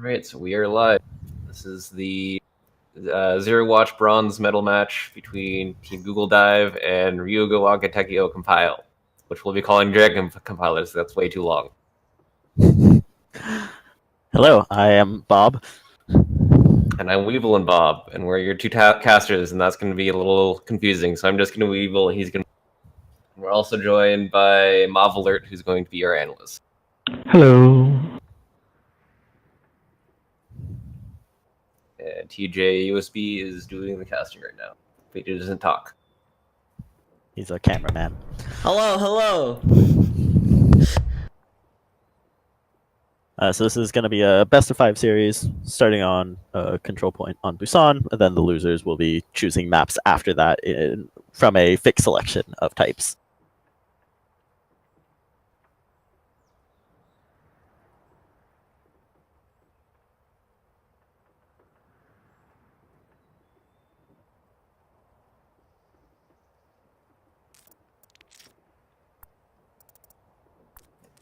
Alright, so we are live. This is the Zerowatch bronze medal match between Team Google Dive and竜が我が敵をCompile, which we'll be calling Dragon Compilers. That's way too long. Hello, I am Bob. And I'm Weevil and Bob, and we're your two casters, and that's going to be a little confusing, so I'm just going to Weevil, and he's going to... We're also joined by Alert, who's going to be our analyst. Hello. And TJ USB is doing the casting right now. But he doesn't talk. He's a cameraman. Hello. So this is going to be a best of 5 series, starting on Control Point on Busan, and then the losers will be choosing maps after that from a fixed selection of types.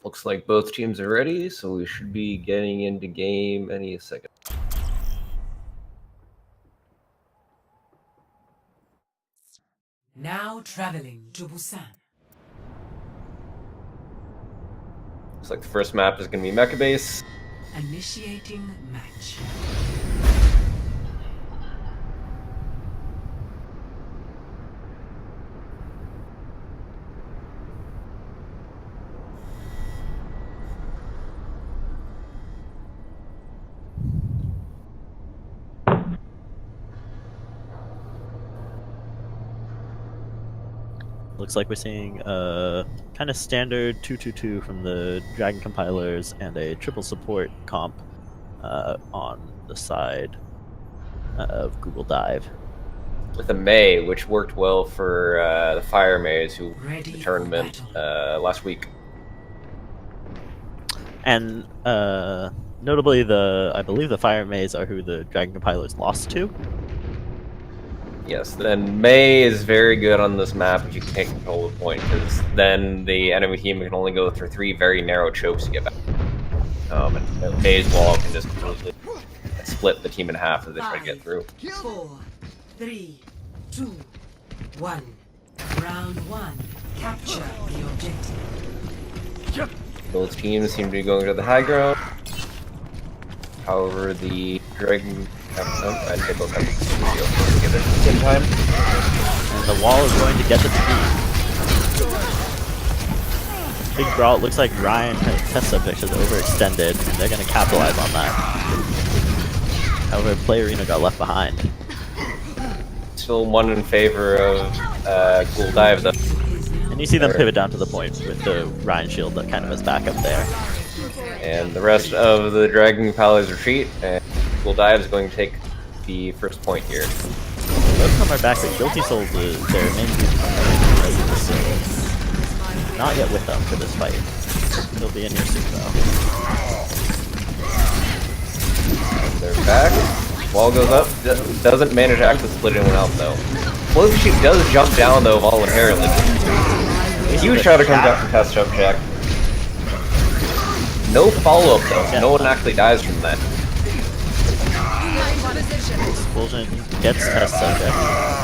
Looks like both teams are ready, so we should be getting into game any second. Now traveling to Busan. Looks like the first map is going to be Mecha Base. Initiating match. Looks like we're seeing a kind of standard 2-2-2 from the Dragon compilers and a triple support comp on the side of Google Dive. With a May, which worked well for the Fire Mays who won the tournament last week. And notably, I believe the Fire Mays are who the Dragon compilers lost to. Yes, then May is very good on this map if you can take control of the point, because then the enemy team can only go through 3 very narrow chokes to get back. And May's wall can just completely split the team in half as they try to get through. 4, 3, 2, 1. Round 1. Capture the objective. Both teams seem to be going to the high ground. However, the Dragon... and they both have to together at the same time. And the wall is going to get the team. Big brawl. It looks like Ryan, test subject, has overextended, and they're going to capitalize on that. However, Play Arena got left behind. Still one in favor of Cool Dive, though. And you see them pivot down to the point with the Ryan shield that kind of is back up there. And the rest of the Dragon Palace retreat, and Cool Dive is going to take the first point here. Both of them are back, but Guilty Souls is their main not yet with them for this fight. They'll be in here soon, though. And they're back. Wall goes up. Doesn't manage to actually split anyone out, though. Explosive Sheep does jump down, though, voluntarily. A huge shot to come down from test jump check. No follow-up, though. No one actually dies from that. Expulsion gets test subject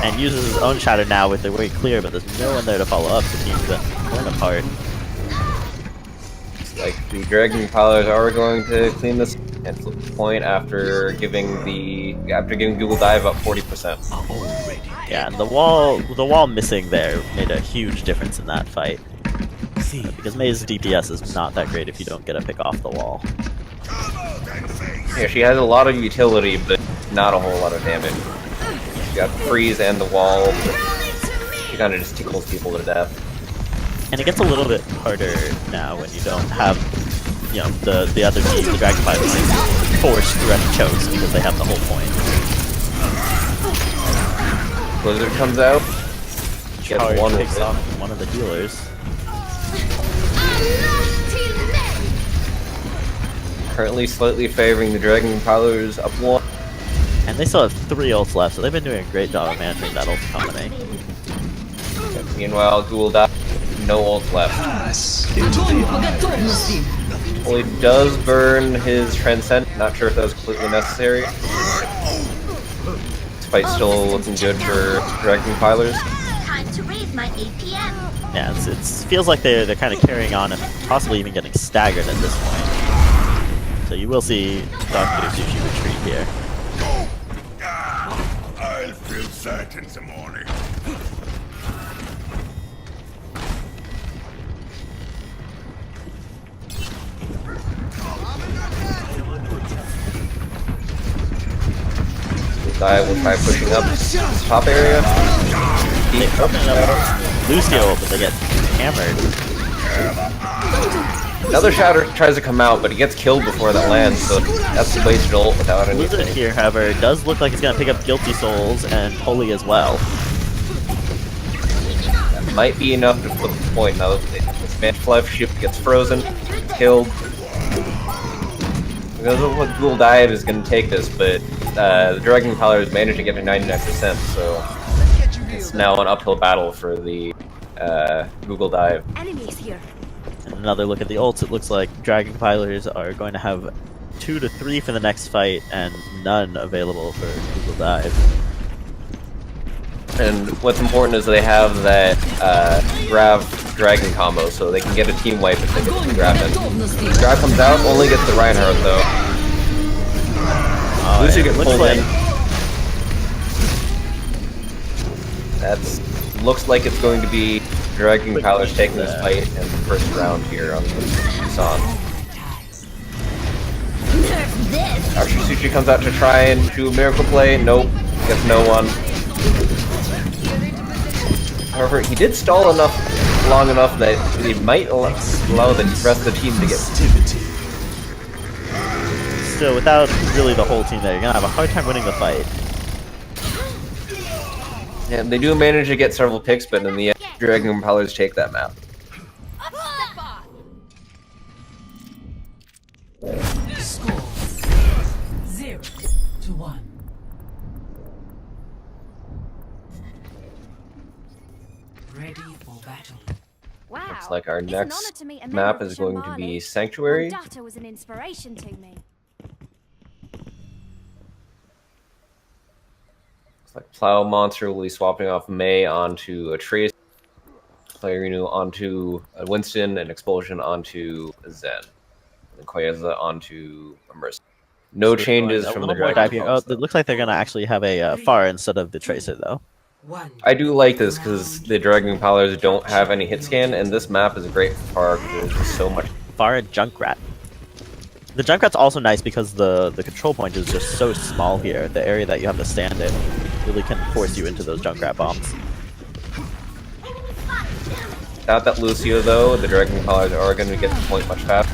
and uses his own shatter now with the way clear, but there's no one there to follow up. The team's been torn apart. Like the Dragon Compilers are going to clean this and flip the point after giving Google Dive up 40%. Yeah, and the wall missing there made a huge difference in that fight. Because May's DPS is not that great if you don't get a pick off the wall. Yeah, she has a lot of utility, but not a whole lot of damage. She got the freeze and the wall. She kind of just tickles people to death. And it gets a little bit harder now when you don't have, you know, the other team, the Dragon Fighters, forced through any chokes because they have the whole point. Blizzard comes out. Gets one picks off one of the healers. Currently slightly favoring the Dragon Compilers up 1. And they still have 3 ults left, so they've been doing a great job of managing that ult economy. Meanwhile, Google Dive, no ults left. Well, he does burn his Transcend. Not sure if that was completely necessary. This fight's still looking good for Dragon Compilers. Time to raise my APM. Yeah, it feels like they're kind of carrying on and possibly even getting staggered at this point. So you will see Dr. Sushi retreat here. I'll feel that in the morning. I will try pushing up this top area. Lucio, but they get hammered. Another Shatter tries to come out, but he gets killed before that lands, so that's the wasted ult without Blizzard anything. here, however, does look like he's going to pick up Guilty Souls and Holy as well. That might be enough to flip the point. Now this man ship gets frozen, killed. It doesn't look like Ghoul Dive is going to take this, but the Dragon Compilers managed to get to 99%, so it's now an uphill battle for the Google Dive. Enemies here. And another look at the ults, it looks like Dragon Compilers are going to have 2 to 3 for the next fight, and none available for Google Dive. And what's important is they have that grab dragon combo, so they can get a team wipe if they get the grab in. Grab comes out, only gets the Reinhardt though. Lucio gets pulled in. That's looks like it's going to be Dragon Compilers taking this fight in the first round here on Busan. Nerf this. Actually, Sushi comes out to try and do a miracle play. Nope, gets no one. However, he did stall long enough that he might allow the rest of the team to get. Still, without really the whole team there, you're going to have a hard time winning the fight. And they do manage to get several picks, but in the end, Dragon Compilers take that map. Score 0-1. Ready for battle. Wow. Looks like our It's an honor next to meet a map member is of going to Shamani. be Sanctuary. Data was an inspiration to me. Looks like Plow Monster will be swapping off Mei onto a Trace, Clarinu onto a Winston, and Expulsion onto a Zen, and Koyeza onto a Mercy. No changes from the Dragon dive here. Oh, Compilers, it looks like they're going to actually have a Pharah instead of the Tracer, though. I do like this because the Dragon Compilers don't have any hit scan, and this map is great for Pharah because there's just so much. Pharah Junkrat. The Junkrat's also nice because the control point is just so small here. The area that you have to stand in really can force you into those Junkrat bombs. Without that Lucio, though, the Dragon Compilers are going to get the point much faster.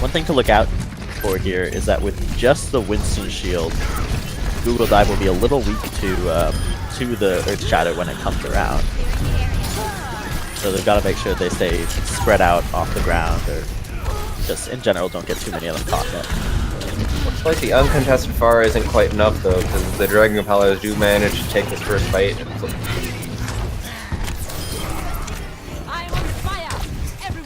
One thing to look out for here is that with just the Winston shield, Google Dive will be a little weak to the Earth Shadow when it comes around. So they've got to make sure they stay spread out off the ground, or just in general don't get too many of them caught yet. Looks like the uncontested Pharah isn't quite enough, though, because the Dragon Compilers do manage to take this first fight.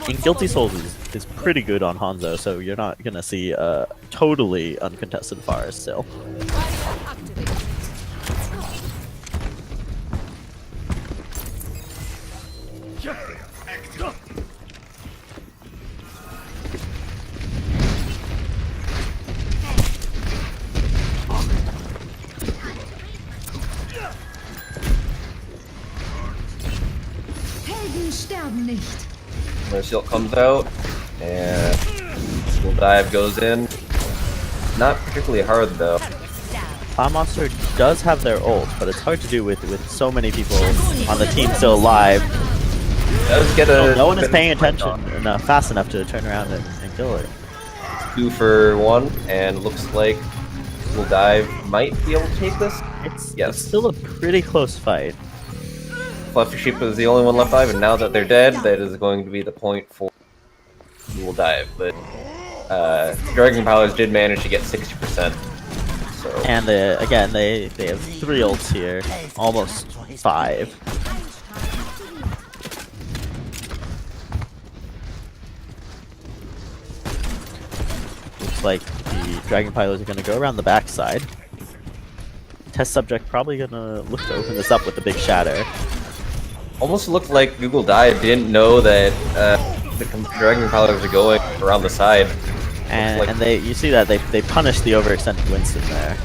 And Guilty Souls is pretty good on Hanzo, so you're not going to see a totally uncontested Pharah still. Helden sterben nicht. Mercy comes out, and Ghoul Dive goes in. Not particularly hard, though. Plow Monster does have their ult, but it's hard to do with so many people on the team still alive. Does get a No one is paying attention fast enough to turn around and kill it. 2 for 1, and looks like Ghoul Dive might be able to take this. It's still a pretty close fight. Fluffy Sheep is the only one left alive, and now that they're dead, that is going to be the point for Ghoul Dive. But Dragon Compilers did manage to get 60%. So And again, they have 3 ults here, almost 5. Looks like the Dragon Pilots are going to go around the backside. Test subject probably going to look to open this up with the big shatter. Almost looked like Google Dive didn't know that the Dragon Pilots are going around the side. And you see that they punish the overextended Winston there.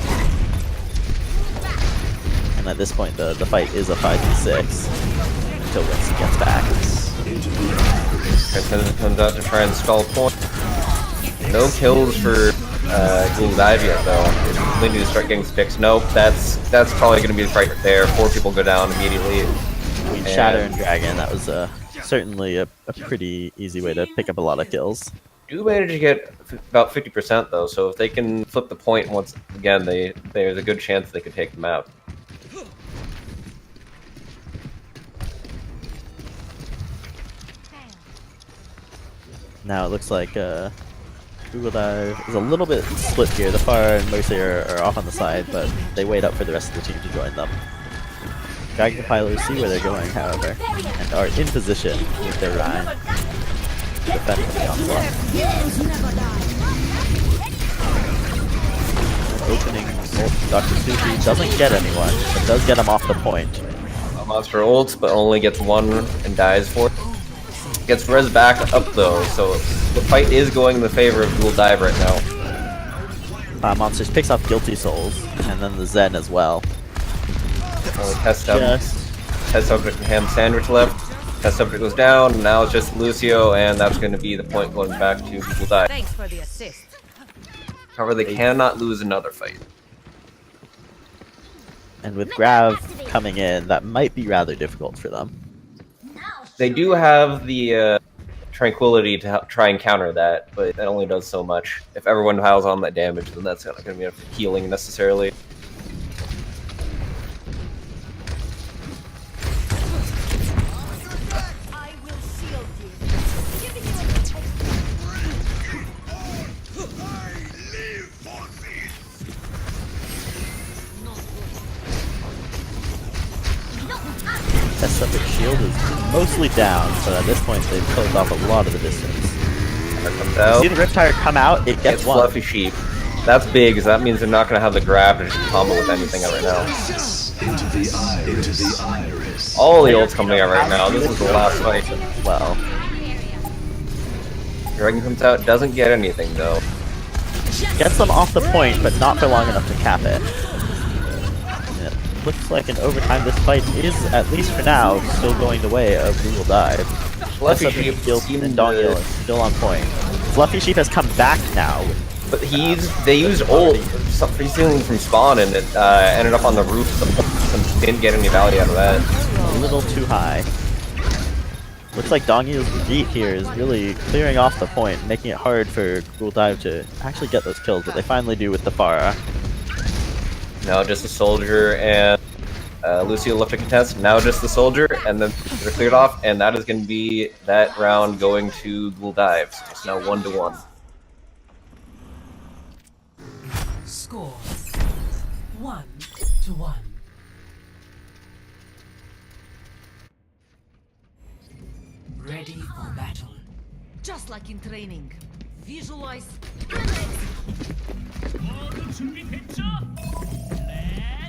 And at this point, the fight is a 5v6 until Winston gets back. Winston comes out to try and stall point. No kills for Google Dive yet, though. They need to start getting sticks. Nope, that's probably going to be the fight right there. 4 people go down immediately. Between Shatter and Dragon, that was certainly a pretty easy way to pick up a lot of kills. Do manage to get about 50% though, so if they can flip the point once again, there's a good chance they could take the map. Now it looks like Google Dive is a little bit split here. The Far and Mercy are off on the side, but they wait up for the rest of the team to join them. Dragon Pilots see where they're going, however, and are in position with their Rhine. Defend from the onslaught. Opening ult, Dr. Sushi doesn't get anyone, but does get him off the point. Monster ults, but only gets 1 and dies for it. Gets res back up though, so the fight is going in the favor of Google Dive right now. Monsters picks off Guilty Souls, and then the Zen as well. Only test subject and ham sandwich left. Test subject goes down, and now it's just Lucio, and that's going to be the point going back to Google Dive. Thanks for the assist. However, they cannot lose another fight. And with Grav coming in, that might be rather difficult for them. They do have the tranquility to try and counter that, but that only does so much. If everyone piles on that damage, then that's not going to be enough healing necessarily. Test subject shield is mostly down, so at this point they've closed off a lot of the distance. Comes out. See the Riptire come out, it gets one. Fluffy Sheep. That's big, because that means they're not going to have the grab to just combo with anything right now. All the ults coming out right now. This is the last fight. Well, Dragon comes out, doesn't get anything though. gets them off the point, but not for long enough to cap it. It looks like in overtime this fight is, at least for now, still going the way of Google Dive. Fluffy Sheep and Dongil is still on point. Fluffy Sheep has come back now. But they used ult stealing from spawn, and it ended up on the roof. Some didn't get any value out of that. A little too high. Looks like Dongil's beat here is really clearing off the point, making it hard for Google Dive to actually get those kills, but they finally do with the Pharah. Now just the soldier and Lucio left to contest. Now just the soldier, and then they're cleared off, and that is going to be that round going to Google Dive. So it's now 1-1. Score 1-1. Ready for battle. Just like in training. Visualize.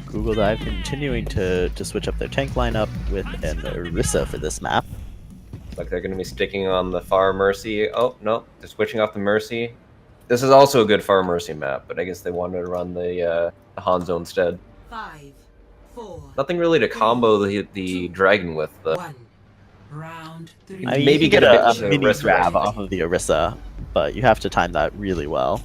Google Dive continuing to switch up their tank lineup with an Orisa for this map. Like they're going to be sticking on the Far Mercy. Oh, no, they're switching off the Mercy. This is also a good Far Mercy map, but I guess they wanted to run the Hanzo instead. 5, 4. Nothing really to combo the Dragon with. 1. Round 3. Maybe you get can a get bit a of mini Orisa grab right. off of the Orisa, but you have to time that really well.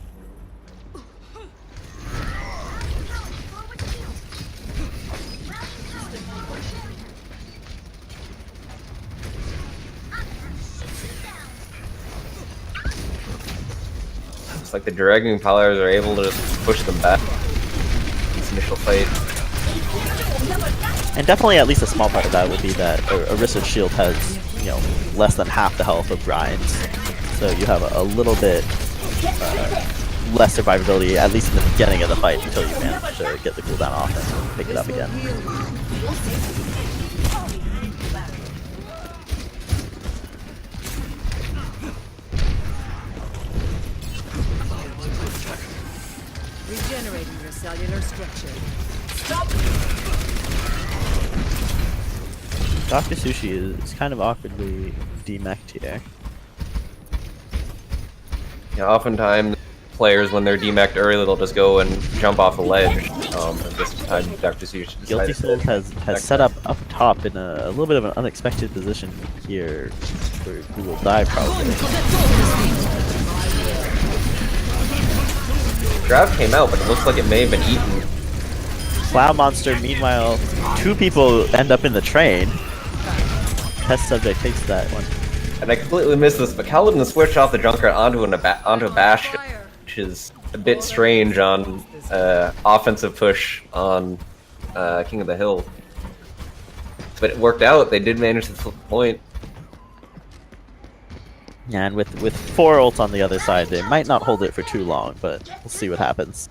It's like the Dragon Pilots are able to just push them back. This initial fight. And definitely at least a small part of that would be that Orisa's shield has, you know, less than half the health of Ryan's. So you have a little bit less survivability, at least in the beginning of the fight, until you manage to get the cooldown off and pick it up again. cellular structure. Dr. Sushi is kind of awkwardly demeched here. Yeah, oftentimes players, when they're demeched early, they'll just go and jump off a ledge. And this time, Dr. Sushi Guilty decided Souls has set up top in a little bit of an unexpected position here, where he will die probably. Grab came out, but it looks like it may have been eaten. Cloud Monster, meanwhile, 2 people end up in the train. Test subject takes that one. And I completely missed this, but Kaladin switched off the Junkrat onto a Bastion, which is a bit strange on offensive push on King of the Hill. But it worked out. They did manage to flip the point. Yeah, and with 4 ults on the other side, they might not hold it for too long, but we'll see what happens.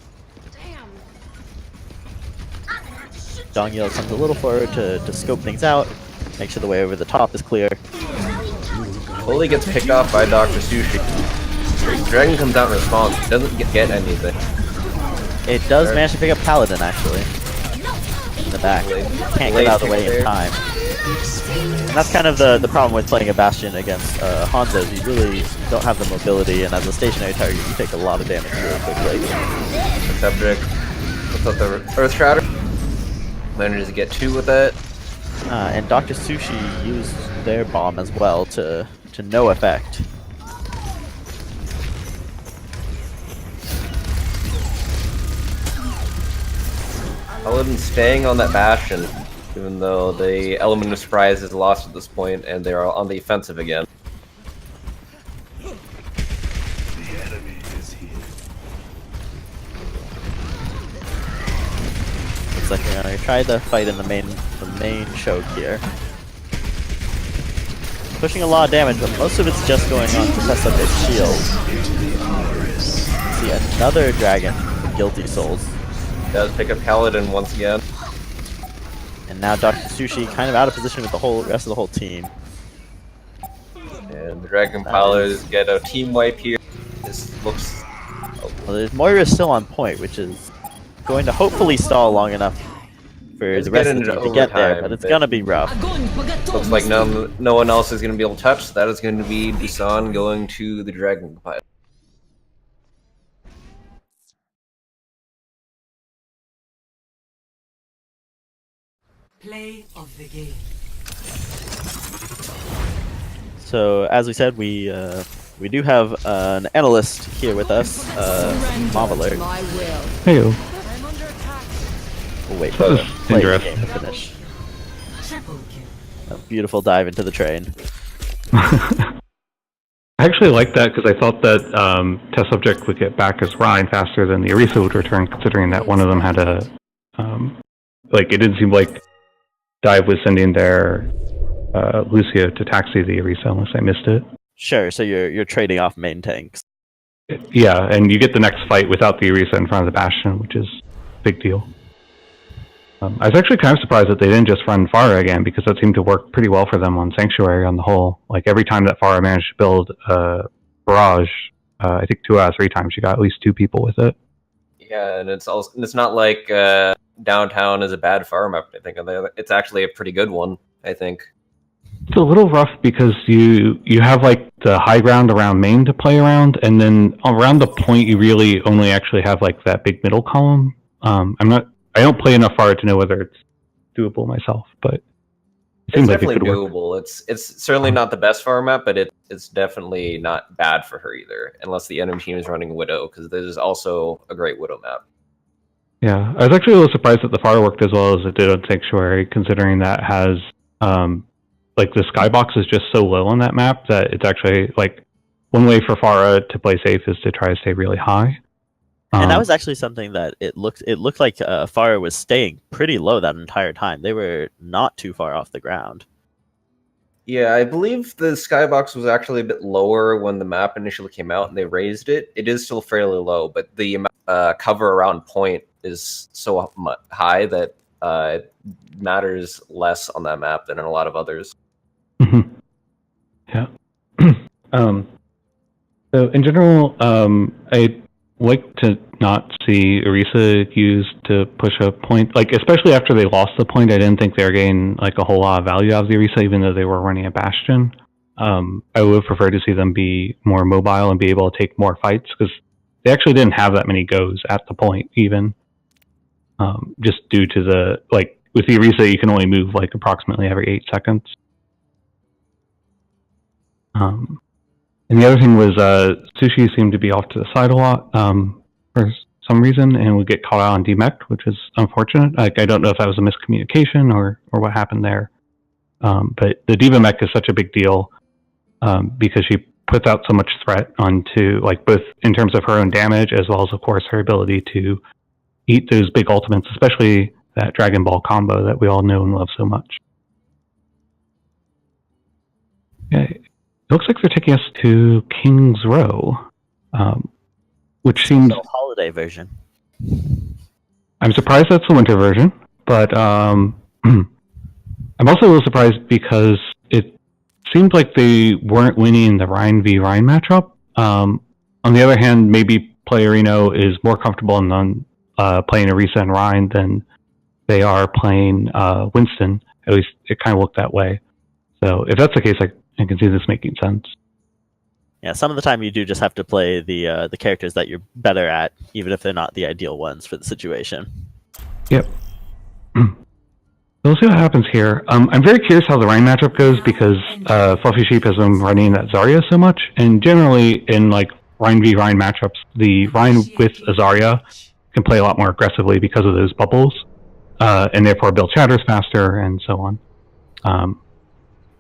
Dongyil comes a little forward to scope things out, make sure the way over the top is clear. Fully gets picked off by Dr. Sushi. Dragon comes out in response. Doesn't get anything. It does manage to pick up Paladin, actually. In the back. Can't get out of the way in time. And that's kind of the problem with playing a Bastion against Hanzo. You really don't have the mobility, and as a stationary target, you take a lot of damage really quickly. The subject puts up the Earth Shrouder. Manages to get 2 with it. And Dr. Sushi used their bomb as well to no effect. Paladin staying on that Bastion, even though the element of surprise is lost at this point, and they are on the offensive again. Looks like we're gonna try the fight in the main choke here. Pushing a lot of damage, but most of it's just going on to test up its shield. See another dragon from Guilty Souls. Does pick up Kaladin once again. And now Dr. Sushi kind of out of position with the rest of the whole team. And the Dragon Pilots get a team wipe here. This looks... Well, Moira is still on point, which is going to hopefully stall long enough for the rest of the team to get there, but it's gonna be rough. Looks like no one else is going to be able to touch. That is going to be Busan going to the Dragon Pilot. Play of the game. So, as we said, we do have an analyst here with us, Moveler. Heyo. We'll wait for the play the game to finish. Triple kill. A beautiful dive into the train. I actually like that because I thought that test subject would get back as Rhine faster than the Orisa would return, considering that one of them had a like it didn't seem like Dive was sending their Lucio to taxi the Orisa unless I missed it. Sure, so you're trading off main tanks. Yeah, and you get the next fight without the Orisa in front of the Bastion, which is a big deal. I was actually kind of surprised that they didn't just run Pharah again, because that seemed to work pretty well for them on Sanctuary on the whole. Like, every time that Pharah managed to build Barrage, I think 2 out of 3 times, you got at least 2 people with it. Yeah, and it's not like Downtown is a bad farm map. I think it's actually a pretty good one. I think it's a little rough because you have like the high ground around main to play around, and then around the point you really only actually have like that big middle column. I don't play enough Pharah to know whether it's doable myself, but it seems like it could doable. Work. It's certainly not the best farm map, but it's definitely not bad for her either, unless the enemy team is running Widow, because this is also a great Widow map. Yeah, I was actually a little surprised that the Pharah worked as well as it did on Sanctuary, considering that has like the skybox is just so low on that map that it's actually like one way for Pharah to play safe is to try to stay really high. And that was actually something that it looked like Pharah was staying pretty low that entire time. They were not too far off the ground. Yeah, I believe the skybox was actually a bit lower when the map initially came out and they raised it. It is still fairly low, but the cover around point is so high that it matters less on that map than in a lot of others. Mm-hmm. Yeah. So in general, I'd like to not see Orisa used to push a point. Like, especially after they lost the point, I didn't think they were getting like a whole lot of value out of the Orisa, even though they were running a Bastion. I would prefer to see them be more mobile and be able to take more fights, because they actually didn't have that many goes at the point, even. Just due to the, like, with the Orisa, you can only move like approximately every 8 seconds. And the other thing was Sushi seemed to be off to the side a lot for some reason, and would get caught out on DMEC, which is unfortunate. Like, I don't know if that was a miscommunication or what happened there. But the Diva mech is such a big deal because she puts out so much threat onto, like, both in terms of her own damage as well as, of course, her ability to eat those big ultimates, especially that Dragon Ball combo that we all know and love so much. Okay. It looks like they're taking us to King's Row, which seems... The holiday version. I'm surprised that's the winter version, but I'm also a little surprised because it seemed like they weren't winning the Rhine v. Rhine matchup. On the other hand, maybe Playerino is more comfortable in playing Orisa and Rhine than they are playing Winston. At least it kind of looked that way. So if that's the case, I can see this making sense. Yeah, some of the time you do just have to play the characters that you're better at, even if they're not the ideal ones for the situation. Yep. We'll see what happens here. I'm very curious how the Rhine matchup goes, because Fluffy Sheep has been running that Zarya so much, and generally in like Rhine v Rhine matchups, the Rhine with a Zarya can play a lot more aggressively because of those bubbles, and therefore build shatters faster and so on.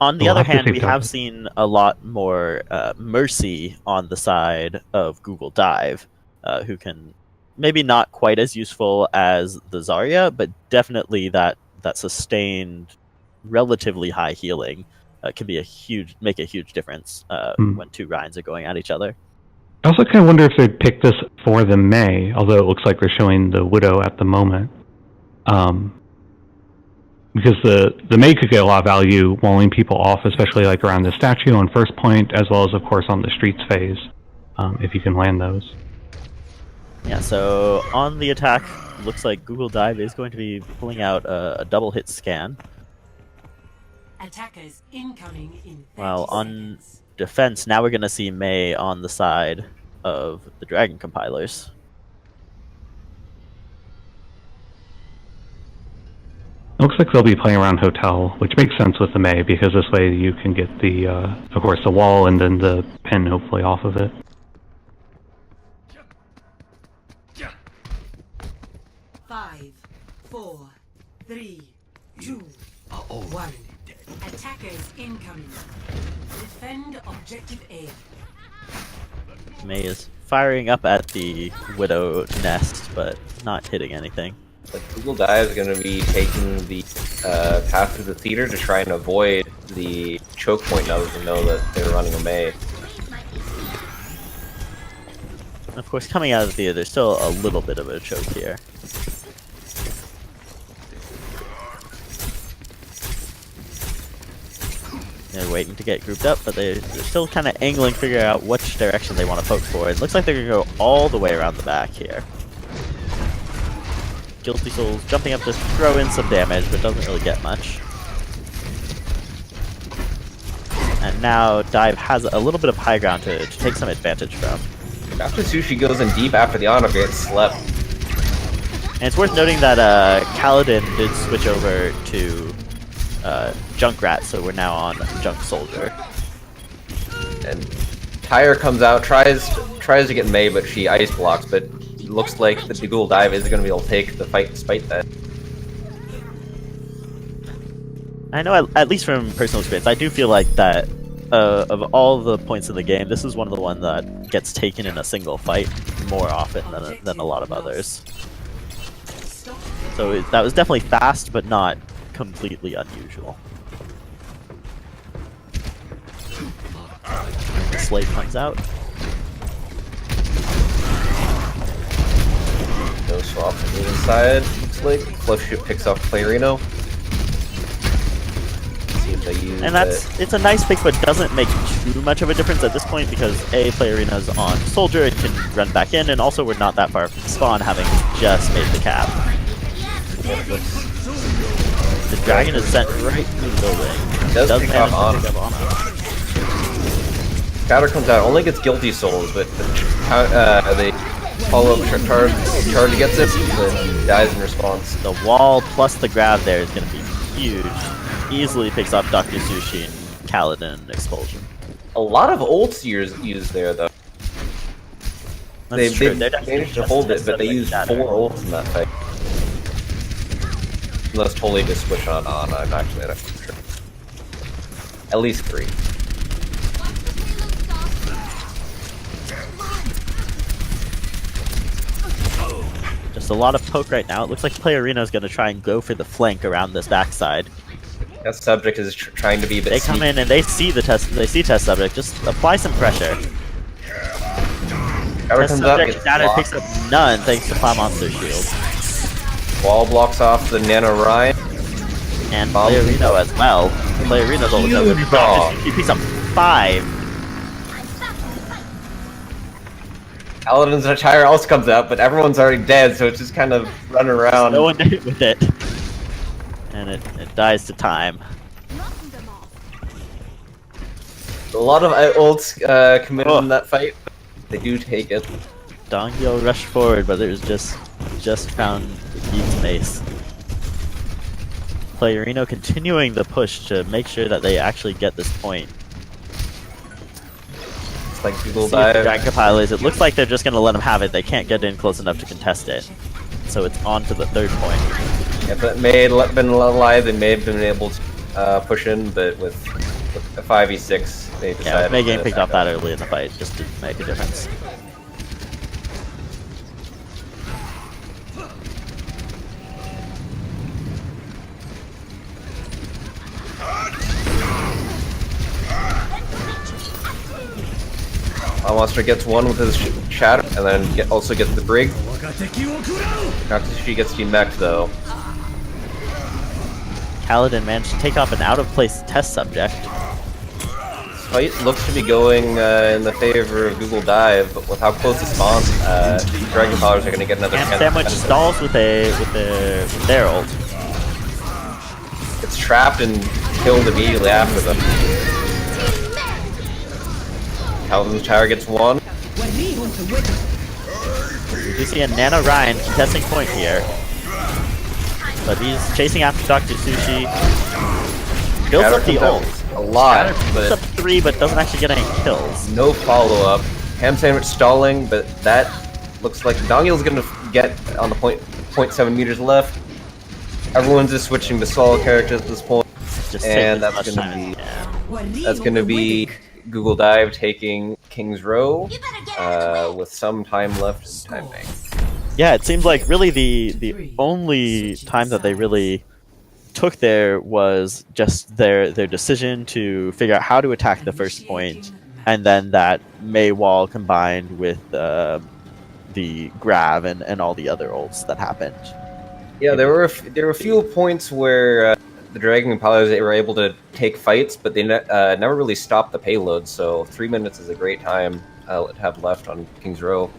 On the other hand, we have seen a lot more Mercy on the side of Google Dive, who can maybe not quite as useful as the Zarya, but definitely that sustained, relatively high healing can be make a huge difference when two Rhines are going at each other. I also kind of wonder if they'd pick this for the Mei, although it looks like they're showing the Widow at the moment. Because the Mei could get a lot of value walling people off, especially like around the statue on first point, as well as, of course, on the streets phase, if you can land those. Yeah, so on the attack, looks like Google Dive is going to be pulling out a double hit scan. Attackers incoming in 30 While on seconds. defense, now we're going to see Mei on the side of the Dragon Compilers. It looks like they'll be playing around Hotel, which makes sense with the Mei, because this way you can get the, of course, the wall and then the pin hopefully off of it. Five, 4, 3, 2, 1. Attackers incoming. Defend objective A. Mei is firing up at the Widow nest, but not hitting anything. But Google Dive is going to be taking the path through the theater to try and avoid the choke point now that they know that they're running a Mei. And of course, coming out of the theater, there's still a little bit of a choke here. They're waiting to get grouped up, but they're still kind of angling, figuring out which direction they want to poke for. It looks like they're going to go all the way around the back here. Guilty Soul's jumping up to throw in some damage, but doesn't really get much. And now Dive has a little bit of high ground to take some advantage from. After Sushi goes in deep after the auto gets slept. And it's worth noting that Kaladin did switch over to Junkrat, so we're now on Junk Soldier. And Tyre comes out, tries to get Mei, but she ice blocks, but it looks like the Google Dive isn't going to be able to take the fight despite that. I know, at least from personal experience, I do feel like that of all the points in the game, this is one of the ones that gets taken in a single fight more often than a lot of others. So that was definitely fast, but not completely unusual. The Slave comes out. No swap on the inside. Looks like Flush Ship picks off Playerino. See if they use And it's a nice pick, but doesn't make too much of a difference at this point because A, Playarina's on Soldier, it can run back in, and also we're not that far from spawn, having just made the cap. The dragon is sent right through the building. Does pick manage off to pick up Ana. Powder comes out, only gets Guilty Souls, but they follow up charge gets it, then dies in response. The wall plus the grab there is going to be huge. Easily picks up Dr. Sushi and Kaladin Expulsion. A lot of ults used there, though. That's true. They managed to hold it, but they used 4 ults in that fight. Unless totally just switch on Ana, I'm actually not sure. At least 3. Just a lot of poke right now. It looks like Playarina is going to try and go for the flank around this backside. That subject is trying to be a bit They come in and they see the test. They see test subject. Just apply some pressure. Power Test comes up, subject gets Shatter blocked. picks up none thanks to Cloud Monster Shield. Wall blocks off the Nano Ryan. And Bomb. Playarino as well. Playarino's all over. Huge bomb. He picks up 5. Paladin's attire also comes out, but everyone's already dead, so it's just kind of running around. No one did it with it. And it dies to time. A lot of ults committed in that fight. They do take it. Dongyo rushed forward, but it was just found Yeet's mace. Playarino continuing the push to make sure that they actually get this point. It's like Google See if the dive. Dragon Compiler is. It looks like they're just going to let him have it. They can't get in close enough to contest it. So it's on to the 3rd point. If it may have been alive, they may have been able to push in, but with a 5v6, they decided. Yeah, with May game to picked back up that early in the fight just to make a difference. Monster gets 1 with his shatter, and then also gets the Brig. She gets demech though. Kaladin managed to take off an out-of-place test subject. This fight looks to be going in the favor of Google Dive, but with how close it spawns, Dragon Powers are going to get another. And Sandwich stalls with their ult. Gets trapped and killed immediately after them. Calvin's tower gets 1. We do see a Nano Ryan contesting point here. But he's chasing after Dr. Sushi. Builds Shatter up the comes out ult. a lot, Builds up but 3, but doesn't actually get any kills. no follow-up. Ham Sandwich stalling, but that looks like Dongil's going to get on the 0.7 meters left. Everyone's just switching to solo characters at this point, Just and taking as that's much going to time as be he can. that's going to be Google Dive taking King's Row with some time left in time bank. Yeah, it seems like really the only time that they really took there was just their decision to figure out how to attack the first point, and then that May wall combined with the grab and all the other ults that happened. Yeah, there were a few points where the Dragon Pilots were able to take fights, but they never really stopped the payload. So 3 minutes is a great time to have left on King's Row.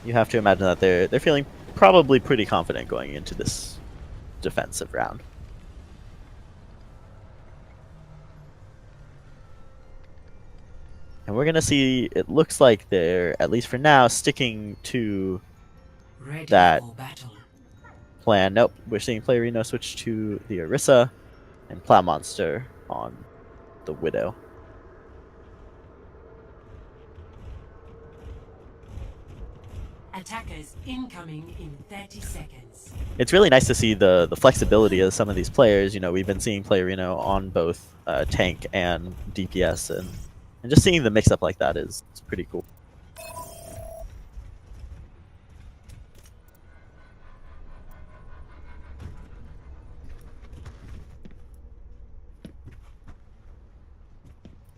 You have to imagine that they're feeling probably pretty confident going into this defensive round. And we're gonna see, it looks like they're, at least for now, sticking to Ready that for battle. plan. Nope, we're seeing Playarino switch to the Orisa and Plow Monster on the Widow. Attackers incoming in 30 seconds. It's really nice to see the flexibility of some of these players. You know, we've been seeing Playarino on both tank and DPS, and just seeing the mix-up like that is pretty cool.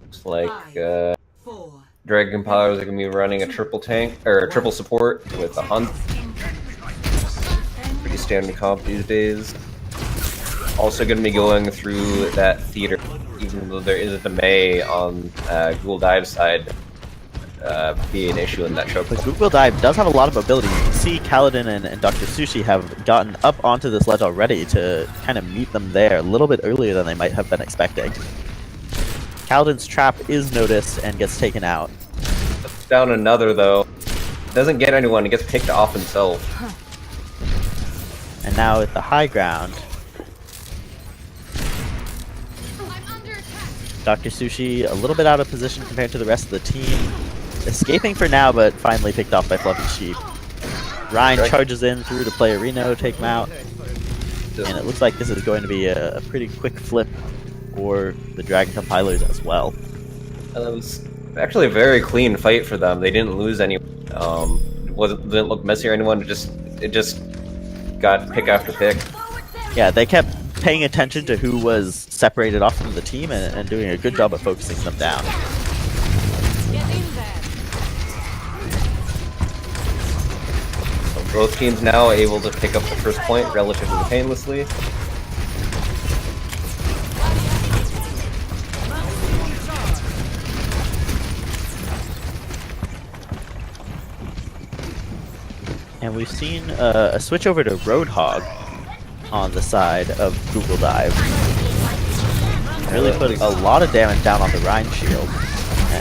Looks like 5, 4, Dragon Pilots are going to be running a triple tank or a triple support with a hunt. Pretty standard comp these days. also going to be going through that theater, even though there isn't a May on Google Dive's side. Be an issue in that choke. But Google Dive does have a lot of mobility. You can see Kaladin and Dr. Sushi have gotten up onto this ledge already to kind of meet them there a little bit earlier than they might have been expecting. Kaladin's trap is noticed and gets taken out. Down another though. Doesn't get anyone, he gets picked off himself. And now at the high ground, Dr. Sushi a little bit out of position compared to the rest of the team. Escaping for now, but finally picked off by Fluffy Sheep. Ryan charges in through to play Reno, take him out. And it looks like this is going to be a pretty quick flip for the Dragon Compilers as well. It was actually a very clean fight for them. They didn't lose any. Didn't look messy or anyone. It just got pick after pick. Yeah, they kept paying attention to who was separated off from the team and doing a good job of focusing them down. So both teams now able to pick up the first point relatively painlessly. And we've seen a switch over to Roadhog on the side of Google Dive. Really put a lot of damage down on the Rhine shield.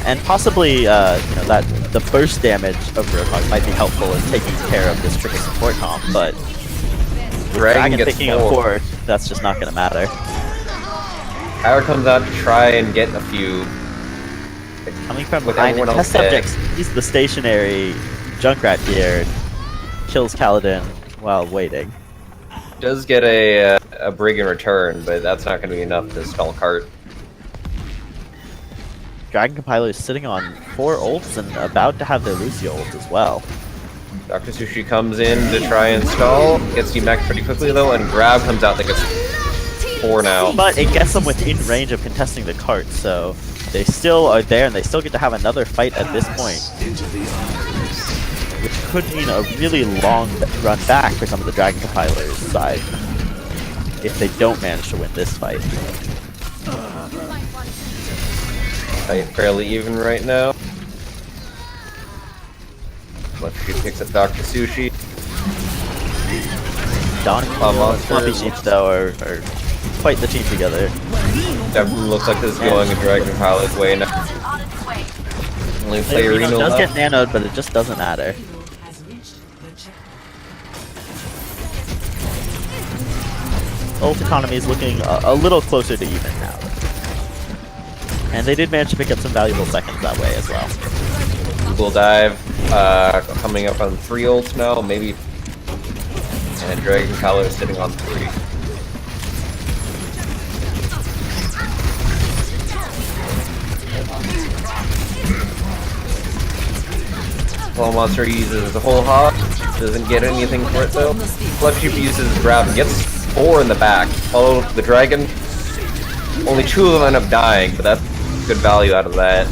And possibly, you know, that the burst damage of Roadhog might be helpful in taking care of this triple support comp, but Dragon picking up 4, that's just not going to matter. Power comes out to try and get a few. Coming from behind, and test subjects, he's the stationary Junkrat here. Kills Kaladin while waiting. Does get a brig in return, but that's not going to be enough to stall cart. Dragon Compiler is sitting on 4 ults and about to have their Lucio ult as well. Dr. Sushi comes in to try and stall, gets demacked pretty quickly though, and Grab comes out that gets 4 now. But it gets them within range of contesting the cart, so they still are there and they still get to have another fight at this point. Which could mean a really long run back for some of the Dragon Compilers' side if they don't manage to win this fight. Fight fairly even right now. Fluffy picks up Dr. Sushi. Don and Fluffy Sheep though are quite the team together. Definitely looks like this is going a Dragon Compiler's way now. Only play Reno does get nanoed, but it just doesn't matter. Ult economy is looking a little closer to even now. And they did manage to pick up some valuable seconds that way as well. Google Dive coming up on 3 ults now, maybe. And Dragon Compiler is sitting on 3. Claw Monster uses the whole hog, doesn't get anything for it though. Fluffy uses Grab and gets 4 in the back. Although the Dragon, only 2 of them end up dying, but that's good value out of that.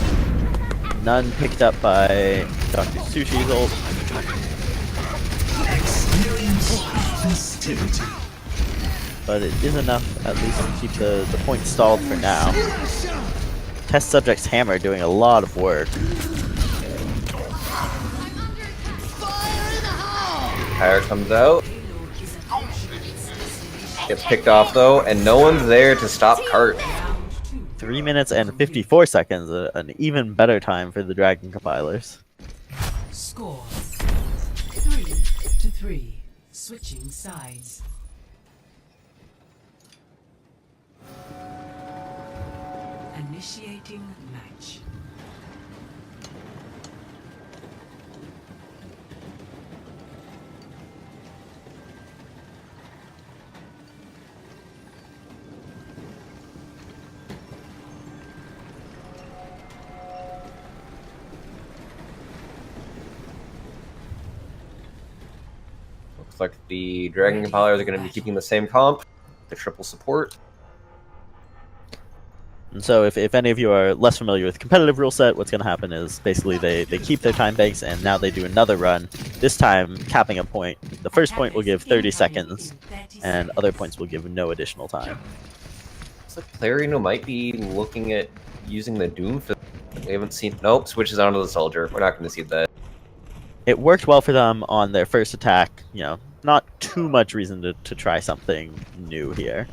None picked up by Dr. Sushi's ult. But it is enough at least to keep the point stalled for now. Test subject's hammer doing a lot of work. Pyre comes out. Gets picked off though, and no one's there to stop cart. 3 minutes and 54 seconds, an even better time for the Dragon Compilers. Score 3-3. Switching sides. Initiating match. Looks like the Dragon Compilers are going to be keeping the same comp, the triple support. And so if any of you are less familiar with competitive rule set, what's going to happen is basically they keep their time banks and now they do another run, this time capping a point. The first point will give 30 seconds and other points will give no additional time. So Clarino might be looking at using the Doom. We haven't seen. Nope, switches onto the Soldier. We're not going to see that. It worked well for them on their first attack. You know, not too much reason to try something new here.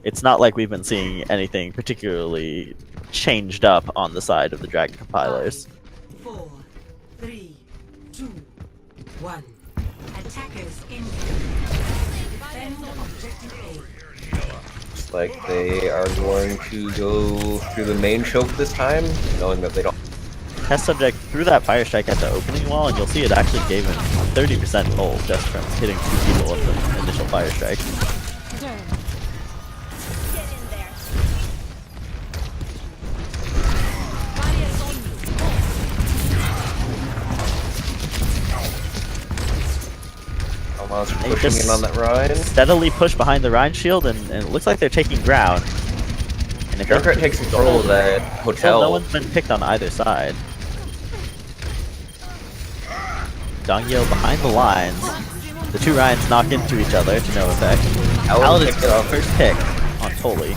It's not like we've been seeing anything particularly changed up on the side of the Dragon compilers. 4, 3, 2, 1. Attackers in. Defend objective A. Looks like they are going to go through the main choke this time, knowing that they don't. Test subject threw that fire strike at the opening wall, and you'll see it actually gave him 30% roll just from hitting 2 people with the initial fire strike. Get in there. Almost They pushing just in on that Ryan. steadily push behind the Rhine shield, and it looks like they're taking ground. And if Junkrat takes control of that hotel. no one's been picked on either side. Dongyo behind the lines. The two Ryans knock into each other to no effect. Alan is picked it off. first pick on Toli.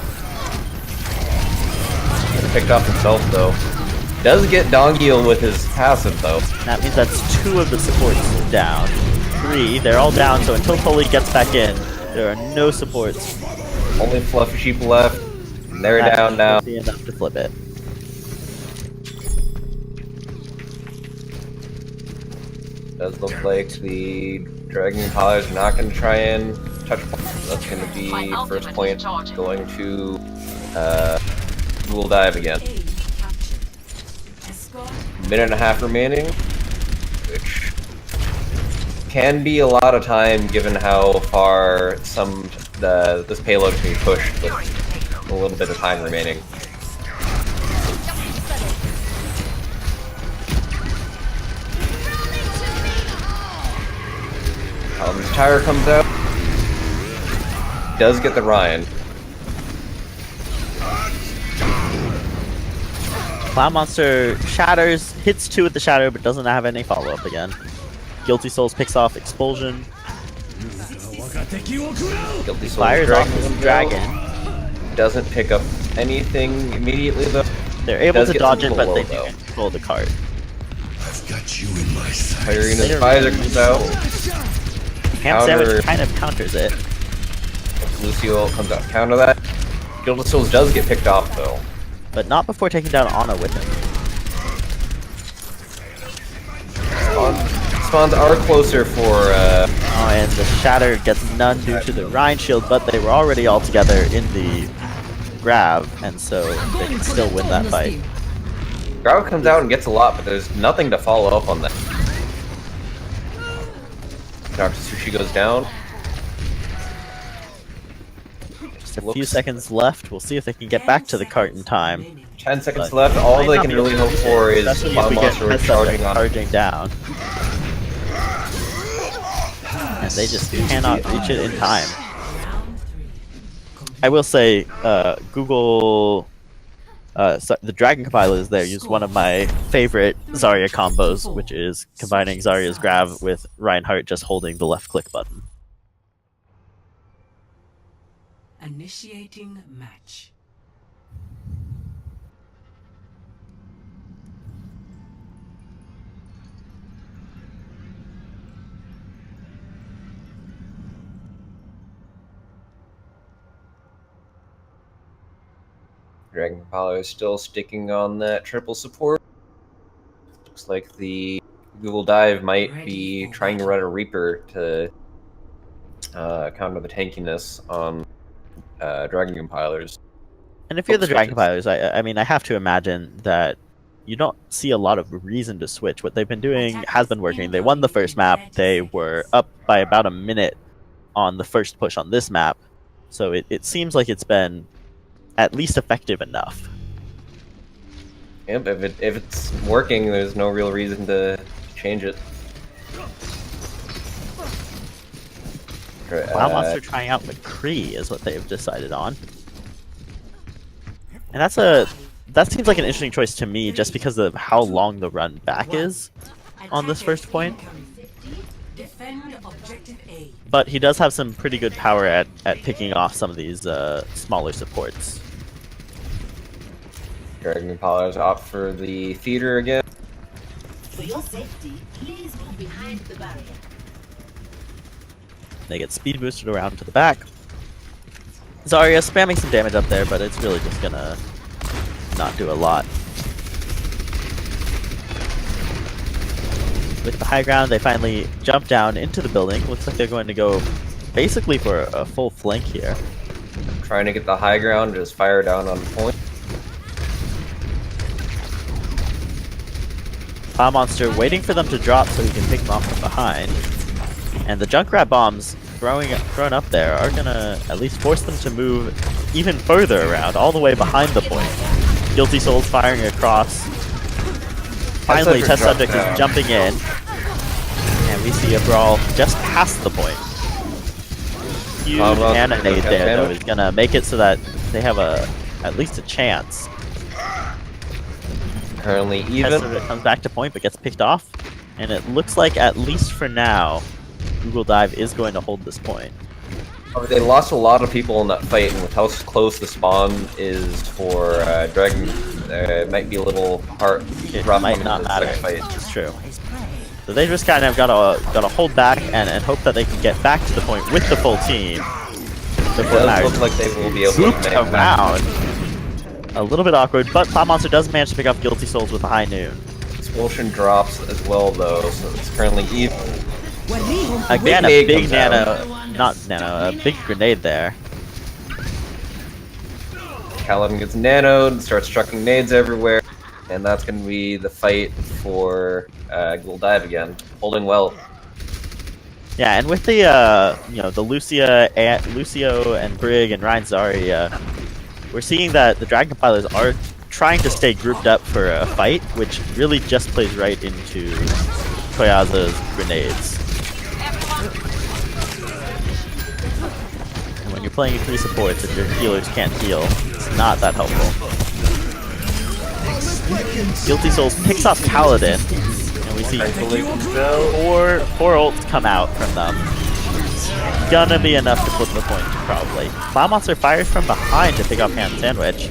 Picked off himself though. Does get Dongil with his passive though. That means that's 2 of the supports down. 3, they're all down, so until Toli gets back in, there are no supports. Only Fluffy Sheep left. And they're That down now. will be enough to flip it. Does look like the Dragon Collars are not going to try and touch point. That's going to be first point going to Dual Dive again. A captured. Escort. Minute and a half remaining, which can be a lot of time given how far this payload can be pushed with a little bit of time remaining. His tire comes out. Does get the Ryan. Clown Monster shatters, hits 2 with the shatter, but doesn't have any follow-up again. Guilty Souls picks off Expulsion. Guilty Souls Fires off dragging this him dragon. down. Doesn't pick up anything immediately though. They're able Does to get dodge some it, but blow, they though. do control the cart. I've got you in my sights. Irina's visor comes out. Ham Counter. Sandwich kind of counters it. Lucio comes out to counter that. Guilty Souls does get picked off though. But not before taking down Ana with him. Spawns are closer for Oh, and the shatter gets none due to the Rhine shield, but they were already all together in the grab, and so they can still win that fight. Grau comes out and gets a lot, but there's nothing to follow up on that. Dr. Sushi goes down. Just a few seconds left. We'll see if they can get back to the cart in time. 10 seconds But left. All might they not can be really able hope to, for is especially if Clown we get Monster Test charging Subject on. charging down. And they just cannot reach it in time. Round 3. I will say, Google, the Dragon compilers there use one of my favorite Zarya combos, which is combining Zarya's grab with Reinhardt just holding the left click button. Initiating match. Dragon Compiler is still sticking on that triple support. Looks like the Google Dive might be trying to run a Reaper to counter the tankiness on Dragon Compilers. And if you're the Dragon Switches. compilers, I mean, I have to imagine that you don't see a lot of reason to switch. What they've been doing has been working. They won the first map. They were up by about a minute on the first push on this map. So it seems like it's been at least effective enough. Yep, if it's working, there's no real reason to change it. Clown Monster trying out McCree is what they've decided on. And that seems like an interesting choice to me, just because of how long the run back is on this first point. Defend objective A. But he does have some pretty good power at picking off some of these smaller supports. Dragon Impala's opt for the theater again. For your safety, please move behind the barrier. They get speed boosted around to the back. Zarya spamming some damage up there, but it's really just gonna not do a lot. With the high ground, they finally jump down into the building. Looks like they're going to go basically for a full flank here. Trying to get the high ground, just fire down on point. Plow Monster waiting for them to drop so he can pick them off from behind. And the Junkrat bombs thrown up there are gonna at least force them to move even further around, all the way behind the point. Guilty Souls firing across. Finally, Test Subject is jumping in. And we see a brawl just past the point. Huge Nana nade there, though, is gonna make it so that they have at least a chance. Currently Test even. Subject comes back to point but gets picked off. And it looks like, at least for now, Google Dive is going to hold this point. They lost a lot of people in that fight, and with how close the spawn is for Dragon, it might be a little hard. It rough might on not the matter. second fight. It's true. So they just kind of gotta hold back and hope that they can get back to the point with the full team. It does look like they will be able to Swooped make that. around. A little bit awkward, but Plow Monster does manage to pick up Guilty Souls with a high noon. Expulsion drops as well, though, so it's currently even. Again, a Grenade big comes a big grenade there. Kaladin gets nanoed, starts chucking nades everywhere, and that's going to be the fight for Ghoul Dive again. Holding well. Yeah, and with the the Lucio and Brig and Ryan Zarya, we're seeing that the Dragon Compilers are trying to stay grouped up for a fight, which really just plays right into Koyaza's grenades. And when you're playing 3 supports, if your healers can't heal, it's not that helpful. Guilty Souls picks off Kaladin, and we see four ults come out from them. Gonna be enough to flip the point, probably. Plow Monster fires from behind to pick up Hand Sandwich.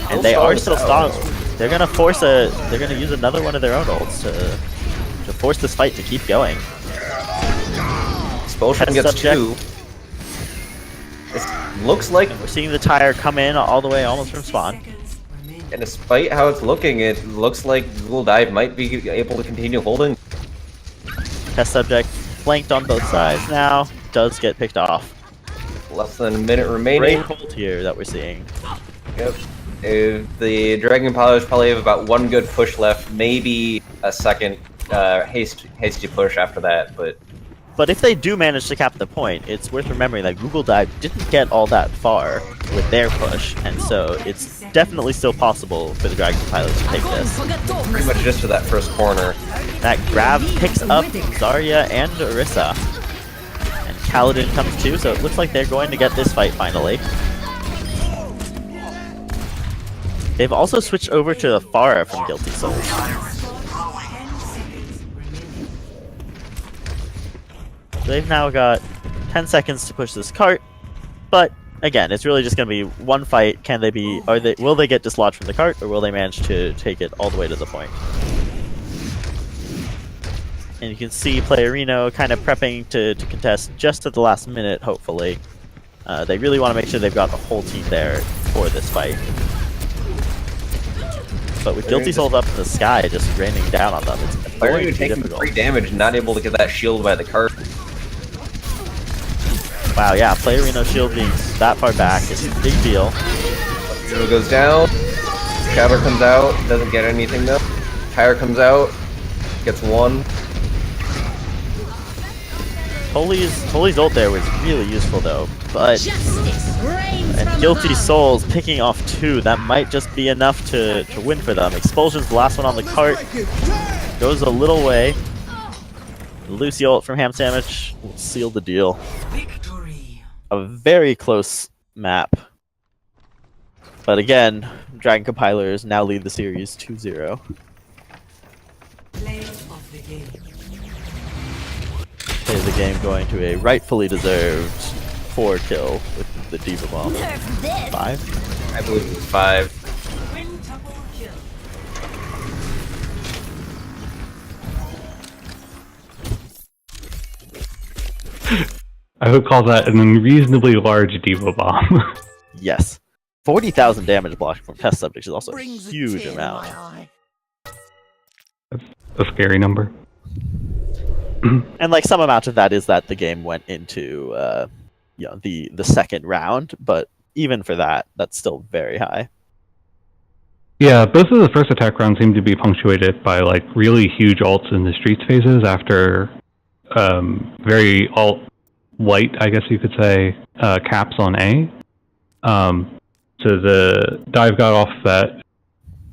And they are still strong. They're gonna use another one of their own ults to force this fight to keep going. Expulsion gets Subject. 2. It looks like, We're seeing the tire come in all the way almost from spawn. and despite how it's looking, it looks like Ghoul Dive might be able to continue holding. Test Subject flanked on both sides now, does get picked off. Less than a minute Great remaining. hold here that we're seeing. Yep. If the Dragon Pilots probably have about one good push left, maybe a second hasty push after that, But if they do manage to cap the point, it's worth remembering that Google Dive didn't get all that far with their push, and so it's definitely still possible for the Dragon Pilots to take this. pretty much just to that first corner. That grab picks up Zarya and Orisa. And Kaladin comes too, so it looks like they're going to get this fight finally. They've also switched over to the Pharah from Guilty Souls. They've now got 10 seconds to push this cart, but again, it's really just going to be one fight. Will they get dislodged from the cart, or will they manage to take it all the way to the point? And you can see Playerino kind of prepping to contest just at the last minute, hopefully. They really want to make sure they've got the whole team there for this fight. But with Guilty Souls up in the sky, just raining down on them, it's going to be taking difficult. 3 damage, not able to get that shield by the cart. Wow, yeah, Playerino shield being that far back is a big deal. Zero goes down. Shatter comes out, doesn't get anything though. Tire comes out, gets 1. Holy's ult there was really useful though, but and Guilty Souls picking off 2, that might just be enough to win for them. Expulsion's the last one on the cart, goes a little way. Lucy ult from Ham Sandwich will seal the deal. Victory. A very close map. But again, Dragon Compilers now lead the series 2-0. Play of the game. Is the game going to a rightfully deserved 4 kill with the Diva Bomb? 5? I believe it was 5. Quintuple kill. I would call that an unreasonably large Diva Bomb. Yes. 40,000 damage blocked from test subjects is also a huge amount. That's a scary number. And like some amount of that is that the game went into the second round, but even for that, that's still very high. Yeah, both of the first attack rounds seem to be punctuated by like really huge ults in the streets phases after very alt light, I guess you could say, caps on A. So the dive got off that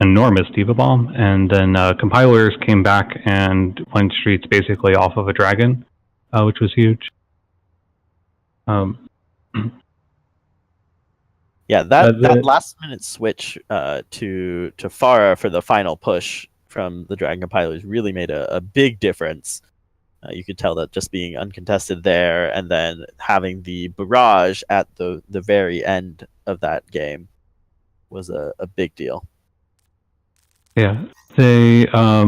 enormous Diva Bomb, and then compilers came back and went streets basically off of a dragon, which was huge. Yeah, that last minute switch to Pharah for the final push from the Dragon Compilers really made a big difference. You could tell that just being uncontested there, and then having the barrage at the very end of that game was a big deal. Yeah, they. I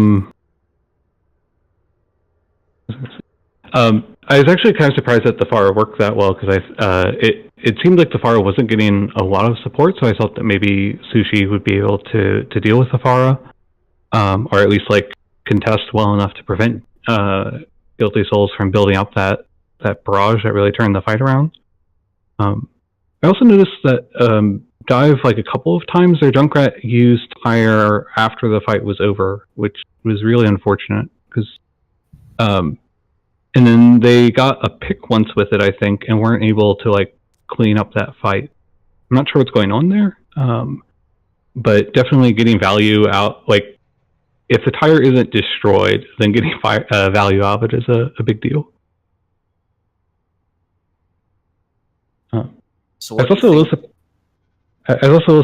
was actually kind of surprised that the Pharah worked that well because it seemed like the Pharah wasn't getting a lot of support, so I thought that maybe Sushi would be able to deal with the Pharah, or at least like contest well enough to prevent Guilty Souls from building up that barrage that really turned the fight around. I also noticed that Dive, like a couple of times, their Junkrat used fire after the fight was over, which was really unfortunate because. And then they got a pick once with it, I think, and weren't able to like clean up that fight. I'm not sure what's going on there, but definitely getting value out. Like, if the tire isn't destroyed, then getting value out of it is a big deal. So I was also a little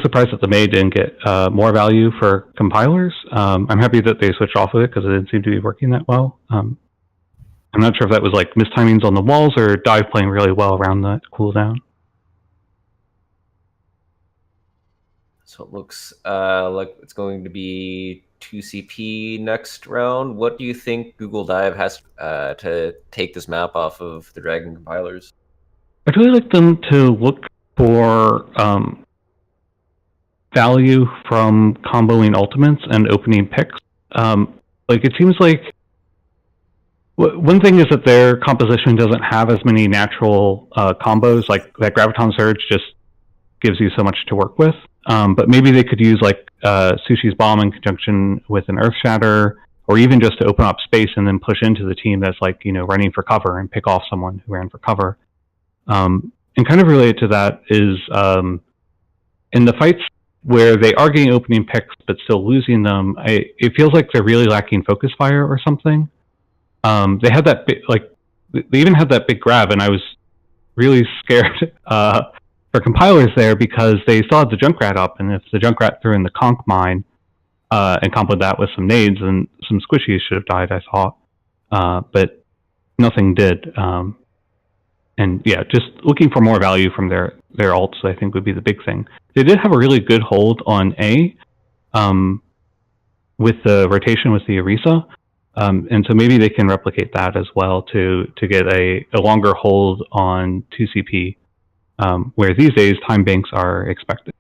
surprised that the May didn't get more value for compilers. I'm happy that they switched off of it because it didn't seem to be working that well. I'm not sure if that was like mistimings on the walls or Dive playing really well around the cooldown. So it looks like it's going to be 2CP next round. What do you think Google Dive has to take this map off of the Dragon Compilers? I'd really like them to look for value from comboing ultimates and opening picks. Like, it seems like one thing is that their composition doesn't have as many natural combos, like that Graviton Surge just gives you so much to work with. But maybe they could use like Sushi's Bomb in conjunction with an Earth Shatter, or even just to open up space and then push into the team that's like, running for cover and pick off someone who ran for cover. And kind of related to that is in the fights where they are getting opening picks but still losing them, it feels like they're really lacking focus fire or something. They had that they even had that big grab, and I was really scared for compilers there because they still had the Junkrat up, and if the Junkrat threw in the Conch Mine and comboed that with some nades, then some squishies should have died, I thought. But nothing did. And yeah, just looking for more value from their ults, I think, would be the big thing. They did have a really good hold on A with the rotation with the Orisa. And so maybe they can replicate that as well to get a longer hold on 2CP, where these days time banks are expected.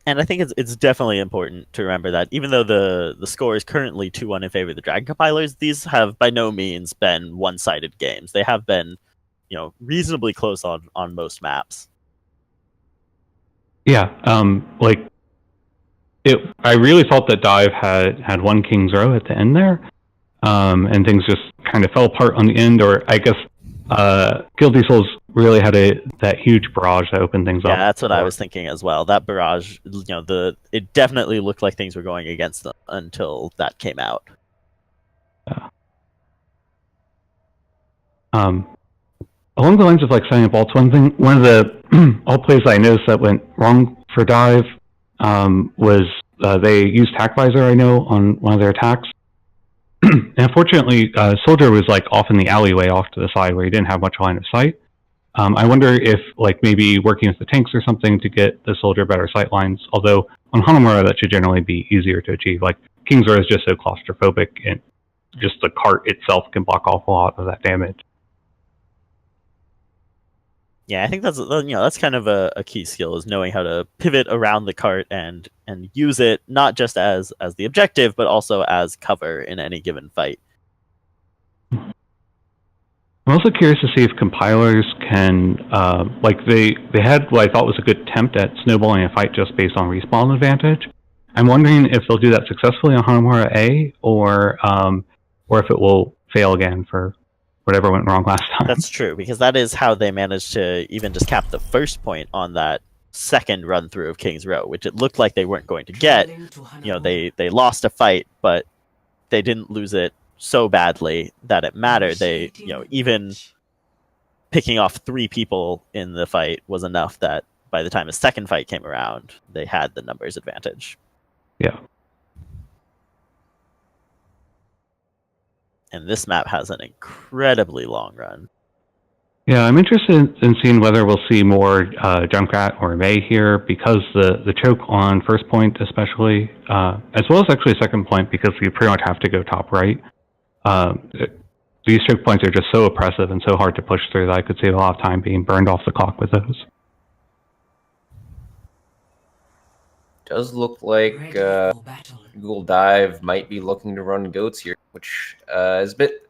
And I think it's definitely important to remember that even though the score is currently 2-1 in favor of the Dragon Compilers, these have by no means been one-sided games. They have been, reasonably close on most maps. Yeah, I really felt that Dive had one King's Row at the end there, and things just kind of fell apart on the end, or I guess Guilty Souls really had that huge barrage that opened things up. Yeah, that's what I was thinking as well. That barrage, it definitely looked like things were going against them until that came out. Yeah. Along the lines of like setting up ults, one of the all plays I noticed that went wrong for Dive was they used Hack Visor, I know, on one of their attacks. And unfortunately, Soldier was like off in the alleyway off to the side where he didn't have much line of sight. I wonder if like maybe working with the tanks or something to get the Soldier better sight lines, although on Hanamura that should generally be easier to achieve. Like King's Row is just so claustrophobic and just the cart itself can block off a lot of that damage. Yeah, I think that's kind of a key skill, is knowing how to pivot around the cart and use it not just as the objective, but also as cover in any given fight. I'm also curious to see if compilers can, like they had what I thought was a good attempt at snowballing a fight just based on respawn advantage. I'm wondering if they'll do that successfully on Hanamura A, or if it will fail again for whatever went wrong last time. That's true, because that is how they managed to even just cap the first point on that second run through of King's Row, which it looked like they weren't going to get. They lost a fight, but they didn't lose it so badly that it mattered. They, even picking off 3 people in the fight was enough that by the time the second fight came around, they had the numbers advantage. Yeah. And this map has an incredibly long run. Yeah, I'm interested in seeing whether we'll see more Junkrat or May here, because the choke on first point especially, as well as actually second point, because you pretty much have to go top right. These choke points are just so oppressive and so hard to push through that I could see a lot of time being burned off the clock with those. Does look like Google Dive might be looking to run goats here, which is a bit,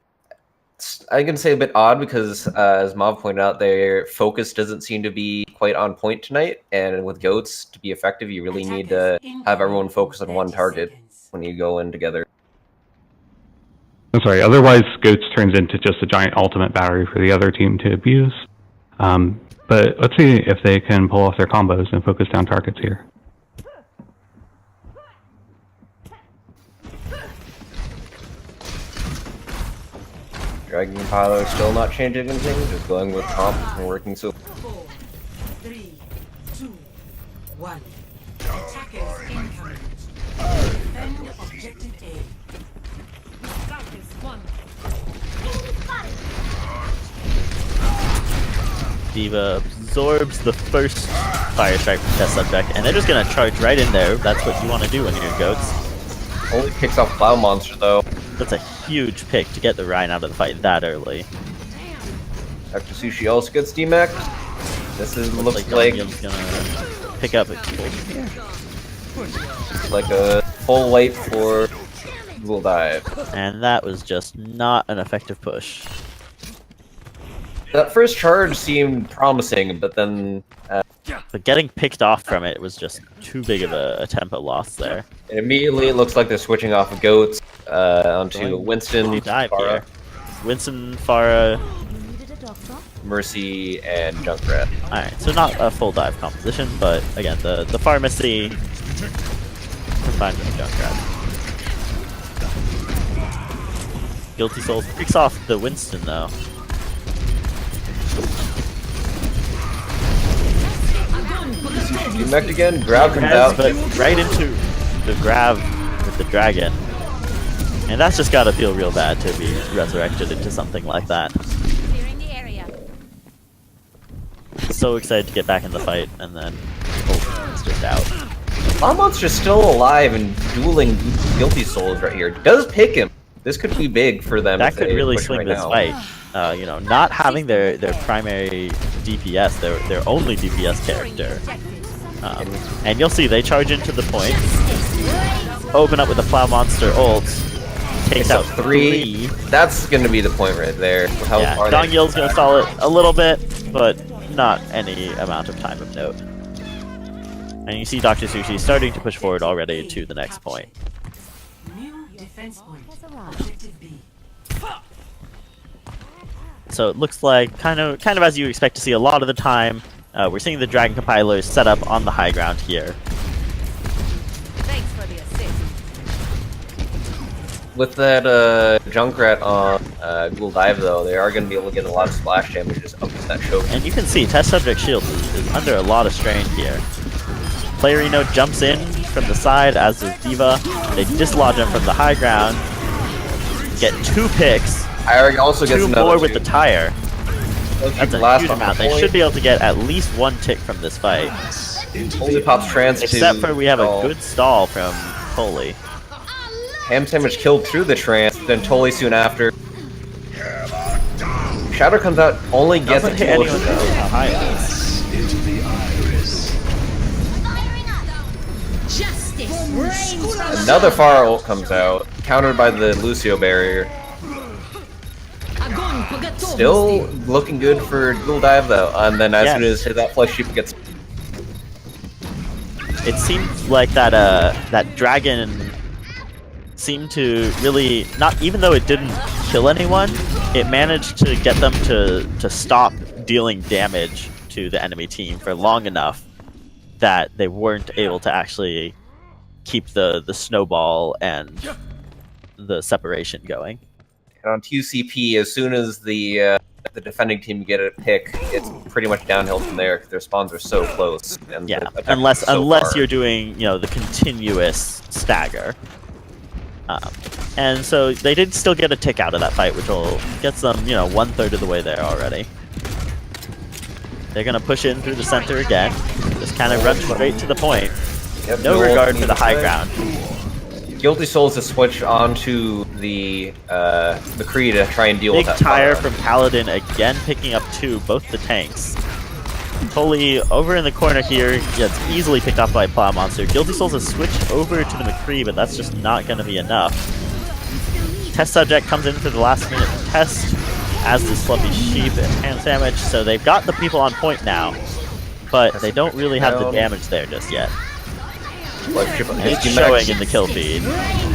I can say a bit odd, because as Mav pointed out, their focus doesn't seem to be quite on point tonight, and with goats to be effective you really need to have everyone focus on one target when you go in together. I'm sorry, otherwise Goats turns into just a giant ultimate battery for the other team to abuse. But let's see if they can pull off their combos and focus down targets here. Dragon Compiler still not changing anything, just going with comp and working so. 4, 3, 2, 1. Attackers incoming. Defend objective A. Darkness 1. Diva absorbs the first fire strike from test subject, and they're just gonna charge right in there. That's what you want to do when you're goats. Only picks off Cloud Monster though. That's a huge pick to get the Rhine out of the fight that early. Dr. Sushi also gets DMAC. This is looks like Daniel's gonna pick up explosion here. like a full wipe for Google Dive. And that was just not an effective push. That first charge seemed promising, but then But getting picked off from it was just too big of a tempo loss there. immediately it looks like they're switching off of Goats onto Winston, Dive Farah, here. Winston, Farah. Needed a doctor? Mercy, and Junkrat. Alright, so not a full dive composition, but again, the pharmacy combined with the Junkrat. Guilty Souls picks off the Winston though. DMAC again, grab him out. But right into the grab with the dragon. And that's just gotta feel real bad to be resurrected into something like that. Clearing the area. So excited to get back in the fight, and then it's just out. Monster's still alive and dueling Guilty Souls right here. Does pick him. This could be big for them. That if could they really push swing right this now. fight. Not having their primary DPS, their only DPS character. And you'll see they charge into the point, open up with a Plow Monster ult, takes out 3. That's going to be the point right there. How Yeah, far Dong they- Yil's gonna stall it a little bit, but not any amount of time of note. And you see Dr. Sushi starting to push forward already to the next point. New defense point. Has arrived. Objective B. So it looks like kind of as you expect to see a lot of the time. We're seeing the Dragon Compilers set up on the high ground here. Thanks for the assist. With that Junkrat on Ghoul Dive, though, they are going to be able to get a lot of splash damage just up to that choke. And you can see Test Subject Shield is under a lot of strain here. Playerino jumps in from the side, as does Diva. They dislodge him from the high ground. Get 2 picks. Irig also gets 2 another more with the tire. That's a last huge on the amount. They point. should be able to get at least 1 tick from this fight. Holy pops trance Except to for we have a stall. good stall from Holy. Ham Sandwich killed through the trance, then Tolly soon after. Shadow comes out, only gets Doesn't hit explosion anyone knows though. how high it is. Into the iris. Justice reigns from Another Far ult comes out, countered by the Lucio barrier. Agony по готовности. Still looking good for Ghoul Dive though, and then as Yeah. soon as that flesh sheep gets It seems like that that dragon seemed to really not, even though it didn't kill anyone, it managed to get them to stop dealing damage to the enemy team for long enough that they weren't able to actually keep the snowball and the separation going. and on TUCP, as soon as the defending team get a pick, it's pretty much downhill from there because their spawns are so close. And Yeah, the attack unless is so unless far. you're doing the continuous stagger. And so they did still get a tick out of that fight, which will get them 1/3 of the way there already. They're gonna push in through the center again, just kind of run straight to the point. Yep, No Ghoul regard for needs the high to- ground. Guilty Souls to switch onto the McCree to try and deal Big with that tire fire. from Paladin again, picking up 2, both the tanks. Totally over in the corner here, gets easily picked off by Plow Monster. Guilty Souls has switched over to the McCree, but that's just not going to be enough. Test Subject comes in for the last minute test, as does Fluffy Sheep and Ham Sandwich, so they've got the people on point now, but they don't really have the damage there just yet. Like, triple And it's HP showing max. in the kill feed.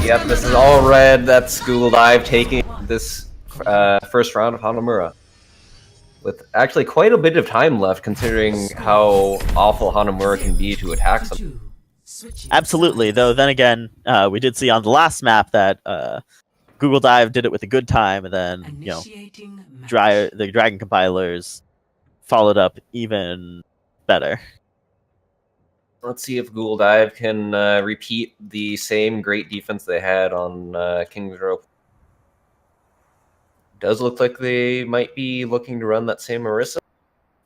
Yep, this is all red. That's Ghoul Dive taking this first round of Hanamura. With actually quite a bit of time left, considering how awful Hanamura can be to attack something. 2. Switching. Absolutely, though then again, we did see on the last map that Google Dive did it with a good time, and then, Initiating match. the Dragon compilers followed up even better. Let's see if Ghoul Dive can repeat the same great defense they had on King's Row. Does look like they might be looking to run that same Orisa.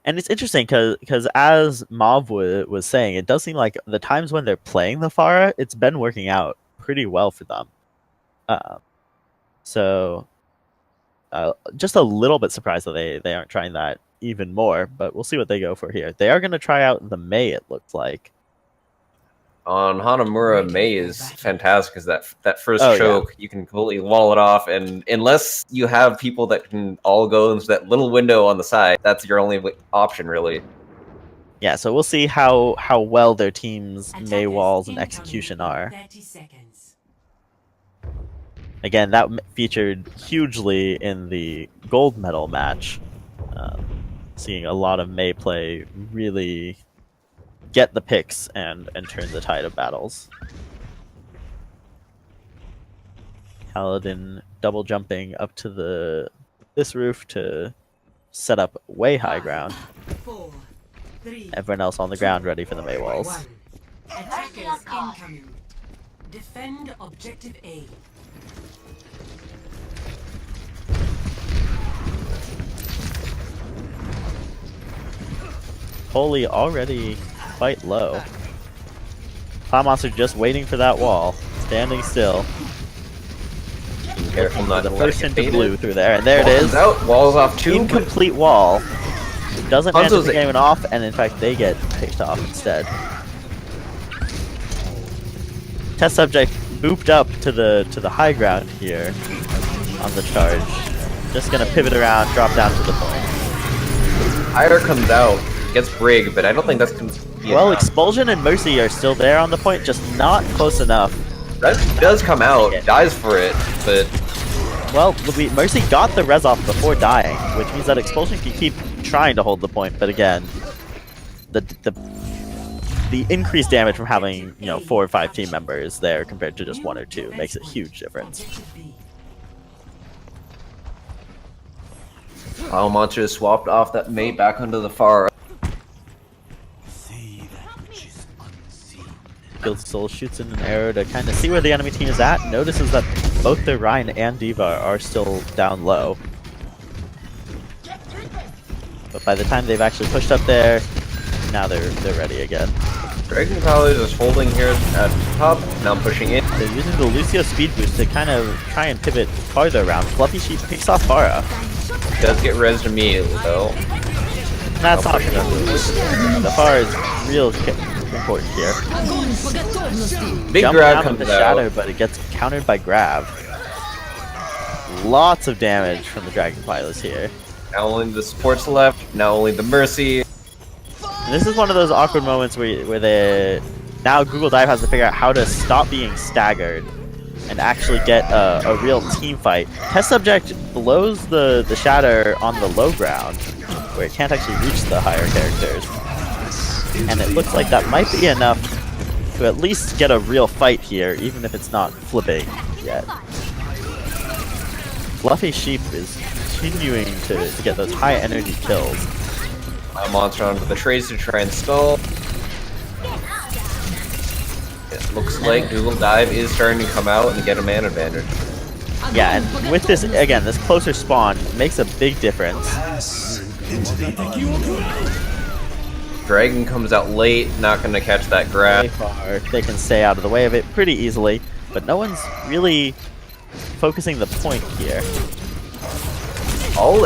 And it's interesting because as Mauve was saying, it does seem like the times when they're playing the Pharah, it's been working out pretty well for them. So just a little bit surprised that they aren't trying that even more, but we'll see what they go for here. They are going to try out the Mei, it looks like. On Hanamura, Mei is fantastic because that first Oh, choke, you can completely wall it off, and unless you have people that can all go into that little window on the side, that's your only option, really. Yeah, so we'll see how well their team's Mei Attackers walls and incoming execution in are. 30 seconds. Again, that featured hugely in the gold medal match. Seeing a lot of Mei play really get the picks and turn the tide of battles. Paladin double jumping up to this roof to set up way high ground. 4, 3, Everyone else on the ground ready for the Mei walls. 1. Attackers incoming. Defend objective A. Holy already quite low. Plow Monster just waiting for that wall, standing still. Careful not The to let it first get into baited. blue through there, and there it Wall is. out, walls off two. but Incomplete wall. Doesn't manage Hanzo's to get it off, and in fact they get picked off instead. Test subject booped up to the high ground here on the charge. Just gonna pivot around, drop down to the point. Hyder comes out, gets Brig, but I don't think that's gonna be Well, enough. Expulsion and Mercy are still there on the point, just not close enough. That does come out, dies for it, but Well, Mercy got the res off before dying, which means that Expulsion can keep trying to hold the point, but again, the increased damage from having 4 or 5 team members there compared to just 1 or 2 makes a huge difference. Objective B. Pile Monster swapped off that mate back onto the far. Guilty Soul shoots in an arrow to kind of see where the enemy team is at. Notices that both their Ryan and D.Va are still down low. But by the time they've actually pushed up there, now they're ready again. Dragon Compilers is holding here at the top, now pushing in. They're using the Lucio speed boost to kind of try and pivot farther around. Fluffy Sheep picks off Pharah. Does get rezzed immediately though. That's not enough. The Pharah is real important here. Big Jump grab down comes with the out. shadow, but it gets countered by grab. Lots of damage from the Dragon Pilots here. Now only the supports left, now only the Mercy. And this is one of those awkward moments where now Google Dive has to figure out how to stop being staggered and actually get a real team fight. Test subject blows the shatter on the low ground where it can't actually reach the higher characters. And it looks like that might be enough to at least get a real fight here, even if it's not flipping yet. Fluffy Sheep is continuing to get those high energy kills. Monster onto the Tracer to try and stall. It looks like Google Dive is starting to come out and get a man advantage. Yeah, and with this, again, this closer spawn makes a big difference. Dragon comes out late, not going to catch that grab. Far. They can stay out of the way of it pretty easily, but no one's really focusing the point here.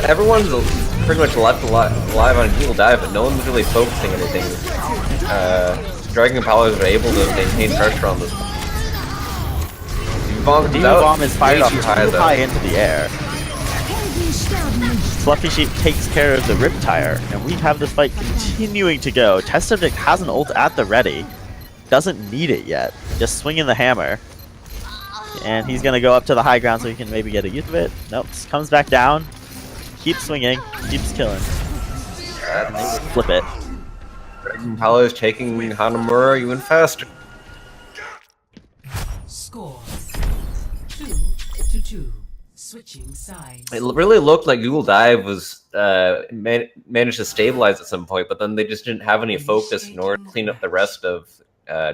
Everyone's pretty much left alive on Google Dive, but no one's really focusing anything. Dragon Compilers are able to maintain pressure on this. D.Va is fired off too high high into the air. Fluffy Sheep takes care of the Riptire, and we have this fight continuing to go. Test Subject has an ult at the ready. Doesn't need it yet. Just swinging the hammer. And he's going to go up to the high ground so he can maybe get a use of it. Nope, comes back down. Keeps swinging. Keeps killing. Flip it. Dragon Compilers taking Hanamura even faster. Score 2-2. Switching sides. It really looked like Google Dive was managed to stabilize at some point, but then they just didn't have any focus in order to clean up the rest of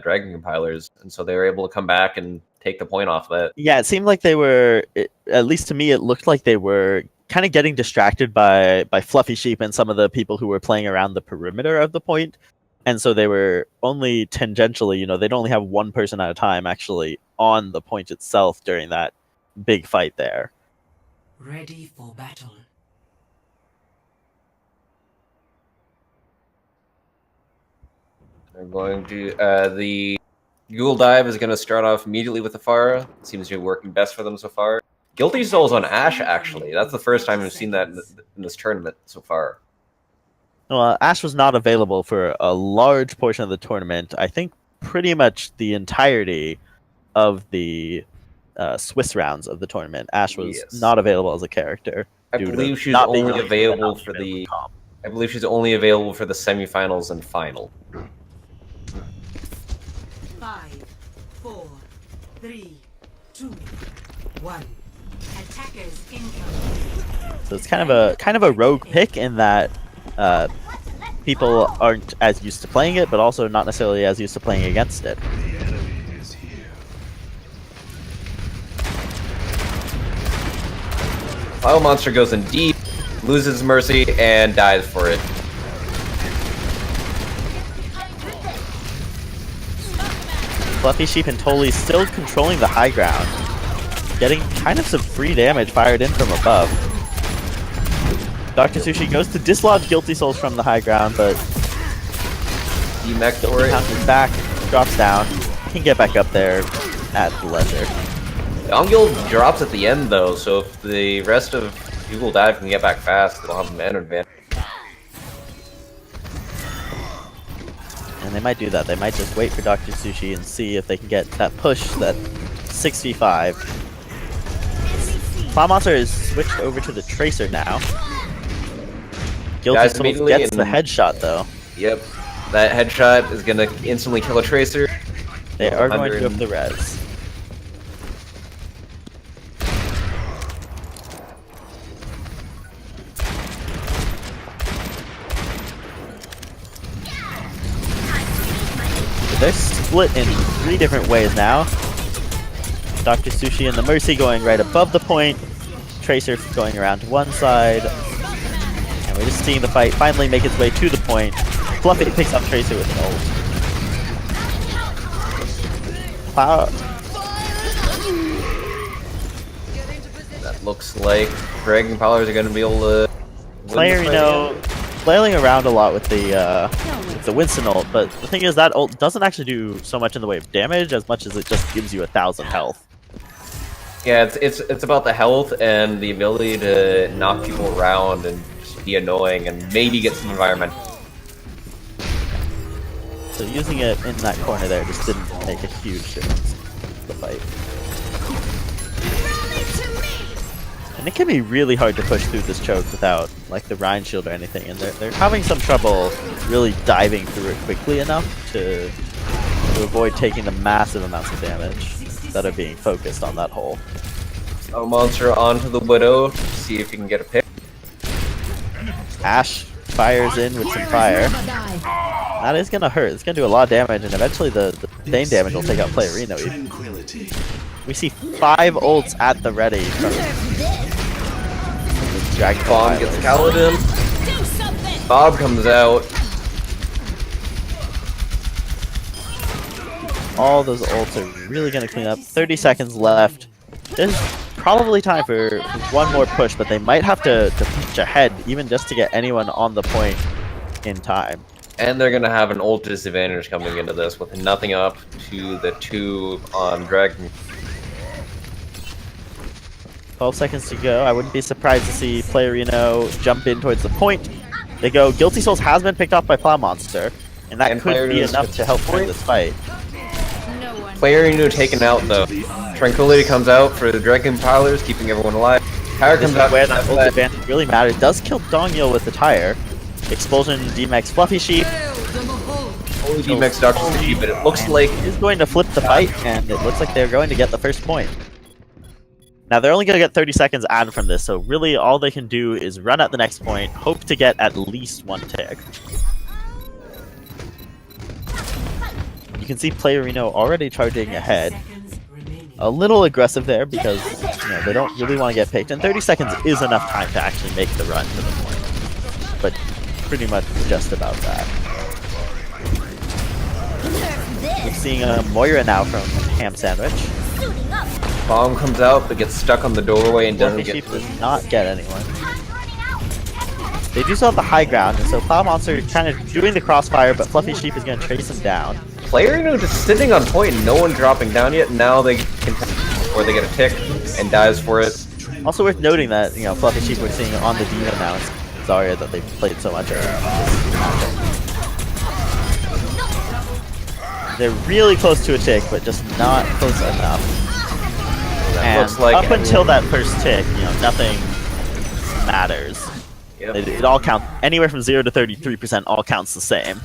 Dragon Compilers, and so they were able to come back and take the point off that. Yeah, it seemed like they were, at least to me, it looked like they were kind of getting distracted by Fluffy Sheep and some of the people who were playing around the perimeter of the point. And so they were only tangentially, they'd only have one person at a time actually on the point itself during that big fight there. Ready for battle. They're going to the Google Dive is going to start off immediately with the Pharah. Seems to be working best for them so far. Guilty Soul's on Ashe, actually. That's the first time we've seen that in this tournament so far. Well, Ashe was not available for a large portion of the tournament. I think pretty much the entirety of the Swiss rounds of the tournament. Ashe was not available as a character. I believe she's only available for the. I believe she's only available for the semifinals and final. 5, 4, 3, 2, 1. Attackers incoming. So it's kind of a rogue pick in that people aren't as used to playing it, but also not necessarily as used to playing against it. Pile Monster goes in deep, loses Mercy, and dies for it. Fluffy Sheep and Toli still controlling the high ground, getting kind of some free damage fired in from above. Dr. Sushi goes to dislodge Guilty Souls from the high ground, but D-Mech for it. bounces back, drops down, can get back up there at the leisure. Ongil drops at the end though, so if the rest of Google Dive can get back fast, they'll have a man advantage. And they might do that. They might just wait for Dr. Sushi and see if they can get that push, that 6v5. Pile Monster is switched over to the Tracer now. Guilty Souls gets the headshot though. Yep, that headshot is gonna instantly kill a Tracer. They are going to go for the res. they're split in 3 different ways now. Dr. Sushi and the Mercy going right above the point. Tracer going around to one side. And we're just seeing the fight finally make its way to the point. Fluffy picks up Tracer with an ult. Wow. That looks like Dragon Powers are going to be able to Player, flailing around a lot with the Winston ult, but the thing is that ult doesn't actually do so much in the way of damage as much as it just gives you 1,000 health. Yeah, it's about the health and the ability to knock people around and just be annoying and maybe get some environmental. So using it in that corner there just didn't make a huge difference in the fight. And it can be really hard to push through this choke without like the Rhine shield or anything, and they're having some trouble really diving through it quickly enough to avoid taking the massive amounts of damage that are being focused on that hole. A monster onto the Widow to see if you can get a pick. Ash fires in with some fire. That is gonna hurt. It's gonna do a lot of damage, and eventually the Thane damage will take out Playerino even. We see 5 ults at the ready from the Dragon Bomb gets Kaladin. Bob comes out. All those ults are really gonna clean up. 30 seconds left. There's probably time for one more push, but they might have to push ahead even just to get anyone on the point in time. And they're going to have an ult disadvantage coming into this with nothing up to the 2 on Dragon. 12 seconds to go. I wouldn't be surprised to see Playerino jump in towards the point. They go. Guilty Souls has been picked off by Plow Monster, and that could be enough to help win this fight. Playerino taken out though. Tranquility comes out for the Dragon Powers, keeping everyone alive. Tire comes out where that ult advantage really matters. Does kill Dongyil with the tire. Expulsion, DMX, Fluffy Sheep. Only DMX Dr. Sushi, but it looks like is going to flip the fight, and it looks like they're going to get the first point. Now they're only going to get 30 seconds added from this, so really all they can do is run at the next point, hope to get at least 1 tick. You can see Playerino already charging ahead. A little aggressive there because they don't really want to get picked, and 30 seconds is enough time to actually make the run to the point. But pretty much just about that. We're seeing a Moira now from Ham Sandwich. Bomb comes out but gets stuck on the doorway and doesn't get through. Does not get anyone. They do still have the high ground, and so Plow Monster is kind of doing the crossfire, but Fluffy Sheep is going to trace him down. Playerino just sitting on point and no one dropping down yet. Now they can before they get a tick and dies for it. Also worth noting that Fluffy Sheep we're seeing on the Demon now. It's Zarya that they've played so much. They're really close to a tick, but just not close enough. And looks like up until that first tick, nothing matters. Yep. It all counts. Anywhere from 0 to 33% all counts the same.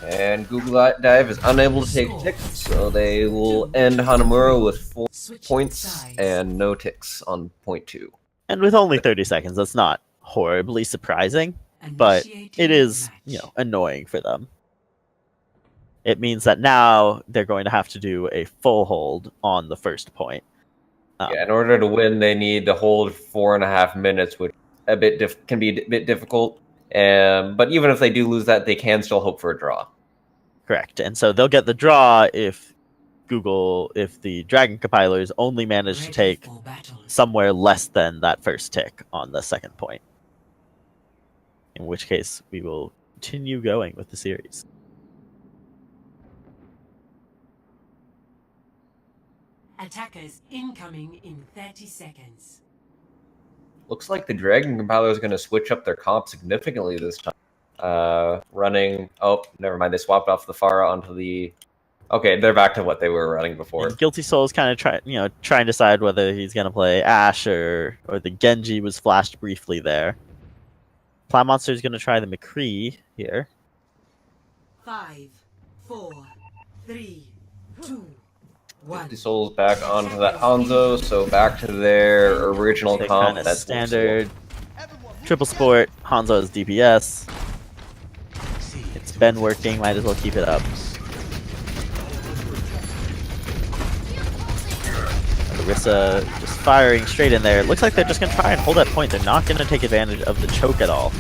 And Google Dive is unable to take ticks, so they will end Hanamura with 4 points and no ticks on point 2. And with only 30 seconds, that's not horribly surprising, but it is, annoying for them. It means that now they're going to have to do a full hold on the first point. Yeah, in order to win, they need to hold 4.5 minutes, which can be a bit difficult. But even if they do lose that, they can still hope for a draw. Correct, and so they'll get the draw if the Dragon compilers only manage to take somewhere less than that first tick on the second point. In which case, we will continue going with the series. Attackers incoming in 30 seconds. Looks like the Dragon compiler is going to switch up their comp significantly this time. Running. Oh, never mind. They swapped off the Pharah onto the. Okay, they're back to what they were running before. And Guilty Soul is kind of trying to decide whether he's going to play Ashe or the Genji was flashed briefly there. Plow Monster is going to try the McCree here. 5, 4, 3, 2, 1. The Soul's back onto that Hanzo, so back to their original They comp. kinda That's standard. Triple Sport, Hanzo is DPS. It's been working, might as well keep it up. Orisa just firing straight in there. It looks like they're just going to try and hold that point. They're not going to take advantage of the choke at all.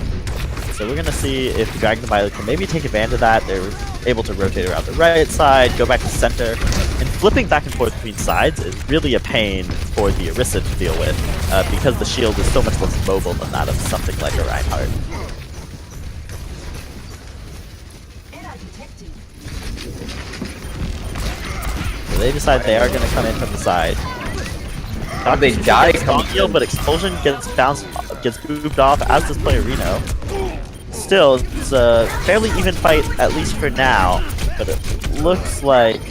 So we're going to see if the Dragon Compiler can maybe take advantage of that. They're able to rotate around the right side, go back to center, and flipping back and forth between sides is really a pain for the Orisa to deal with because the shield is so much less mobile than that of something like a Reinhardt. So they decide they are going to come in from the side. How they die Strong heal, but Expulsion gets moved off, as does player Reno. Still, it's a fairly even fight, at least for now, but it looks like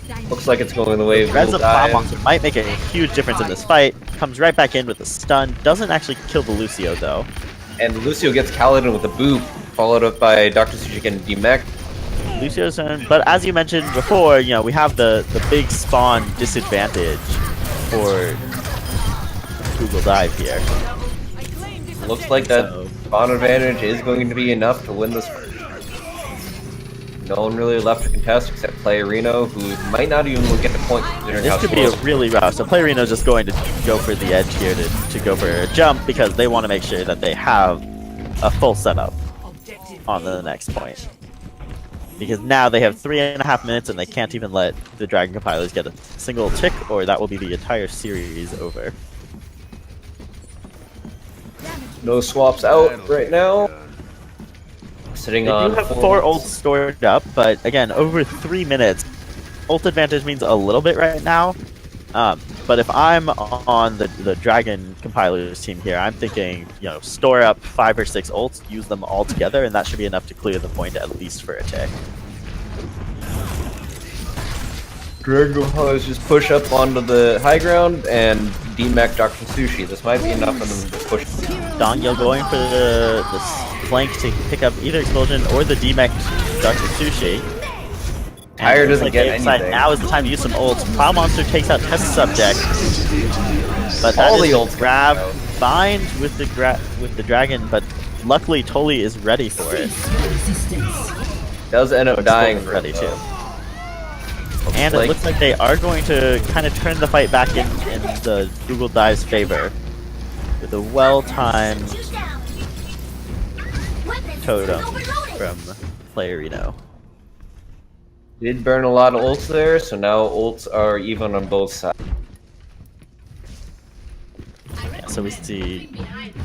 it's going the way of Reza Dive. Monster might make a huge difference in this fight. Comes right back in with a stun, doesn't actually kill the Lucio though. And Lucio gets Kaladin with a boop, followed up by Dr. Sushi getting demech. Lucio's turn, but as you mentioned before, you know, we have the big spawn disadvantage for Google Dive here. Looks like that spawn advantage is going to be enough to win this. No one really left to contest except Player Reno, who might not even get the point. This could be a really rough. So Player Reno is just going to go for the edge here to go for a jump because they want to make sure that they have a full setup on the next point. Because now they have 3.5 minutes and they can't even let the Dragon Compilers get a single tick, or that will be the entire series over. No swaps out right now. Sitting They on do have 4 ults stored up, but again, over 3 minutes. Ult advantage means a little bit right now. But if I'm on the Dragon Compilers team here, I'm thinking, you know, store up 5 or 6 ults, use them all together, and that should be enough to clear the point at least for a tick. Dragon Compilers just push up onto the high ground and demech Dr. Sushi. This might be enough for them to push. Dongyo going for the flank to pick up either Explosion or the demech Dr. Sushi. Tyre doesn't get anything. Now is the time to use some ults. Plow Monster takes out Test Subject, but that All is the a ults grab out. bind with the dragon. But luckily, Toli is ready for it. Does end up dying for ready it, too. though. And it looks like they are going to kind of turn the fight back in the Google Dive's favor with a well-timed totem from Player Reno. Did burn a lot of ults there, so now ults are even on both sides. Yeah, so we see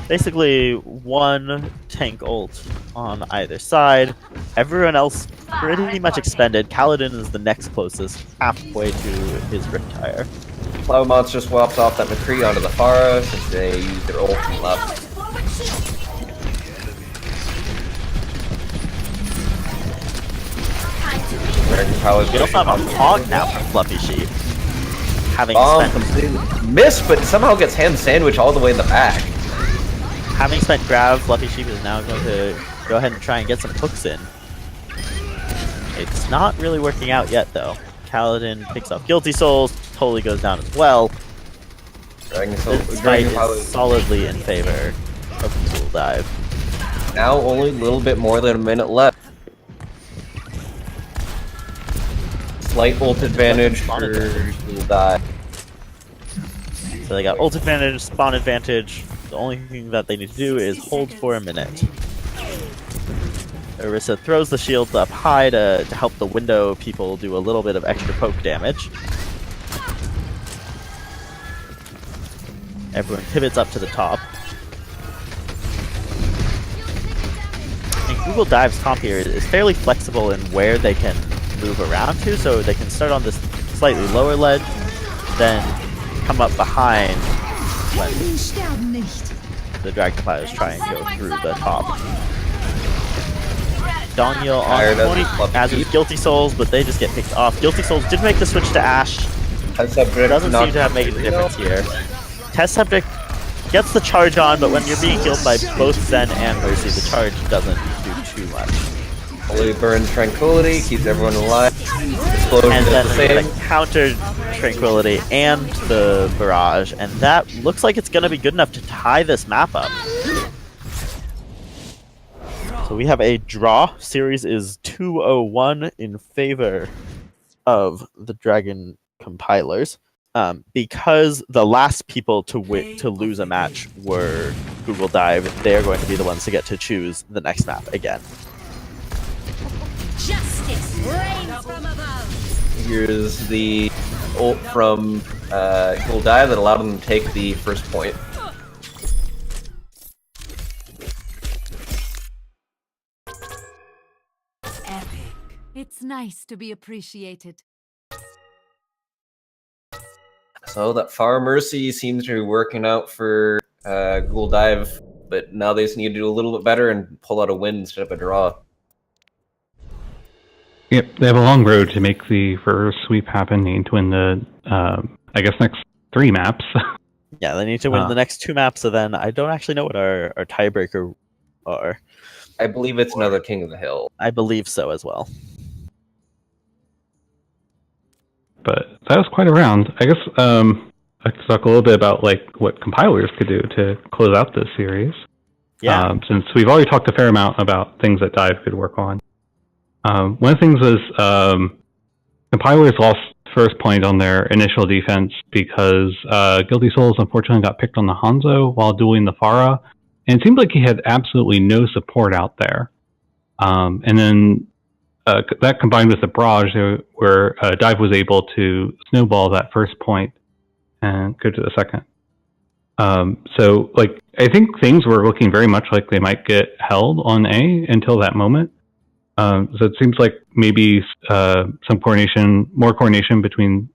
basically 1 tank ult on either side. Everyone else pretty much expended. Kaladin is the next closest, halfway to his Riptire. Plow Monster swaps off that McCree onto the Pharah since they use their ult from left. We also have a hog now from Fluffy Sheep. Having Bomb spent completely missed, but somehow gets ham sandwich all the way in the back. Having spent grab, Fluffy Sheep is now going to go ahead and try and get some hooks in. It's not really working out yet, though. Kaladin picks off Guilty Souls, Totally goes down as well. This fight is solidly in favor of Google Dive. Now only a little bit more than a minute left. Slight ult advantage for Google Dive. So they got ult advantage, spawn advantage. The only thing that they need to do is hold for a minute. Orisa throws the shields up high to help the window people do a little bit of extra poke damage. Everyone pivots up to the top. And Google Dive's top here is fairly flexible in where they can move around to, so they can start on this slightly lower ledge, then come up behind when the Dragon Compilers try and go through the top. Dongyo on point, as is Guilty Souls, but they just get picked off. Guilty Souls did make the switch to Ashe. Doesn't seem to have made a difference here. Test Subject gets the charge on, but when you're being killed by both Zen and Mercy, the charge doesn't do too much. Only burns Tranquility, keeps everyone alive. Explosion And then the they same. get a counter Tranquility and the Barrage, and that looks like it's going to be good enough to tie this map up. So we have a draw. Series is 2-0-1 in favor of the Dragon Compilers. because the last people to lose a match were Google Dive, they are going to be the ones to get to choose the next map again. Justice reigns from above. Here's the ult from Google Dive that allowed them to take the first point. Epic. It's nice to be appreciated. So that Far Mercy seems to be working out for Google Dive, but now they just need to do a little bit better and pull out a win instead of a draw. Yep, they have a long road to make the first sweep happen. They need to win the, I guess, next 3 maps. Yeah, they need to win the next 2 maps, so then I don't actually know what our tiebreaker are. I believe it's another King of the Hill. I believe so as well. But that was quite a round. I guess I could talk a little bit about like what compilers could do to close out this series. Yeah. Since we've already talked a fair amount about things that Dive could work on. One of the things was compilers lost first point on their initial defense because Guilty Souls unfortunately got picked on the Hanzo while dueling the Pharah, and it seemed like he had absolutely no support out there. And then that combined with the barrage, where Dive was able to snowball that first point and go to the second. So, like, I think things were looking very much like they might get held on A until that moment. So it seems like maybe some coordination, more coordination between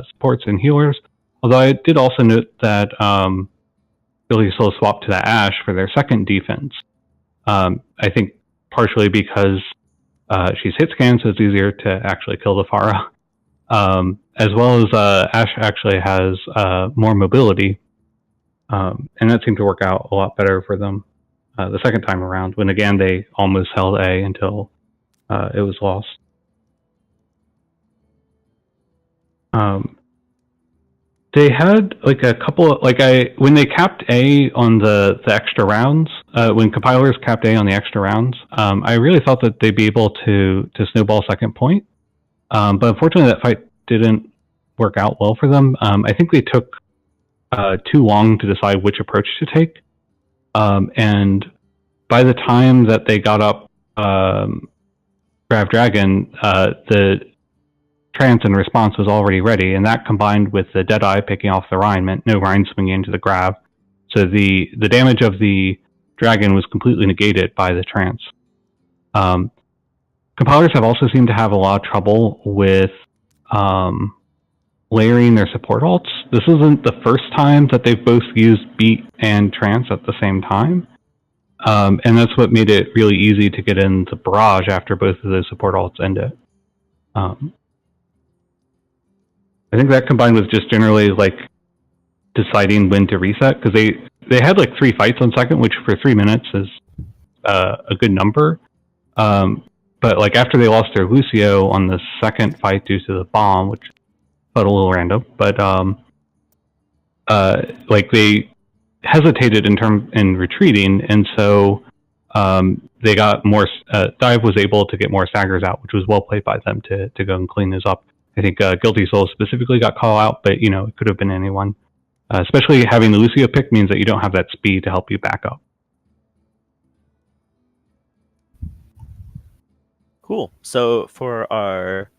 supports and healers. Although I did also note that Guilty Souls swapped to that Ashe for their second defense. I think partially because she's hit scan, so it's easier to actually kill the Pharah. As well as Ashe actually has more mobility, and that seemed to work out a lot better for them the second time around, when again they almost held A until it was lost. They had like a couple of, when they capped A on the extra rounds, when compilers capped A on the extra rounds, I really thought that they'd be able to snowball second point. But unfortunately that fight didn't work out well for them. I think they took too long to decide which approach to take. And by the time that they got up Grav Dragon, the trance and response was already ready, and that combined with the Deadeye picking off the Rhine meant no Rhine swinging into the Grav. So the damage of the Dragon was completely negated by the trance. Compilers have also seemed to have a lot of trouble with layering their support alts. This isn't the first time that they've both used beat and trance at the same time. And that's what made it really easy to get into barrage after both of those support alts ended. I think that combined with just generally like deciding when to reset, because they had like 3 fights on second, which for 3 minutes is a good number. But like after they lost their Lucio on the second fight due to the bomb, which felt a little random, but like they hesitated in retreating, and so they got more. Dive was able to get more staggers out, which was well played by them to go and clean this up. I think Guilty Souls specifically got called out, but you know it could have been anyone. Especially having the Lucio pick means that you don't have that speed to help you back up. Cool. So for our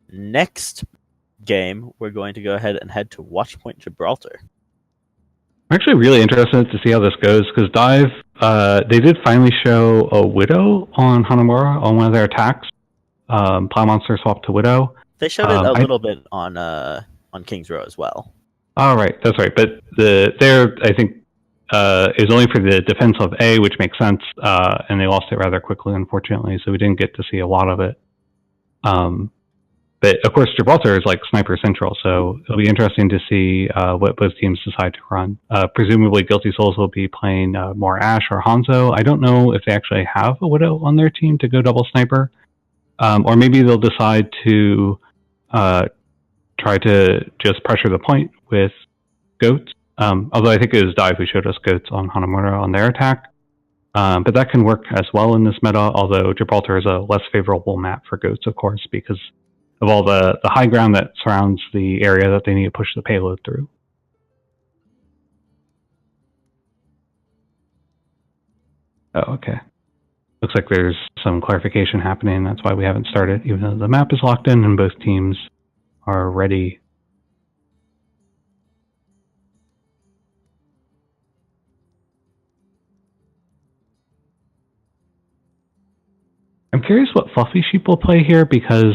next game, we're going to go ahead and head to Watchpoint Gibraltar. I'm actually really interested to see how this goes, because Dive, they did finally show a Widow on Hanamura on one of their attacks. Plow Monster swapped to Widow. They showed it a little bit on King's Row as well. Oh, right, that's right. But there, I think, is only for the defense of A, which makes sense, and they lost it rather quickly, unfortunately, so we didn't get to see a lot of it. But, of course, Gibraltar is like Sniper Central, so it'll be interesting to see what both teams decide to run. Presumably, Guilty Souls will be playing more Ashe or Hanzo. I don't know if they actually have a Widow on their team to go double Sniper. Or maybe they'll decide to try to just pressure the point with Goats. Although I think it was Dive who showed us Goats on Hanamura on their attack. But that can work as well in this meta, although Gibraltar is a less favorable map for Goats, of course, because of all the high ground that surrounds the area that they need to push the payload through. Oh, okay. Looks like there's some clarification happening. That's why we haven't started, even though the map is locked in and both teams are ready. I'm curious what Fluffy Sheep will play here, because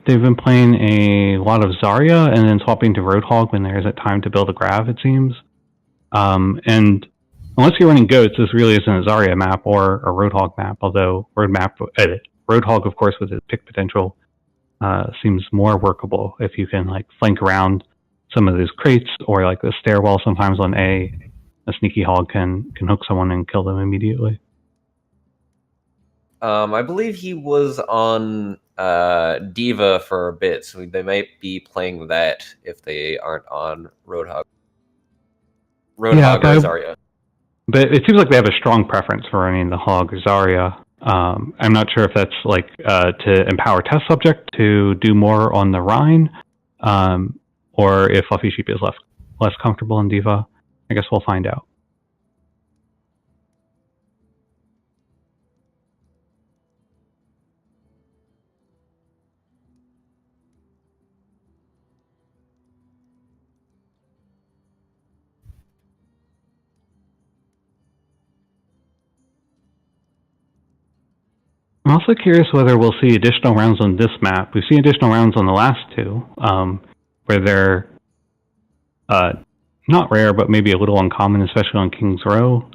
they've been playing a lot of Zarya and then swapping to Roadhog when there isn't time to build a Grav, it seems. And unless you're running Goats, this really isn't a Zarya map or a Roadhog map, although Roadhog, of course, with its pick potential, seems more workable if you can like flank around some of those crates, or like the stairwell sometimes on A sneaky hog can hook someone and kill them immediately. I believe he was on Diva for a bit, so they might be playing that if they aren't on Roadhog. Roadhog or Zarya. But it seems like they have a strong preference for running the Hog Zarya. I'm not sure if that's like to empower test subject to do more on the Rhine, or if Fluffy Sheep is less comfortable in Diva. I guess we'll find out. I'm also curious whether we'll see additional rounds on this map. We've seen additional rounds on the last two, where they're not rare, but maybe a little uncommon, especially on King's Row.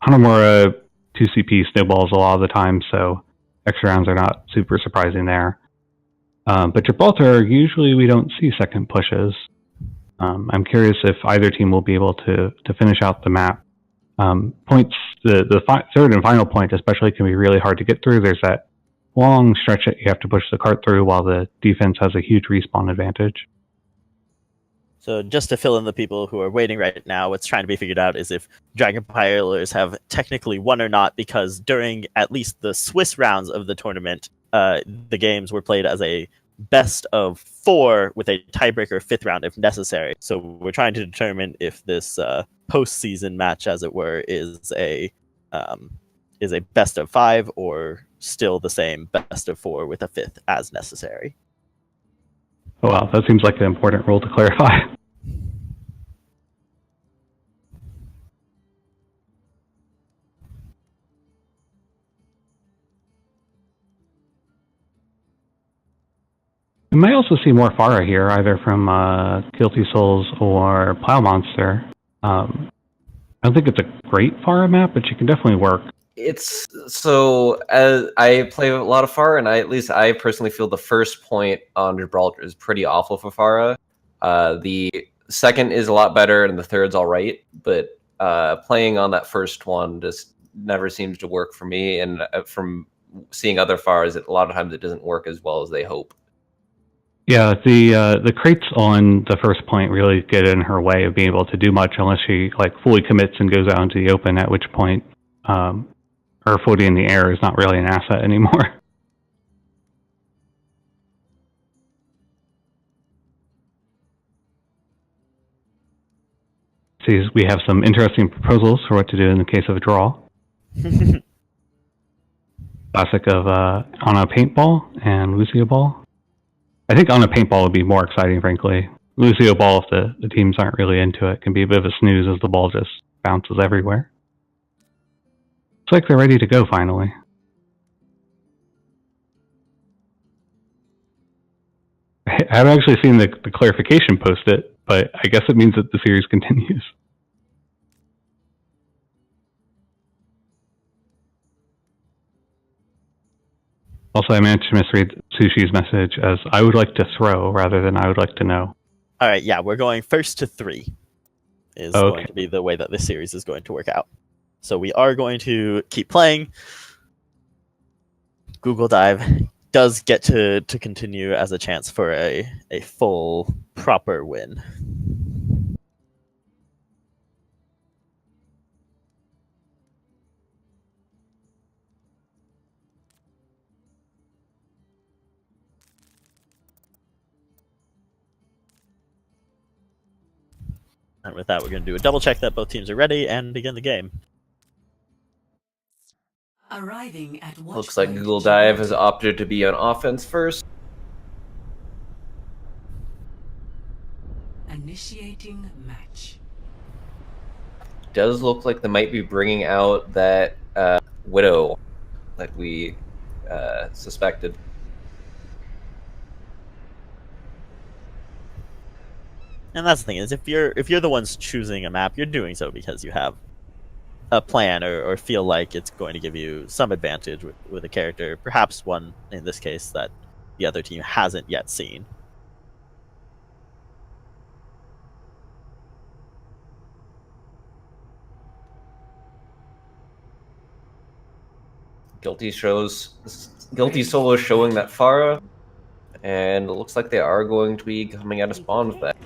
Hanamura 2CP snowballs a lot of the time, so extra rounds are not super surprising there. But Gibraltar, usually we don't see second pushes. I'm curious if either team will be able to finish out the map. Points, the third and final point especially, can be really hard to get through. There's that long stretch that you have to push the cart through while the defense has a huge respawn advantage. So just to fill in the people who are waiting right now, what's trying to be figured out is if Dragon Compilers have technically won or not, because during at least the Swiss rounds of the tournament, the games were played as a best of 4 with a tiebreaker 5th round if necessary. So we're trying to determine if this postseason match, as it were, is a best of 5 or still the same best of 4 with a 5th as necessary. Oh, wow, that seems like an important rule to clarify. We might also see more Pharah here, either from Guilty Souls or Plow Monster. I don't think it's a great Pharah map, but she can definitely work. It's so, as I play a lot of Pharah, and I personally feel the first point on Gibraltar is pretty awful for Pharah. The second is a lot better, and the third's all right. But playing on that first one just never seems to work for me. And from seeing other Pharahs, a lot of times it doesn't work as well as they hope. Yeah, the crates on the first point really get in her way of being able to do much unless she like fully commits and goes out into the open, at which point her footing in the air is not really an asset anymore. See, we have some interesting proposals for what to do in the case of a draw. Classic of on a paintball and Lucio ball. I think on a paintball would be more exciting, frankly. Lucio ball, if the teams aren't really into it, can be a bit of a snooze as the ball just bounces everywhere. It's like they're ready to go, finally. I haven't actually seen the clarification posted, but I guess it means that the series continues. Also, I managed to misread Sushi's message as I would like to throw rather than I would like to know. All right, yeah, we're going first to 3 is Okay. going to be the way that this series is going to work out. So we are going to keep playing. Google Dive does get to continue as a chance for a full, proper win. And with that, we're going to do a double check that both teams are ready and begin the game. Arriving at Looks like Google Dive has opted to be on offense first. Initiating match. Does look like they might be bringing out that Widow that we suspected. And that's the thing is, if you're the ones choosing a map, you're doing so because you have a plan or feel like it's going to give you some advantage with a character, perhaps one in this case that the other team hasn't yet seen. Guilty Soul is showing that Pharah, and it looks like they are going to be coming out of spawn with that.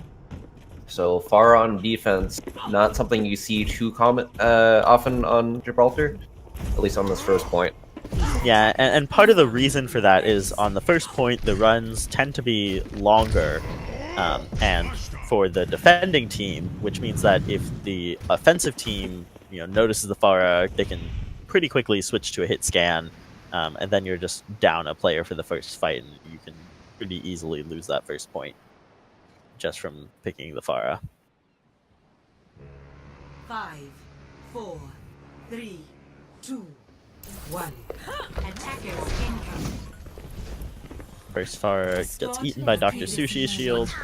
So Pharah on defense, not something you see too often on Gibraltar, at least on this first point. Yeah, and part of the reason for that is on the first point, the runs tend to be longer, and for the defending team, which means that if the offensive team notices the Pharah, they can pretty quickly switch to a hit scan, and then you're just down a player for the first fight, and you can pretty easily lose that first point just from picking the Pharah. 5, 4, 3, 2, 1. Attackers incoming. First Pharah gets eaten by Dr. Sushi's shield,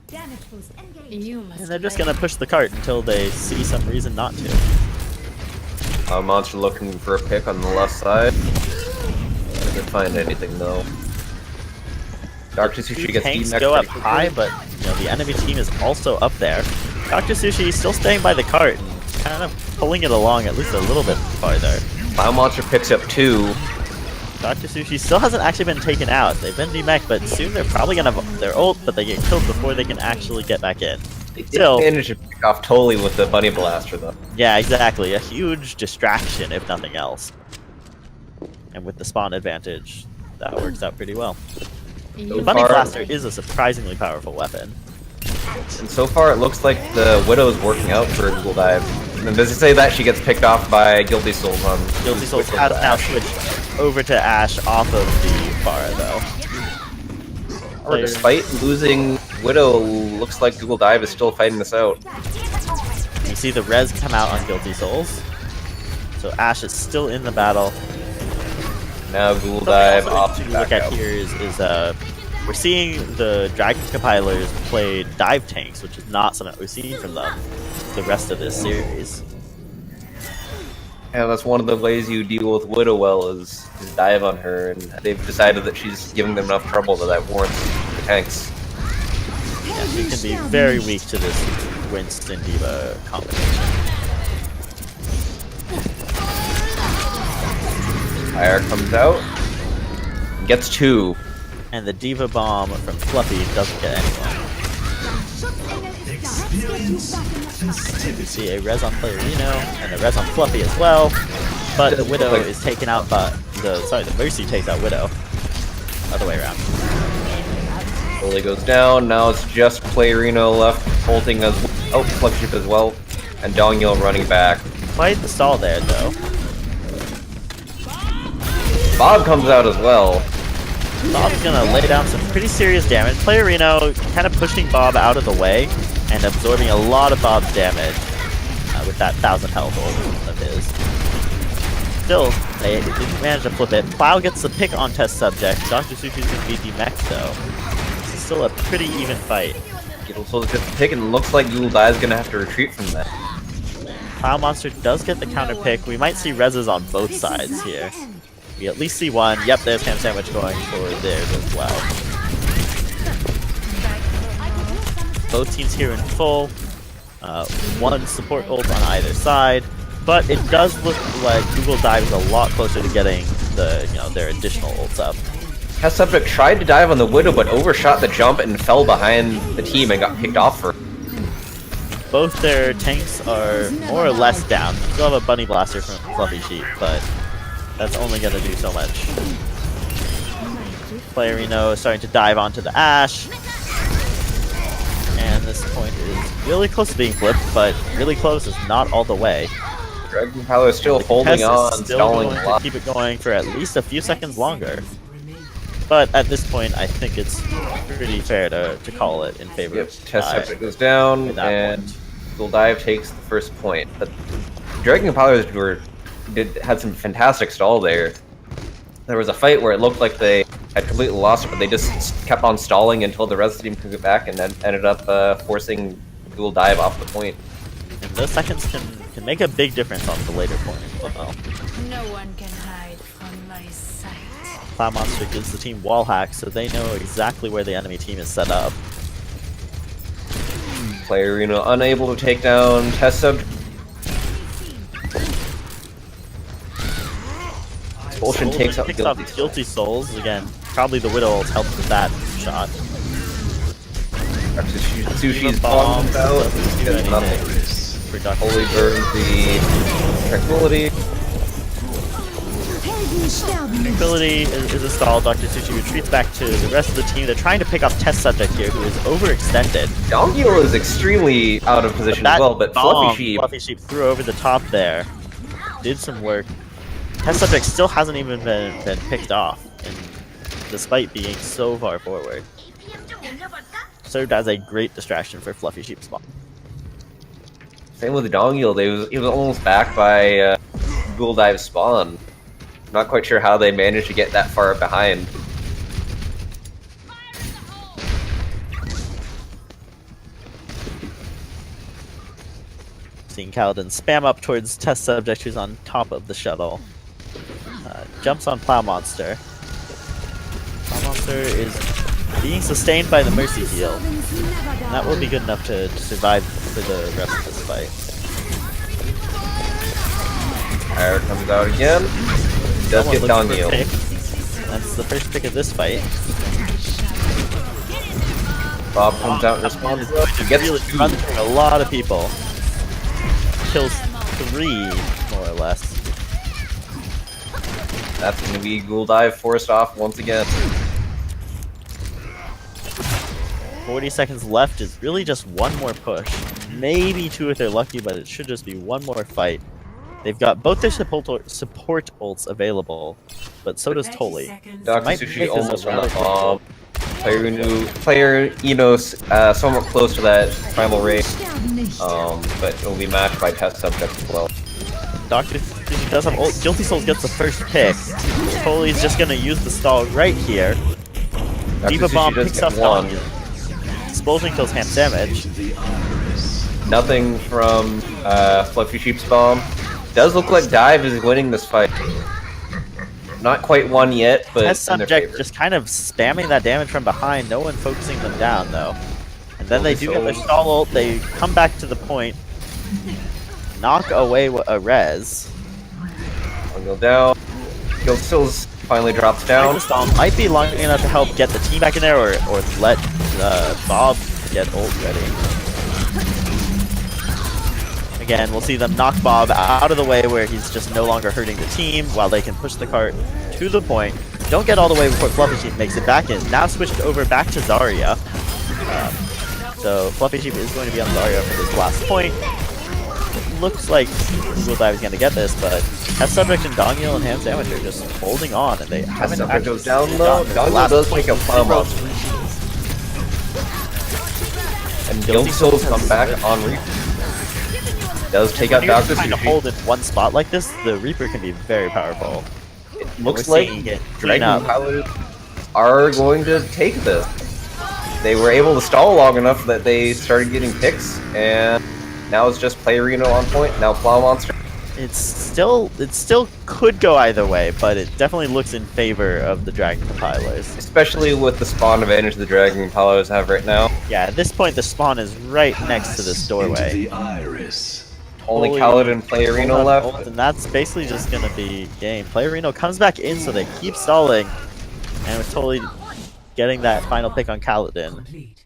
Damage boost engaged. and they're just gonna push the cart until they see some reason not to. Monster looking for a pick on the left side. Doesn't find anything though. Dr. Sushi gets Tanks eaten go up pretty high, quickly. but the enemy team is also up there. Dr. Sushi is still staying by the cart and kind of pulling it along at least a little bit farther. Bio Monster picks up 2. Dr. Sushi still hasn't actually been taken out. They've been demech, but soon they're probably gonna have their ult, but they get killed before they can actually get back in. They did Still, manage to pick off totally with the Bunny Blaster though. yeah, exactly. A huge distraction, if nothing else. And with the spawn advantage, that works out pretty well. So The Bunny far- Blaster is a surprisingly powerful weapon. And so far, it looks like the Widow's working out for Google Dive. And does it say that she gets picked off by Guilty Souls on Guilty Souls switch has over to now Ash. switched over to Ash off of the Pharah, though. Or despite losing Widow, looks like Google Dive is still fighting this out. You see the res come out on Guilty Souls. So Ash is still in the battle. Now Google Something Dive also off to back look at out. here is we're seeing the Dragon Compilers play dive tanks, which is not something we've seen from them the rest of this series. Yeah, that's one of the ways you deal with Widow well is dive on her, and they've decided that she's giving them enough trouble that warrants the tanks. Yeah, she can be very weak to this Winston Diva combination. Fire comes out, gets 2. And the Diva Bomb from Fluffy doesn't get anyone. You see a res on Playerino and a res on Fluffy as well, but the Widow is taken out by the Mercy takes out Widow. Other way around. Fully goes down. Now it's just Playerino left, holding as Flagship as well, and Dongyil running back. Quite the stall there, though. Bob comes out as well. Bob's gonna lay down some pretty serious damage. Playerino kind of pushing Bob out of the way and absorbing a lot of Bob's damage with that 1,000 health ult of his. Still, they didn't manage to flip it. Plow gets the pick on test subject. Dr. Sushi's gonna be demexed though. This is still a pretty even fight. So gets the pick, and it looks like Google Die is gonna have to retreat from that. Plow Monster does get the counter pick. We might see reses on both sides here. We at least see one. Yep, there's Ham Sandwich going for theirs as well. Both teams here in full. One support ult on either side, but it does look like Google Dive is a lot closer to getting their additional ults up. Test subject tried to dive on the Widow, but overshot the jump and fell behind the team and got picked off for. Both their tanks are more or less down. Still have a Bunny Blaster from Fluffy Sheep, but that's only going to do so much. Playerino is starting to dive onto the Ash. And this this point is really close to being flipped, but really close is not all the way. Dragon Compiler is still holding Tess on, is still stalling going a to lot. keep it going for at least a few seconds longer. But at this point, I think it's pretty fair to call it in favor Yep, of Test Dive Subject goes down, at that and point. Dual Dive takes the first point. But Dragon Compilers had some fantastic stall there. There was a fight where it looked like they had completely lost it, but they just kept on stalling until the rest of the team could get back, and then ended up forcing Dual Dive off the point. And those seconds can make a big difference on the later point as well. No one can hide from my sight. Cloud Monster gives the team wall hack, so they know exactly where the enemy team is set up. Player, unable to take down Test Subject. Expulsion takes out off Guilty Souls. Again, probably the Widow helped with that shot. Sushi's bomb comes out. Does nothing. Holy burns the tranquility. Tranquility is a stall. Dr. Sushi retreats back to the rest of the team. They're trying to pick off Test Subject here, who is overextended. Dongil is extremely out of position as well, but Fluffy Sheep threw over the top there. Did some work. Test Subject still hasn't even been picked off, despite being so far forward. Served as a great distraction for Fluffy Sheep's spawn. Same with Dongil. He was almost back by Ghoul Dive spawn. Not quite sure how they managed to get that far behind. Seeing Kaladin spam up towards Test Subject, who's on top of the shuttle. Jumps on Plow Monster. Plow Monster is being sustained by the Mercy heal. And that will be good enough to survive for the rest of this fight. Fire comes out again. Does Someone get looking for a Dongil. pick. That's the first pick of this fight. Bob comes out and responds. He gets Really two. run through a lot of people. Kills 3, more or less. That's going to be Ghoul Dive forced off once again. 40 seconds left is really just one more push. Maybe 2 if they're lucky, but it should just be one more fight. They've got both their support ults available, but so does Tolly. Dr. Might Sushi make this almost a on the rather bomb. Player Enos somewhat close to that primal rate, but it will be matched by Test Subject as well. Dr. Sushi does have ult. Guilty Souls gets the first pick. Tolly's just gonna use the stall right here. Diva Bomb picks up one. Expulsion kills Ham Damage. Nothing from Fluffy Sheep's bomb. Does look like Dive is winning this fight. Not quite won yet, but Test in their Subject favor. just kind of spamming that damage from behind, no one focusing them down though. And then they do get their stall ult, they come back to the point, knock away a res. One go down. Gilstills finally drops down. The stall might be long enough to help get the team back in there or let Bob get ult ready. Again, we'll see them knock Bob out of the way where he's just no longer hurting the team while they can push the cart to the point. Don't get all the way before Fluffy Sheep makes it back in. Now switched over back to Zarya. So Fluffy Sheep is going to be on Zarya for this last point. It looks like Ghoul Dive is going to get this, but Test Subject and Dongil and Ham Sandwich are just holding on, and they haven't Subject actually goes down low. gotten the Dongil last does point. take a Plow Monster. And Gilstills come back on Reaper. Does take out When you're Dr. trying to Sushi. hold in one spot like this, the Reaper can be very powerful. It looks We're like seeing it clean Dragon up. Compilers are going to take this. They were able to stall long enough that they started getting picks, and now it's just Player Reno on point. Now Plow Monster. It still could go either way, but it definitely looks in favor of the Dragon Compilers. Especially with the spawn advantage the Dragon Compilers have right now. Yeah, at this point the spawn is right next to this Into doorway. the iris. Only Holy- Kaladin and Player Reno Hold on, left. ult, and that's basically just gonna be game. Player Reno comes back in, so they keep stalling, and we're totally getting that final pick on Kaladin. Complete.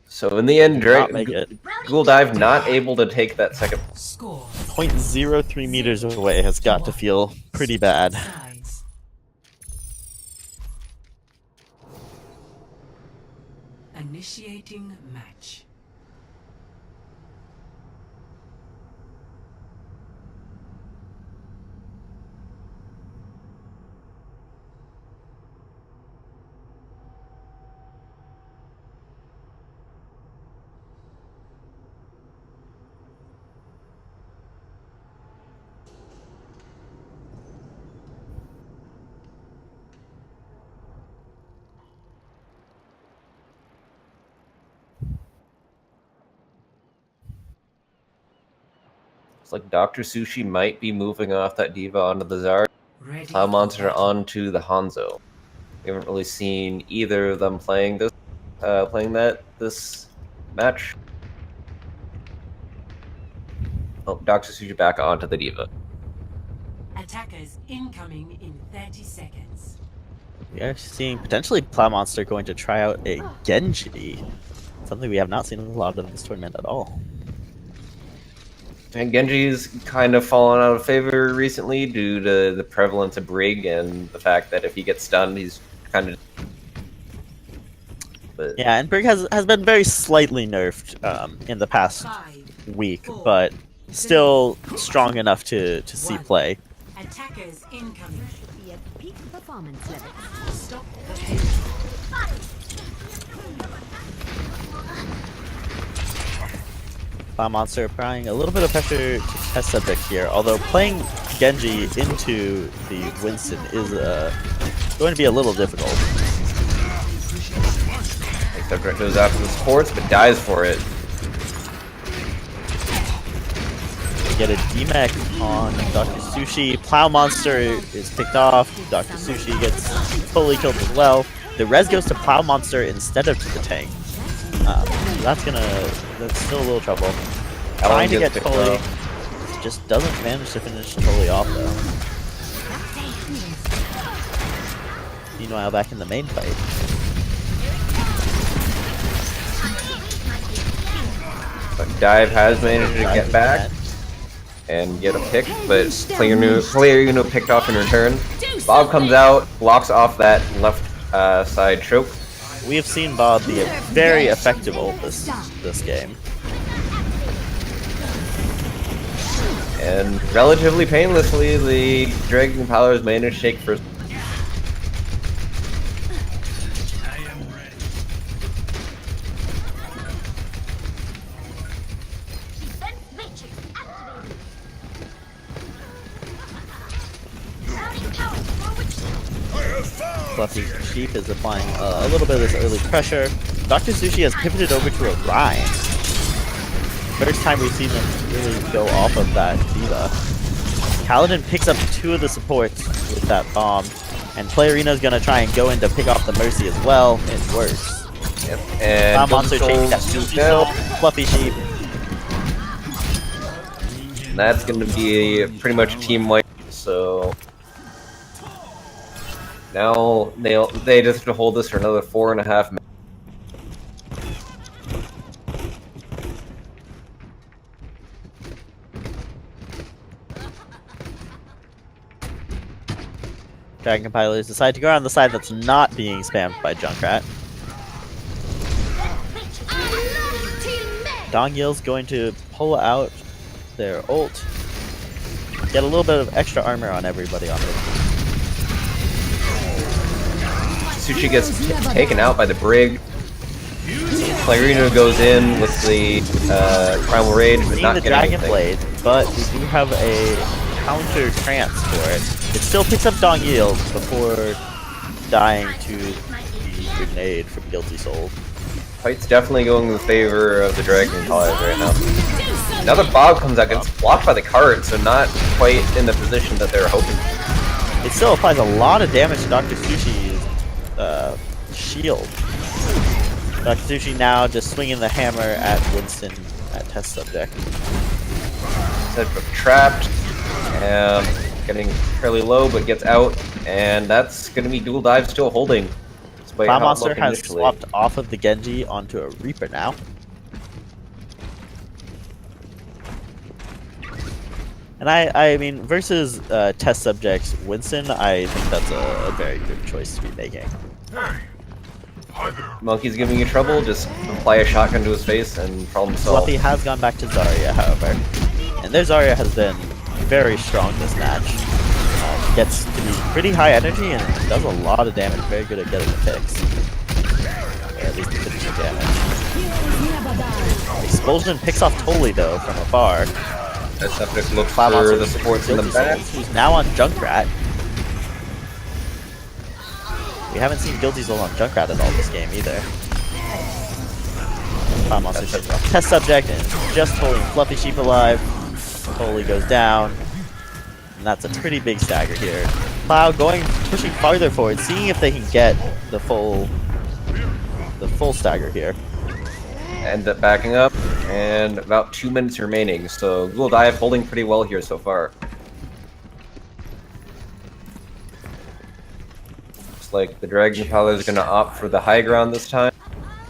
So in the end, Not make it. Ghoul Dive not able to take that second. Score. 0.03 meters away has got to feel pretty bad. Sides. Initiating match. It's like Dr. Sushi might be moving off that Diva onto the Zarya. Ready Cloud for Monster battle. onto the Hanzo. We haven't really seen either of them playing this match. Oh, Dr. Sushi back onto the Diva. Attackers incoming in 30 seconds. We are seeing potentially Plow Monster going to try out a Genji. Something we have not seen in a lot of this tournament at all. And Genji's kind of fallen out of favor recently due to the prevalence of Brig and the fact that if he gets stunned, he's kind of... But Yeah, and Brig has been very slightly nerfed in the past 5, week, 4, but still strong enough to see play. Attackers incoming. Be at peak performance level. Stop the page. Plow Monster applying a little bit of pressure to test subject here, although playing Genji into the Winston is going to be a little difficult. Subject goes after the supports, but dies for it. We get a DMAC on Dr. Sushi. Plow Monster is picked off. Dr. Sushi gets totally killed as well. The res goes to Plow Monster instead of to the tank. That's still a little trouble. Trying to get gets Totally, picked just doesn't manage to finish Totally off though. Meanwhile, back in the main fight. But Dive has managed to get back and get a pick, but player picked off in return. Bob comes out, blocks off that left side choke. We have seen Bob be a very effective ult this game. And relatively painlessly, the Dragon Powers managed to take first. Fluffy Sheep is applying a little bit of this early pressure. Dr. Sushi has pivoted over to a Rhine. First time we've seen them really go off of that Diva. Kaladin picks up 2 of the supports with that bomb, and Playarina is going to try and go in to pick off the Mercy as well. It works. Yep. And Monster chasing that Guilty Soul, Fluffy Sheep. And that's going to be pretty much a team wipe. So now they just have to hold this for another 4.5 minutes. Dragon Compilers decide to go on the side that's not being spammed by Junkrat. Dongyil's going to pull out their ult. Get a little bit of extra armor on everybody on it. Sushi gets taken out by the Brig. Clarino goes in with the Primal Rage, but Seeing not the getting Dragon anything. Blade, but we do have a counter trance for it. It still picks up Dongyil before dying to the grenade from Guilty Soul. Fight's definitely going in the favor of the Dragon College right now. Now that Bob comes out, gets blocked by the cart, so not quite in the position that they were hoping for. It still applies a lot of damage to Dr. Sushi's shield. Dr. Sushi now just swinging the hammer at Winston at test subject. Trapped, and getting fairly low, but gets out, and that's going to be dual dive still holding. Plow Monster has swapped off of the Genji onto a Reaper now. And I mean, versus test subjects Winston, I think that's a very good choice to be making. Monkey's giving you trouble, just apply a shotgun to his face and problem solved. Fluffy has gone back to Zarya, however. And their Zarya has been very strong this match. Gets to be pretty high energy and does a lot of damage. Very good at getting the picks. Or at least the finishing damage. Expulsion picks off Totally though from afar. That subject looks Plow for Monster the supports in the back. who's now on Junkrat. We haven't seen Guilty Soul on Junkrat at all this game either. Plow Monster test subject and just holding Fluffy Sheep alive. Foley goes down. And that's a pretty big stagger here. Cloud pushing farther forward, seeing if they can get the full stagger here. End up backing up, and about 2 minutes remaining, so Google Dive holding pretty well here so far. Looks like the Dragon Compiler is going to opt for the high ground this time,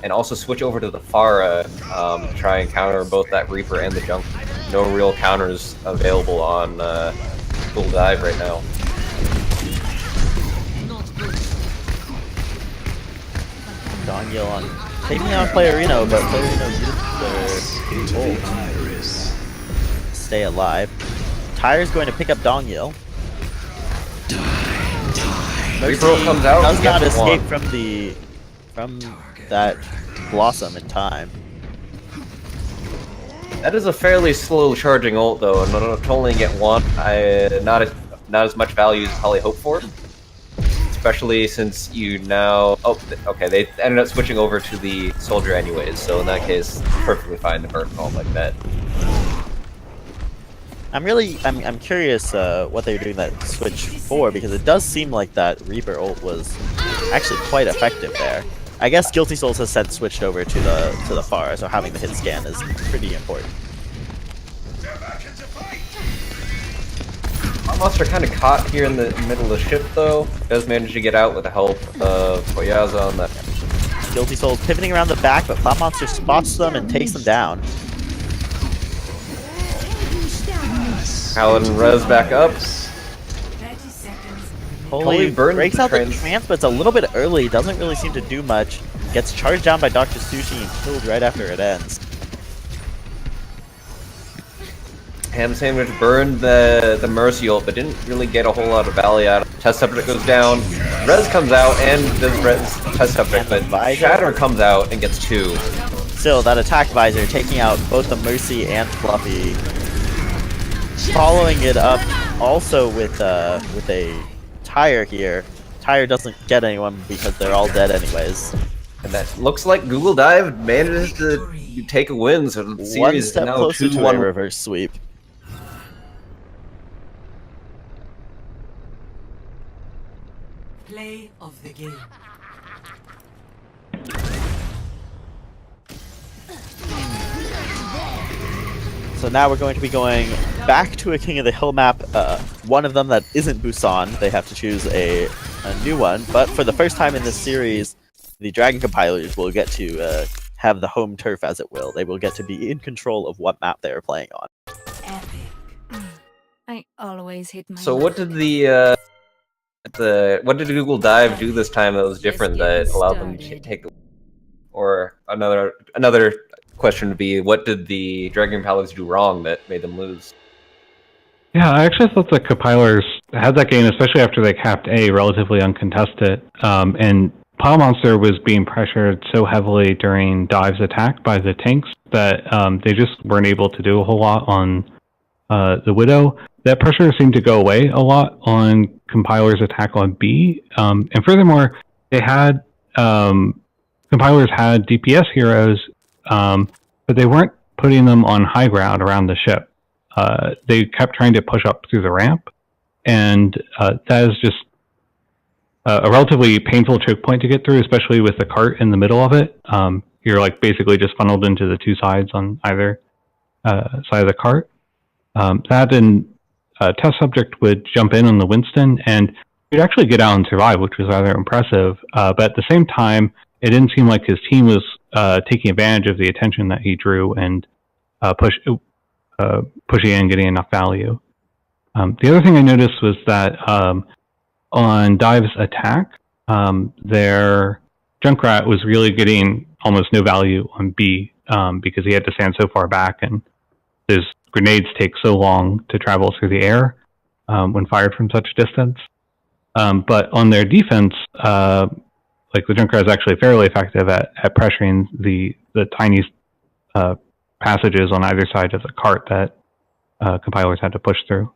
and also switch over to the Pharah to try and counter both that Reaper and the Junk. No real counters available on Google Dive right now. Dongil on taking on Playerino, but Playerino used their ult. Stay alive. Tyre's going to pick up Dongil. Reaper comes out. Does not gets escape one. from that Blossom in time. That is a fairly slow charging ult though, and to only get one, not as much value as probably hoped for. Especially since you now... Oh, okay, they ended up switching over to the soldier anyways, so in that case, perfectly fine to burn ult like that. I'm curious what they're doing that switch for, because it does seem like that Reaper ult was actually quite effective there. I guess Guilty Souls has since switched over to the Pharah, so having the hit scan is pretty important. Monster kind of caught here in the middle of the ship though. Does manage to get out with the help of Koyaza on that. Guilty Souls pivoting around the back, but Cloud Monster spots them and takes them down. Paladin res back up. 30 seconds. Holy burns breaks the out the trance. trance, but it's a little bit early. Doesn't really seem to do much. Gets charged down by Dr. Sushi and killed right after it ends. Ham Sandwich burned the Mercy ult, but didn't really get a whole lot of value out of it. Test Subject goes down. Res comes out and does res Test Subject, but Shatter comes out and gets 2. Still, that attack visor taking out both the Mercy and Fluffy. Following it up also with a Tire here. Tire doesn't get anyone because they're all dead anyways. And that looks like Google Dive manages to take a win, so the One series is step now closer to a 2-1. reverse sweep. Play of the game. So now we're going to be going back to a King of the Hill map. One of them that isn't Busan. They have to choose a new one. But for the first time in this series, the Dragon compilers will get to have the home turf, as it will. They will get to be in control of what map they are playing on. Epic. I always hit my So mark. what did what did Google Dive do this time that was different that allowed them to take the... Or another question would be, what did the Dragon Palace do wrong that made them lose? Yeah, I actually thought the compilers had that game, especially after they capped A, relatively uncontested. And Pile Monster was being pressured so heavily during Dive's attack by the tanks that they just weren't able to do a whole lot on the Widow. That pressure seemed to go away a lot on Compiler's attack on B. And furthermore, they had Compilers had DPS heroes, but they weren't putting them on high ground around the ship. They kept trying to push up through the ramp, and that is just a relatively painful choke point to get through, especially with the cart in the middle of it. You're like basically just funneled into the two sides on either side of the cart. That and Test Subject would jump in on the Winston, and he'd actually get out and survive, which was rather impressive. But at the same time, it didn't seem like his team was taking advantage of the attention that he drew and pushing in and getting enough value. The other thing I noticed was that on Dive's attack, their Junkrat was really getting almost no value on B because he had to stand so far back, and his grenades take so long to travel through the air when fired from such distance. But on their defense, like the Junkrat is actually fairly effective at pressuring the tiny passages on either side of the cart that compilers had to push through.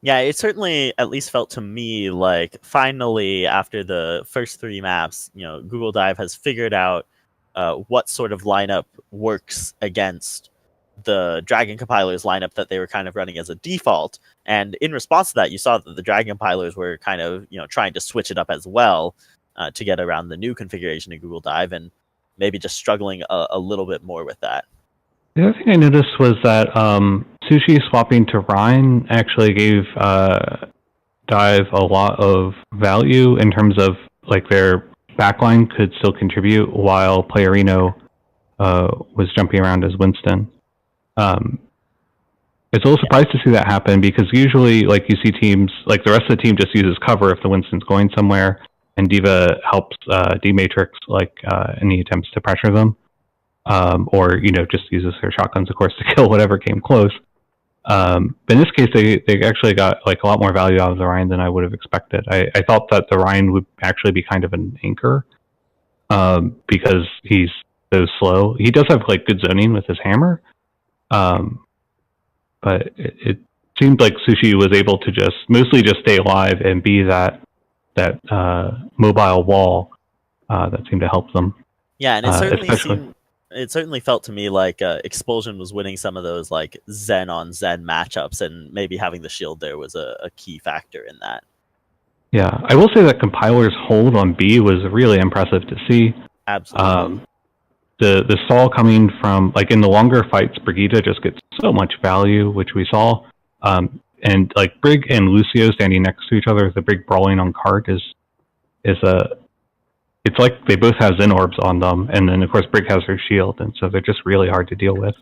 Yeah, it certainly at least felt to me like finally after the first 3 maps, Google Dive has figured out what sort of lineup works against the Dragon compilers lineup that they were kind of running as a default. And in response to that, you saw that the Dragon compilers were kind of, trying to switch it up as well to get around the new configuration in Google Dive, and maybe just struggling a little bit more with that. The other thing I noticed was that Sushi swapping to Rhine actually gave Dive a lot of value in terms of like their backline could still contribute while Playerino was jumping around as Winston. It's a little surprised to see that happen, because usually like you see teams, like the rest of the team just uses cover if the Winston's going somewhere, and D.Va helps D-Matrix like any attempts to pressure them. Or just uses her shotguns, of course, to kill whatever came close. But in this case, they actually got like a lot more value out of the Rhine than I would have expected. I thought that the Rhine would actually be kind of an anchor, because he's so slow. He does have like good zoning with his hammer, but it seemed like Sushi was able to mostly just stay alive and be that mobile wall that seemed to help them. Yeah, and it certainly felt to me like Expulsion was winning some of those like Zen on Zen matchups, and maybe having the shield there was a key factor in that. Yeah, I will say that Compiler's hold on B was really impressive to see. Absolutely. The stall coming from, like in the longer fights, Brigitte just gets so much value, which we saw. And like Brig and Lucio standing next to each other with the Brig brawling on cart it's like they both have Zen orbs on them, and then of course Brig has her shield, and so they're just really hard to deal with.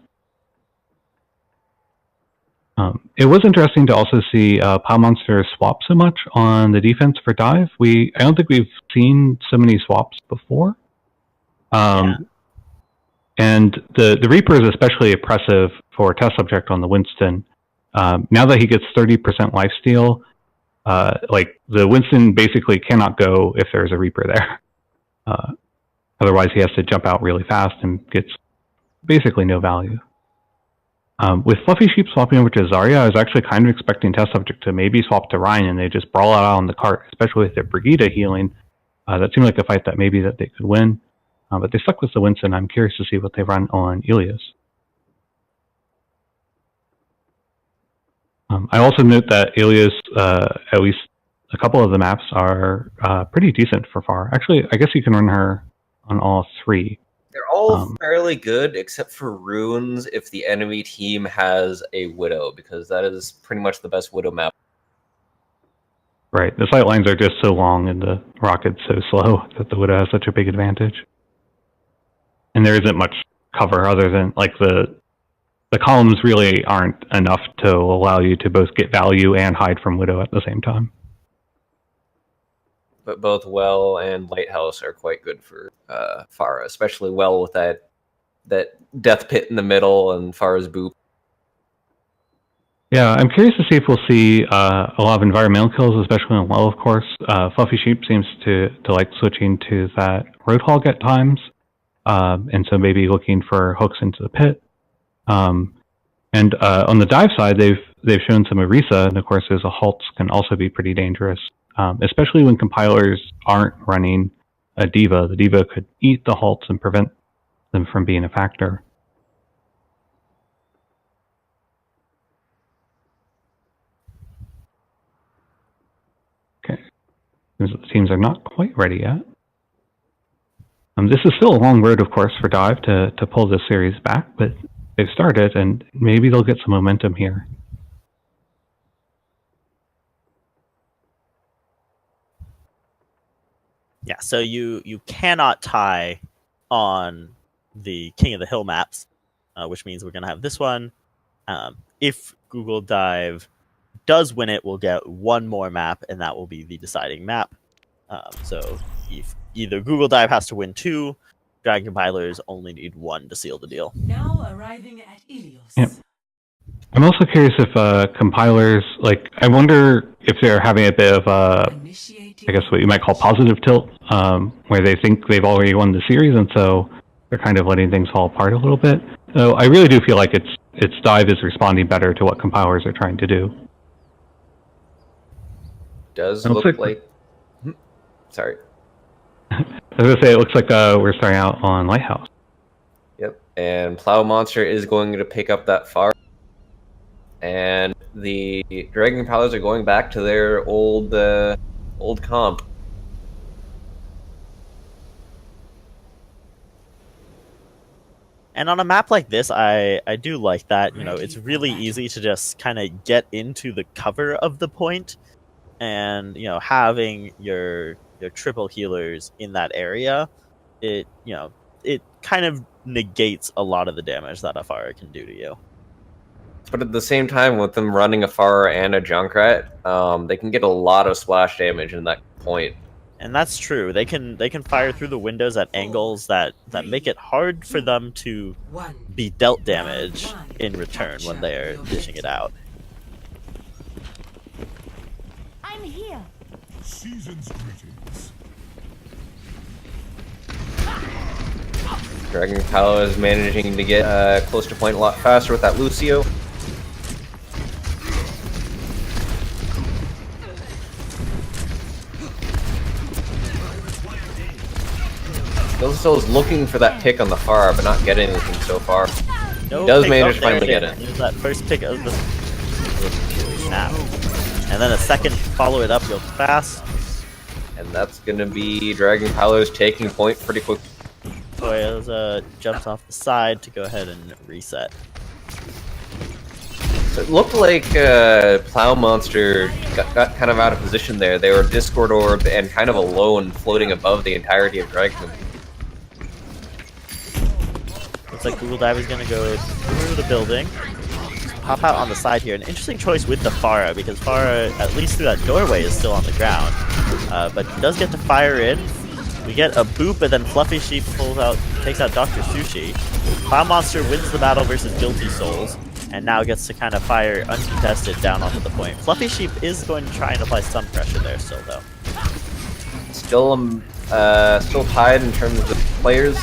It was interesting to also see Pile Monster swap so much on the defense for Dive. I don't think we've seen so many swaps before. And the Reaper is especially oppressive for Test Subject on the Winston. Now that he gets 30% lifesteal, like the Winston basically cannot go if there's a Reaper there. Otherwise, he has to jump out really fast and gets basically no value. With Fluffy Sheep swapping over to Zarya, I was actually kind of expecting Test Subject to maybe swap to Rhine and they just brawl out on the cart, especially with their Brigitte healing. That seemed like a fight that maybe that they could win. But they stuck with the Winston. I'm curious to see what they run on Ilias. I also note that Ilias, at least a couple of the maps are pretty decent for Far. Actually, I guess you can run her on all three. They're all fairly good, except for Runes if the enemy team has a Widow, because that is pretty much the best Widow map. Right. The sight lines are just so long and the rocket's so slow that the Widow has such a big advantage. And there isn't much cover other than, like, the columns really aren't enough to allow you to both get value and hide from Widow at the same time. But both Well and Lighthouse are quite good for Pharah, especially Well with that death pit in the middle and Pharah's boop. Yeah, I'm curious to see if we'll see a lot of environmental kills, especially on Well, of course. Fluffy Sheep seems to like switching to that Roadhog at times, and so maybe looking for hooks into the pit. And on the dive side, they've shown some Orisa, and of course, there's a halts can also be pretty dangerous, especially when compilers aren't running a D.Va. The D.Va could eat the halts and prevent them from being a factor. Okay, the teams are not quite ready yet. This is still a long road, of course, for Dive to pull this series back, but they've started, and maybe they'll get some momentum here. Yeah, so you cannot tie on the King of the Hill maps, which means we're going to have this one. If Google Dive does win it, we'll get one more map, and that will be the deciding map. So if either Google Dive has to win 2, Dragon compilers only need 1 to seal the deal. Now arriving at Ilios. Yep. I'm also curious if compilers, like, I wonder if they're having a bit of I guess what you might call positive tilt, where they think they've already won the series, and so they're kind of letting things fall apart a little bit. So I really do feel like its Dive is responding better to what compilers are trying to do. Does look like... Sorry. I was going to say, it looks like we're starting out on Lighthouse. Yep, And Plow Monster is going to pick up that far. And the Dragon Prowlers are going back to their old comp. And on a map like this, I do like that. You know, it's really easy to just kind of get into the cover of the point, and you know, having your triple healers in that area, it kind of negates a lot of the damage that a Pharah can do to you. But at the same time, with them running a Pharah and a Junkrat, they can get a lot of splash damage in that point. And that's true. They can fire through the windows at angles that make it hard for them to be dealt damage in return when they're dishing it out. I'm here. Season's greetings. Dragon Palo is managing to get close to point a lot faster with that Lucio. Still is looking for that pick on the Pharah, but not getting anything so far. No He does pick. manage Oh, to finally there get it it. is. There's that first pick of the snap. And then a second follow it up real fast. And that's going to be Dragon Palos taking point pretty quick. Toyos jumps off the side to go ahead and reset. So it looked like Plow Monster got kind of out of position there. They were Discord Orb and kind of alone floating above the entirety of Dragon. Looks like Google Dive is going to go through the building. Pop out on the side here. An interesting choice with the Pharah, because Pharah, at least through that doorway, is still on the ground. But he does get to fire in. We get a boop, and then Fluffy Sheep takes out Dr. Sushi. Plow Monster wins the battle versus Guilty Souls, and now gets to kind of fire uncontested down onto the point. Fluffy Sheep is going to try and apply some pressure there still, though. Still tied in terms of the players.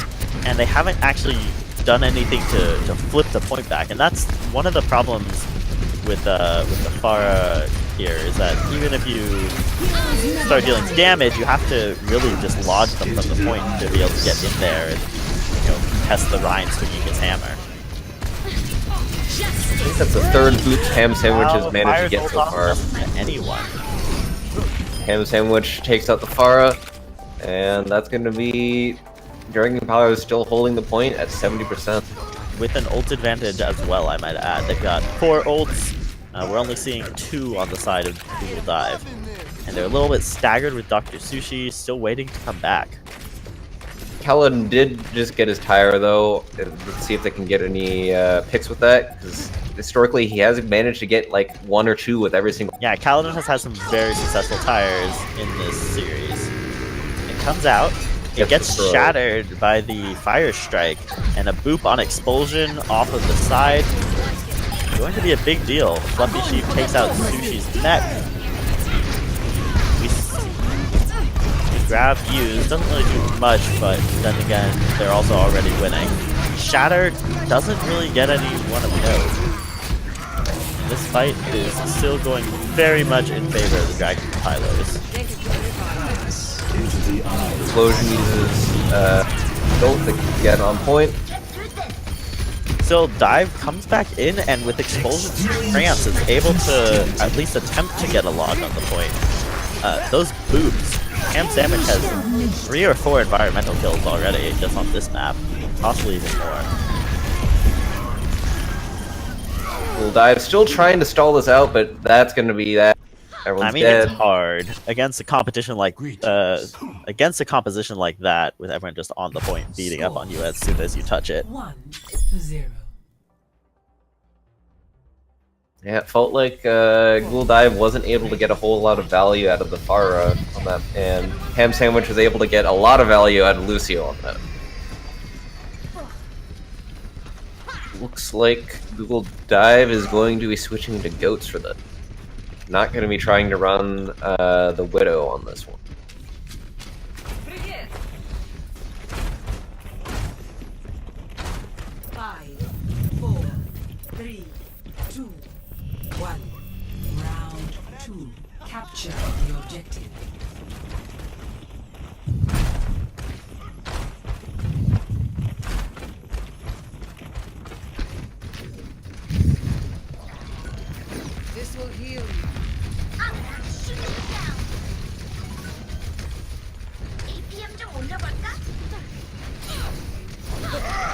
And they haven't actually done anything to flip the point back, and that's one of the problems with the Pharah here, is that even if you start dealing damage, you have to really just lodge them from the point to be able to get in there and, you know, test the Ryan swinging his hammer. I think that's the third boot Ham Sandwich has managed to get so far. Anyone. Ham Sandwich takes out the Pharah, and that's going to be Dragon Power is still holding the point at 70%. With an ult advantage as well, I might add. They've got 4 ults. We're only seeing 2 on the side of Google Dive. And they're a little bit staggered with Dr. Sushi, still waiting to come back. Kellen did just get his tire, though. Let's see if they can get any picks with that, because historically he has managed to get like 1 or 2 with every single. Yeah, Kaladin has had some very successful tires in this series. It comes out. It gets shattered by the Fire Strike, and a boop on Expulsion off of the side. Going to be a big deal. Fluffy Sheep takes out Sushi's neck. The grab used doesn't really do much, but then again, they're also already winning. Shatter doesn't really get anyone of note. This fight is still going very much in favor of the Dragon Pylos. Explosion uses Jolt to get on point. Still, Dive comes back in, and with Expulsion's France is able to at least attempt to get a log on the point. Those boots, Ham Sandwich has 3 or 4 environmental kills already just on this map, possibly even more. Well, Dive still trying to stall this out, but that's going to be that. Everyone's dead. It's hard against a competition like against a composition like that, with everyone just on the point beating up on you as soon as you touch it. 1-0. Yeah, it felt like Ghoul Dive wasn't able to get a whole lot of value out of the Pharah on that, and Ham Sandwich was able to get a lot of value out of Lucio on that. Looks like Google Dive is going to be switching to Goats for that. Not going to be trying to run the Widow on this one. Five, 4, 3, 2, 1. Round 2. Capture the objective.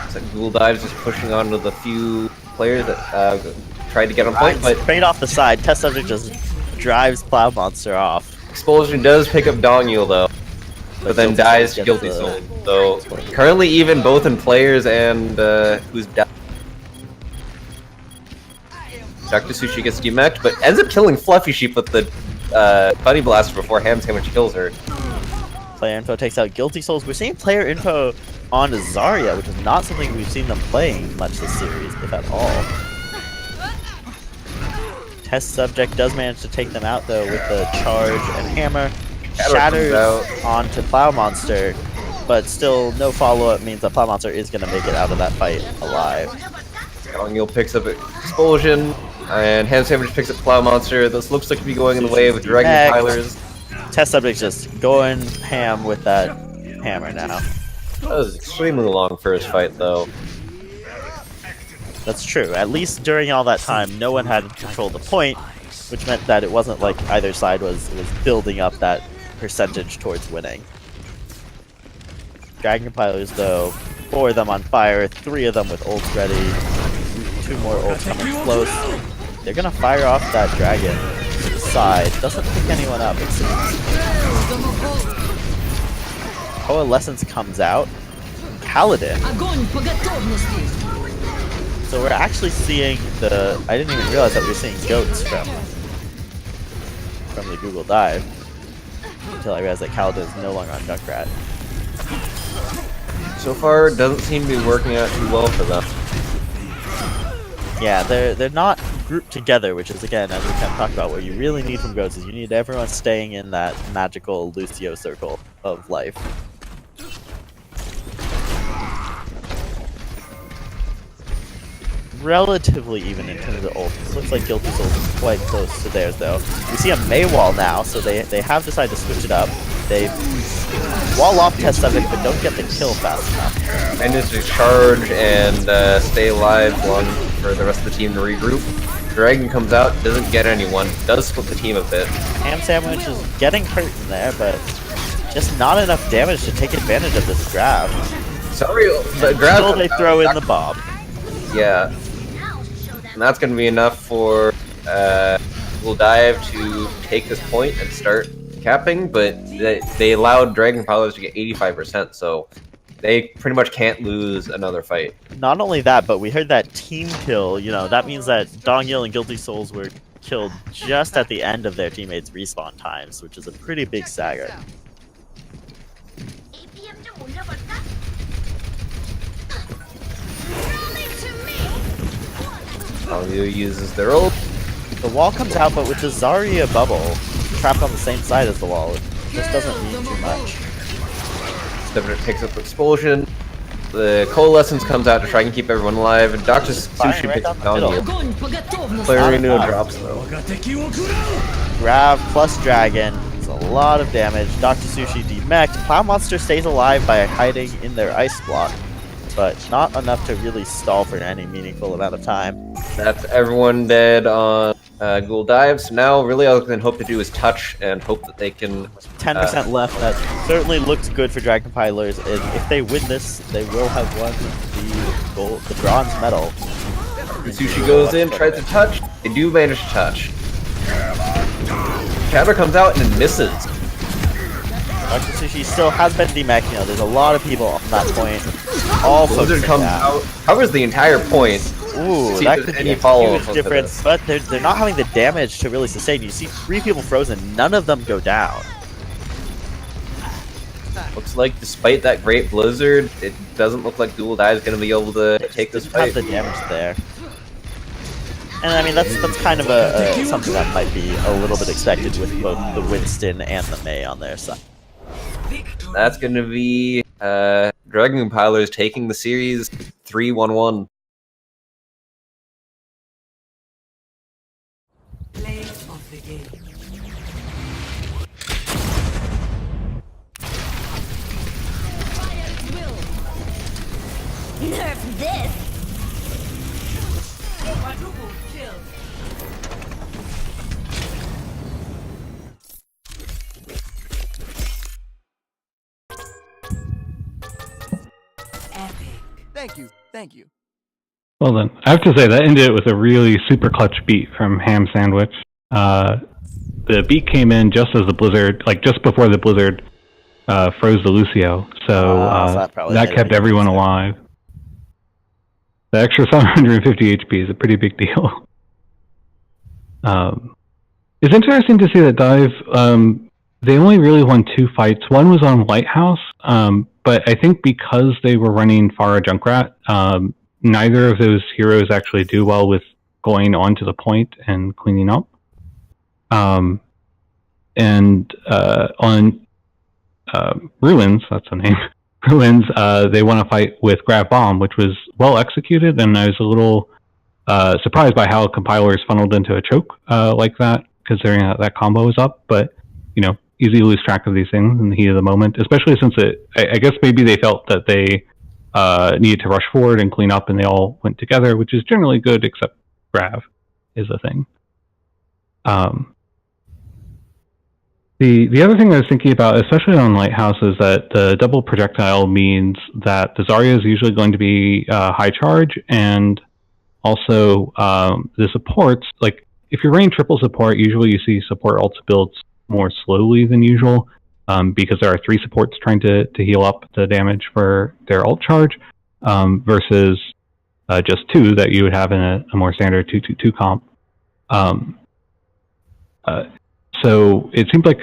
So Ghoul Dive's just pushing on with a few players that tried to get on point, but Straight off the side, Test Subject just drives Plow Monster off. Expulsion does pick up Dongul though, but then Guilty dies Soul Guilty gets Soul. the- So currently even both in players and who's down. Dr. Sushi gets demeched, but ends up killing Fluffy Sheep with the Bunny Blaster before Ham Sandwich kills her. Player info takes out Guilty Souls. We're seeing player info on Zarya, which is not something we've seen them playing much this series, if at all. Test Subject does manage to take them out though with the charge and hammer. Shatters onto Plow Monster, but still no follow-up means that Plow Monster is going to make it out of that fight alive. Dongul picks up Expulsion, and Ham Sandwich picks up Plow Monster. This looks like to be going in the way of Dragon Next. Pilers. Test Subject's just going ham with that hammer now. That was extremely long first fight though. That's true. At least during all that time, no one had controlled the point, which meant that it wasn't like either side was building up that percentage towards winning. Dragon Compilers, though, 4 of them on fire, 3 of them with ults ready, 2 more ults coming close. They're gonna fire off that dragon to the side. Doesn't pick anyone up, it seems. Coalescence comes out. Paladin. So we're actually seeing the... I didn't even realize that we were seeing goats from the Google Dive. Until I realized that Kaladin is no longer on Junkrat. So far, it doesn't seem to be working out too well for them. Yeah, they're not grouped together, which is, again, as we kind of talked about, what you really need from goats is you need everyone staying in that magical Lucio circle of life. Relatively even in terms of ult. It looks like Guilty Souls is quite close to theirs, though. We see a Maywall now, so they have decided to switch it up. They wall off Test Subject, but don't get the kill fast enough. And just to charge and stay alive long for the rest of the team to regroup. Dragon comes out, doesn't get anyone, does split the team a bit. Ham Sandwich is getting hurt in there, but just not enough damage to take advantage of this grab. Sorry, the grab. Until they throw in the bomb. Yeah. And that's going to be enough for Ghoul Dive to take this point and start capping, but they allowed Dragon Powers to get 85%, so they pretty much can't lose another fight. Not only that, but we heard that team kill, you know, that means that Dongil and Guilty Souls were killed just at the end of their teammates' respawn times, which is a pretty big stagger. Dongil uses their ult. The wall comes out, but with the Zarya bubble trapped on the same side as the wall, it just doesn't mean too much. Subject picks up Expulsion. The Coalescence comes out to try and keep everyone alive, and Dr. Sushi right picks up down the middle. Dongil. Player enough. drops though. Grab plus Dragon. It's a lot of damage. Dr. Sushi demeched. Plow Monster stays alive by hiding in their ice block, but not enough to really stall for any meaningful amount of time. That's everyone dead on Ghoul Dive, so now really all they can hope to do is touch and hope that they can... 10% left. That certainly looks good for Dragon Compilers. And if they win this, they will have won the bronze medal. Sushi goes in, tries to touch. They do manage to touch. Cabra comes out and misses. Dr. Sushi still has been demech. You know, there's a lot of people on that point. All Blizzard focusing comes that. out, covers the entire point. Ooh, See that if could there's be any a follow-up huge for difference, this. but they're not having the damage to really sustain. You see 3 people frozen, none of them go down. Looks like despite that great Blizzard, it doesn't look like Ghoul Dive is going to be able to take this Have fight. the damage there. And I mean, that's kind of something that might be a little bit expected with both the Winston and the Mei on their side. That's going to be Dragon Compilers taking the series 3-1-1. Play of the game. Nerf this! Quadruple kill. Thank you. Thank you. Well then, I have to say that ended it with a really super clutch beat from Ham Sandwich. The beat came in just as the blizzard, like just before the blizzard froze the Lucio, so that kept everyone alive. The extra 750 HP is a pretty big deal. It's interesting to see that Dive, they only really won 2 fights. One was on Lighthouse, but I think because they were running Pharah Junkrat, neither of those heroes actually do well with going onto the point and cleaning up. On Ruins, that's the name, Ruins, they won a fight with Grab Bomb, which was well executed, and I was a little surprised by how compilers funneled into a choke like that, considering that combo was up, but, you know, easy to lose track of these things in the heat of the moment, especially since I guess maybe they felt that they needed to rush forward and clean up, and they all went together, which is generally good, except Grav is a thing. The other thing I was thinking about, especially on Lighthouse, is that the double projectile means that the Zarya is usually going to be high charge, and also the supports, like if you're running triple support, usually you see support ults builds more slowly than usual, because there are 3 supports trying to heal up the damage for their ult charge, versus just 2 that you would have in a more standard 2-2-2 comp. So it seems like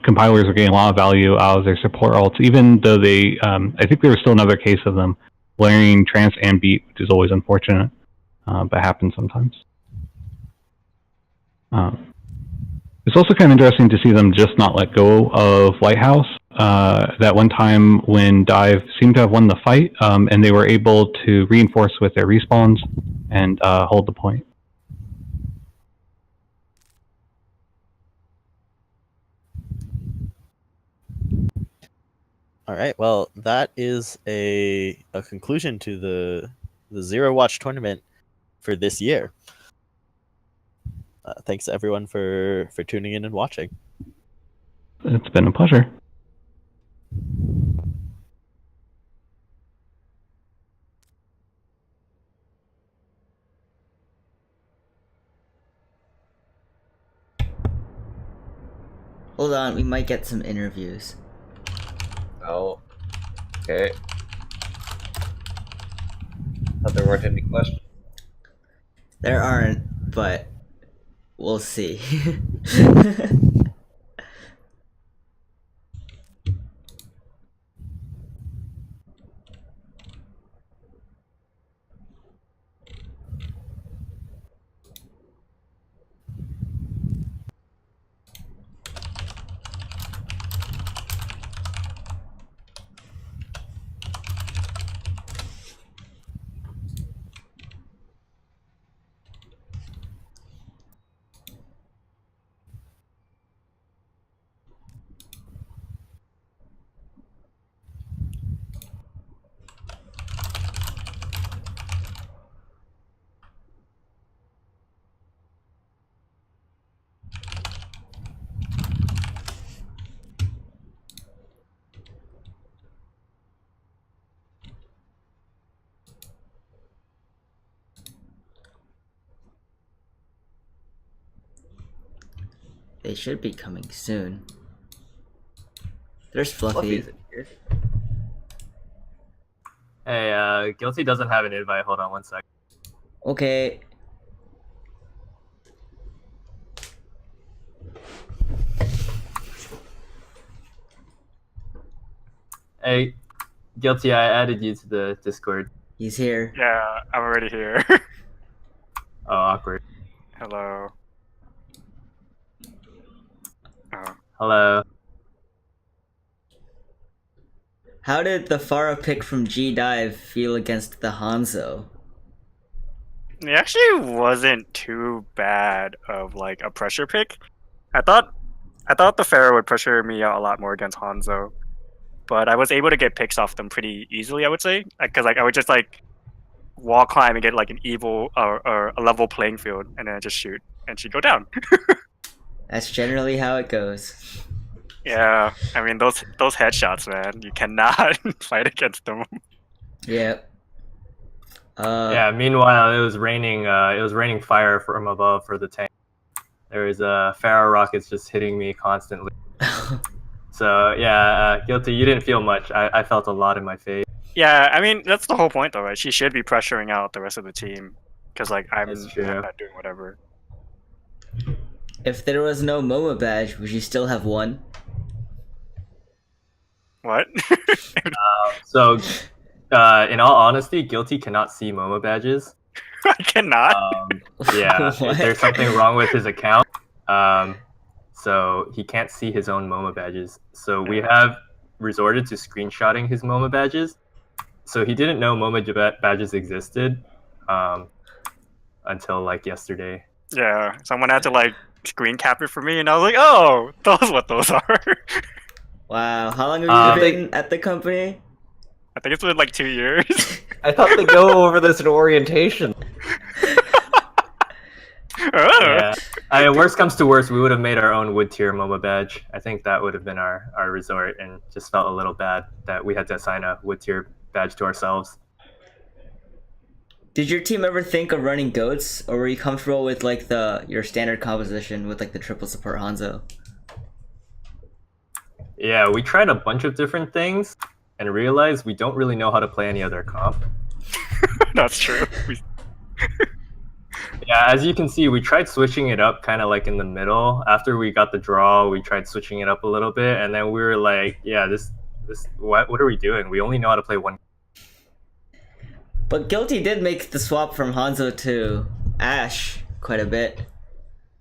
compilers are getting a lot of value out of their support ults, even though they, I think there was still another case of them layering trance and beat, which is always unfortunate, but happens sometimes. It's also kind of interesting to see them just not let go of Lighthouse. That one time when Dive seemed to have won the fight, and they were able to reinforce with their respawns and hold the point. All right. Well, that is a conclusion to the Zerowatch tournament for this year. Thanks to everyone for tuning in and watching. It's been a pleasure. Hold on, we might get some interviews. Oh, okay. Thought there weren't any questions. There aren't, but we'll see. They should be coming soon. There's Fluffy. Hey, Guilty doesn't have an invite. Hold on 1 sec. Okay. Hey, Guilty, I added you to the Discord. He's here. Yeah, I'm already here. Oh, awkward. Hello. Oh. Hello. How did the Pharah pick from G-Dive feel against the Hanzo? It actually wasn't too bad of like a pressure pick. I thought the Pharaoh would pressure me out a lot more against Hanzo, but I was able to get picks off them pretty easily, I would say, because like I would just like wall climb and get like an evil or a level playing field, and then I just shoot and she'd go down. That's generally how it goes. Yeah, I mean those headshots, man. You cannot fight against them. Yeah. Yeah. Meanwhile, it was raining. It was raining fire from above for the tank. There was Pharaoh rockets just hitting me constantly. So yeah, Guilty. You didn't feel much. I felt a lot in my face. Yeah, I mean that's the whole point, though, right? She should be pressuring out the rest of the team because like I'm That's true. not doing whatever. If there was no MoMA badge, would you still have won? What? So, in all honesty, Guilty cannot see MoMA badges. I cannot. Yeah, What? there's something wrong with his account. So he can't see his own MoMA badges. So we have resorted to screenshotting his MoMA badges. So he didn't know MoMA badges existed until like yesterday. Yeah, someone had to like screen cap it for me, and I was like, "Oh, that's what those are." Wow, how long have you They- been at the company? I think it's been like 2 years. I thought they go over this in orientation. Yeah. Worst comes to worst, we would have made our own wood tier MoMA badge. I think that would have been our resort, and just felt a little bad that we had to assign a wood tier badge to ourselves. Did your team ever think of running goats, or were you comfortable with like your standard composition with like the triple support Hanzo? Yeah, we tried a bunch of different things and realized we don't really know how to play any other comp. That's true. Yeah, as you can see, we tried switching it up kind of like in the middle. After we got the draw, we tried switching it up a little bit, and then we were like, yeah, this what are we doing? We only know how to play one. But Guilty did make the swap from Hanzo to Ashe quite a bit.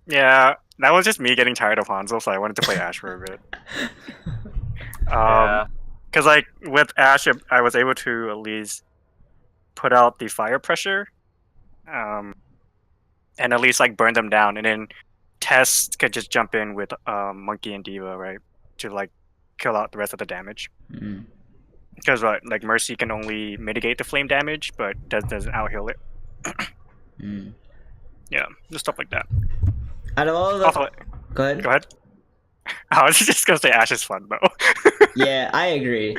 Yeah, that was just me getting tired of Hanzo, so I wanted to play Ashe for a bit. Yeah. Because like with Ashe, I was able to at least put out the fire pressure, and at least like burn them down, and then Tess could just jump in with Monkey and Diva, right, to like kill out the rest of the damage. Mm. Because like Mercy can only mitigate the flame damage, but doesn't out heal it. Mm. Yeah, just stuff like that. Out of all of the... Also, Go ahead. go ahead. I was just gonna say Ashe is fun though. Yeah, I agree.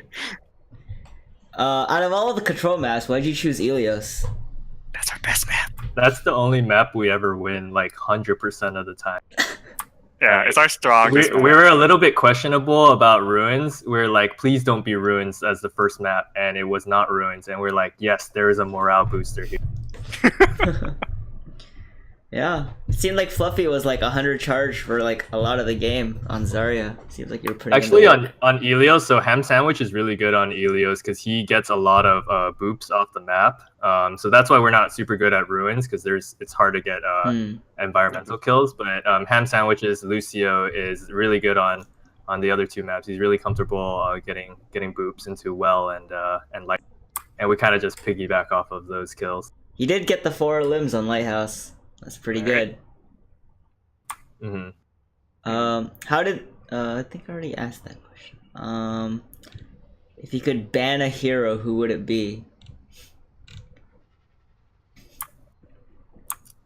Out of all of the control maps, why'd you choose Ilios? That's our best map. That's the only map we ever win, like 100% of the time. Yeah, it's our strongest. We were a little bit questionable about Ruins. We are like, please don't be Ruins as the first map, and it was not Ruins. And we're like, yes, there is a morale booster here. Yeah, it seemed like Fluffy was like 100 charge for like a lot of the game on Zarya. Seems like you're pretty. Actually, on Elios, so Ham Sandwich is really good on Elios because he gets a lot of boops off the map. So that's why we're not super good at Ruins, because it's hard to get environmental kills. But Ham Sandwich's Lucio is really good on the other two maps. He's really comfortable getting boops into Well and Light, and we kind of just piggyback off of those kills. You did get the 4 limbs on Lighthouse. That's pretty good. Mm-hmm. How did I think I already asked that question. If you could ban a hero, who would it be?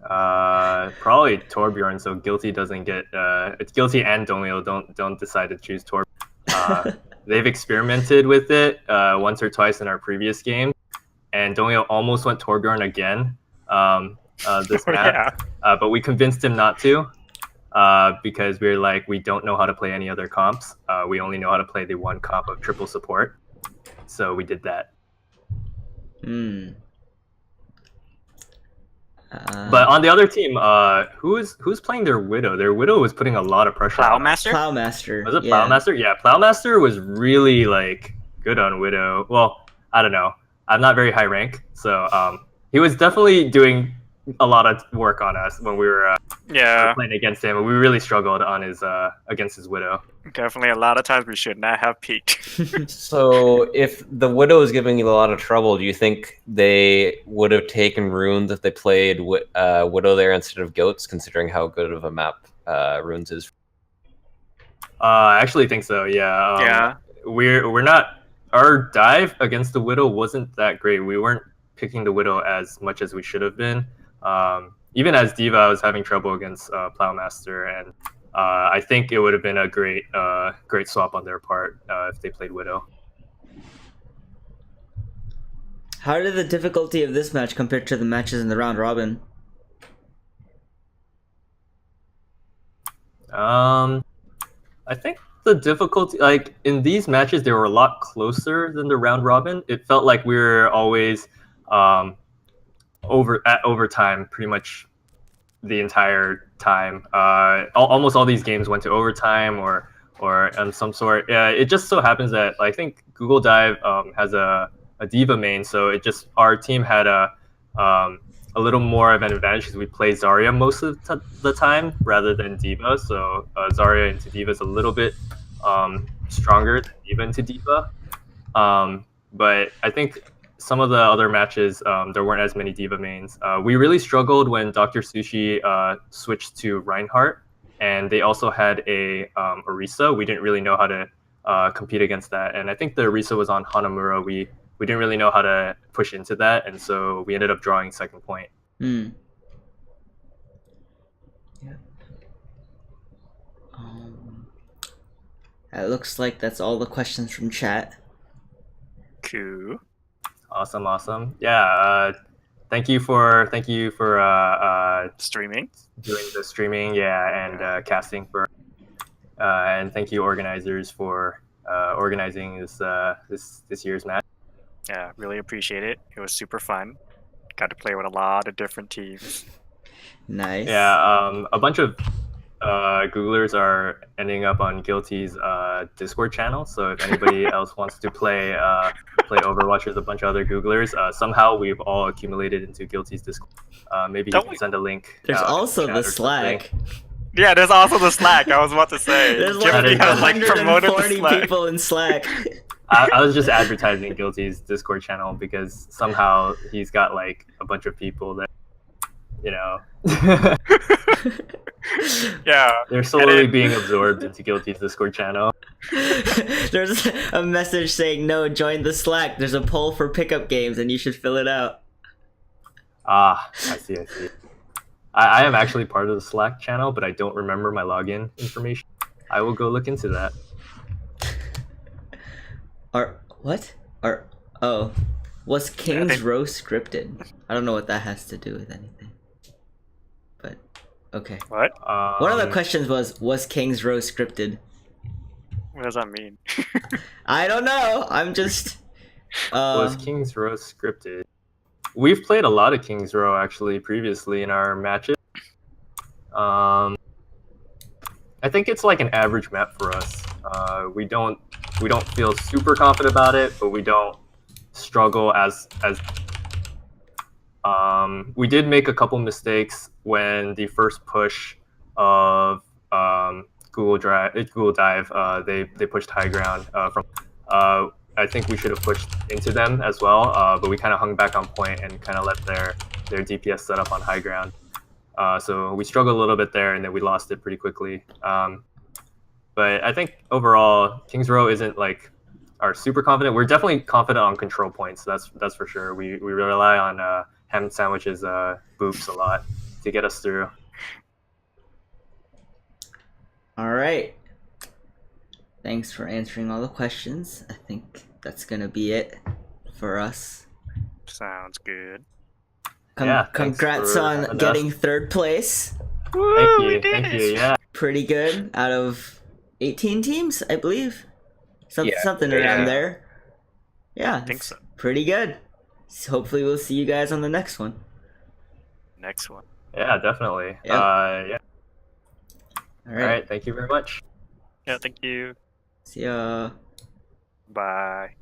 Probably Torbjorn, so Guilty doesn't get it's Guilty and Domio don't decide to choose Torbjorn. They've experimented with it once or twice in our previous game, and Domio almost went Torbjorn again this map, but we convinced him not to because we were like, we don't know how to play any other comps. We only know how to play the one comp of triple support, so we did that. But on the other team, who's playing their Widow? Their Widow was putting a lot of pressure on us. Plowmaster. Was it Plowmaster? Yeah, Plowmaster was really like good on Widow. Well, I don't know. I'm not very high rank, so he was definitely doing a lot of work on us when we were playing against him. We really struggled on his against his Widow. Definitely, a lot of times we should not have peaked. So, if the Widow is giving you a lot of trouble, do you think they would have taken Runes if they played Widow there instead of Goats, considering how good of a map Runes is? I actually think so. Yeah. We're not. Our dive against the Widow wasn't that great. We weren't picking the Widow as much as we should have been. Even as Diva, I was having trouble against Plowmaster, and I think it would have been a great swap on their part if they played Widow. How did the difficulty of this match compare to the matches in the round robin? I think the difficulty, like in these matches, they were a lot closer than the round robin. It felt like we were always overtime pretty much the entire time. Almost all these games went to overtime or some sort. Yeah, it just so happens that I think Google Dive has a diva main, so it just our team had a little more of an advantage because we play Zarya most of the time rather than Diva. So Zarya into Diva is a little bit stronger than Diva into Diva. But I think some of the other matches, there weren't as many Diva mains. We really struggled when Dr. Sushi switched to Reinhardt, and they also had a Orisa. We didn't really know how to compete against that. And I think the Orisa was on Hanamura. We didn't really know how to push into that, and so we ended up drawing second point. Yeah. It looks like that's all the questions from chat. Cool. Awesome. Yeah. Thank you for Streaming. doing the streaming. Yeah, and casting for. And thank you organizers for organizing this year's match. Yeah, really appreciate it. It was super fun. Got to play with a lot of different teams. Nice. Yeah, a bunch of Googlers are ending up on Guilty's Discord channel. So if anybody else wants to play Overwatch with a bunch of other Googlers, somehow we've all accumulated into Guilty's Discord. Maybe you can send a link. There's also chat the or Slack. something. Yeah, there's also the Slack. I was about to say. There's Guilty has, promoted the 140 Slack. people in Slack. I was just advertising Guilty's Discord channel because somehow he's got like a bunch of people that, you know, Yeah. they're slowly being absorbed into Guilty's Discord channel. There's a message saying, no, join the Slack. There's a poll for pickup games and you should fill it out. Ah, I see. I am actually part of the Slack channel, but I don't remember my login information. I will go look into that. Was King's Row scripted? I don't know what that has to do with anything. But, okay. What? One of the questions was King's Row scripted? What does that mean? I don't know. I'm just... Was King's Row scripted? We've played a lot of King's Row actually previously in our matches. I think it's like an average map for us. We don't feel super confident about it, but we don't struggle as we did make a couple mistakes when the first push of Google Dive they pushed high ground from I think we should have pushed into them as well, but we kind of hung back on point and kind of let their DPS set up on high ground. So we struggled a little bit there, and then we lost it pretty quickly. But I think overall, King's Row isn't like our super confident. We're definitely confident on control points. That's for sure. We rely on ham sandwiches, boops a lot to get us through. All right. Thanks for answering all the questions. I think that's gonna be it for us. Sounds good. Congrats on getting third place. Woo, Thank you. Yeah. Pretty good out of 18 teams, I believe. Something around there. Yeah, I think so. Pretty good. So hopefully we'll see you guys on the next one. Next one. Yeah, definitely. Yep. Yeah. All All right. Thank you very much. Yeah, thank you. See ya. Bye.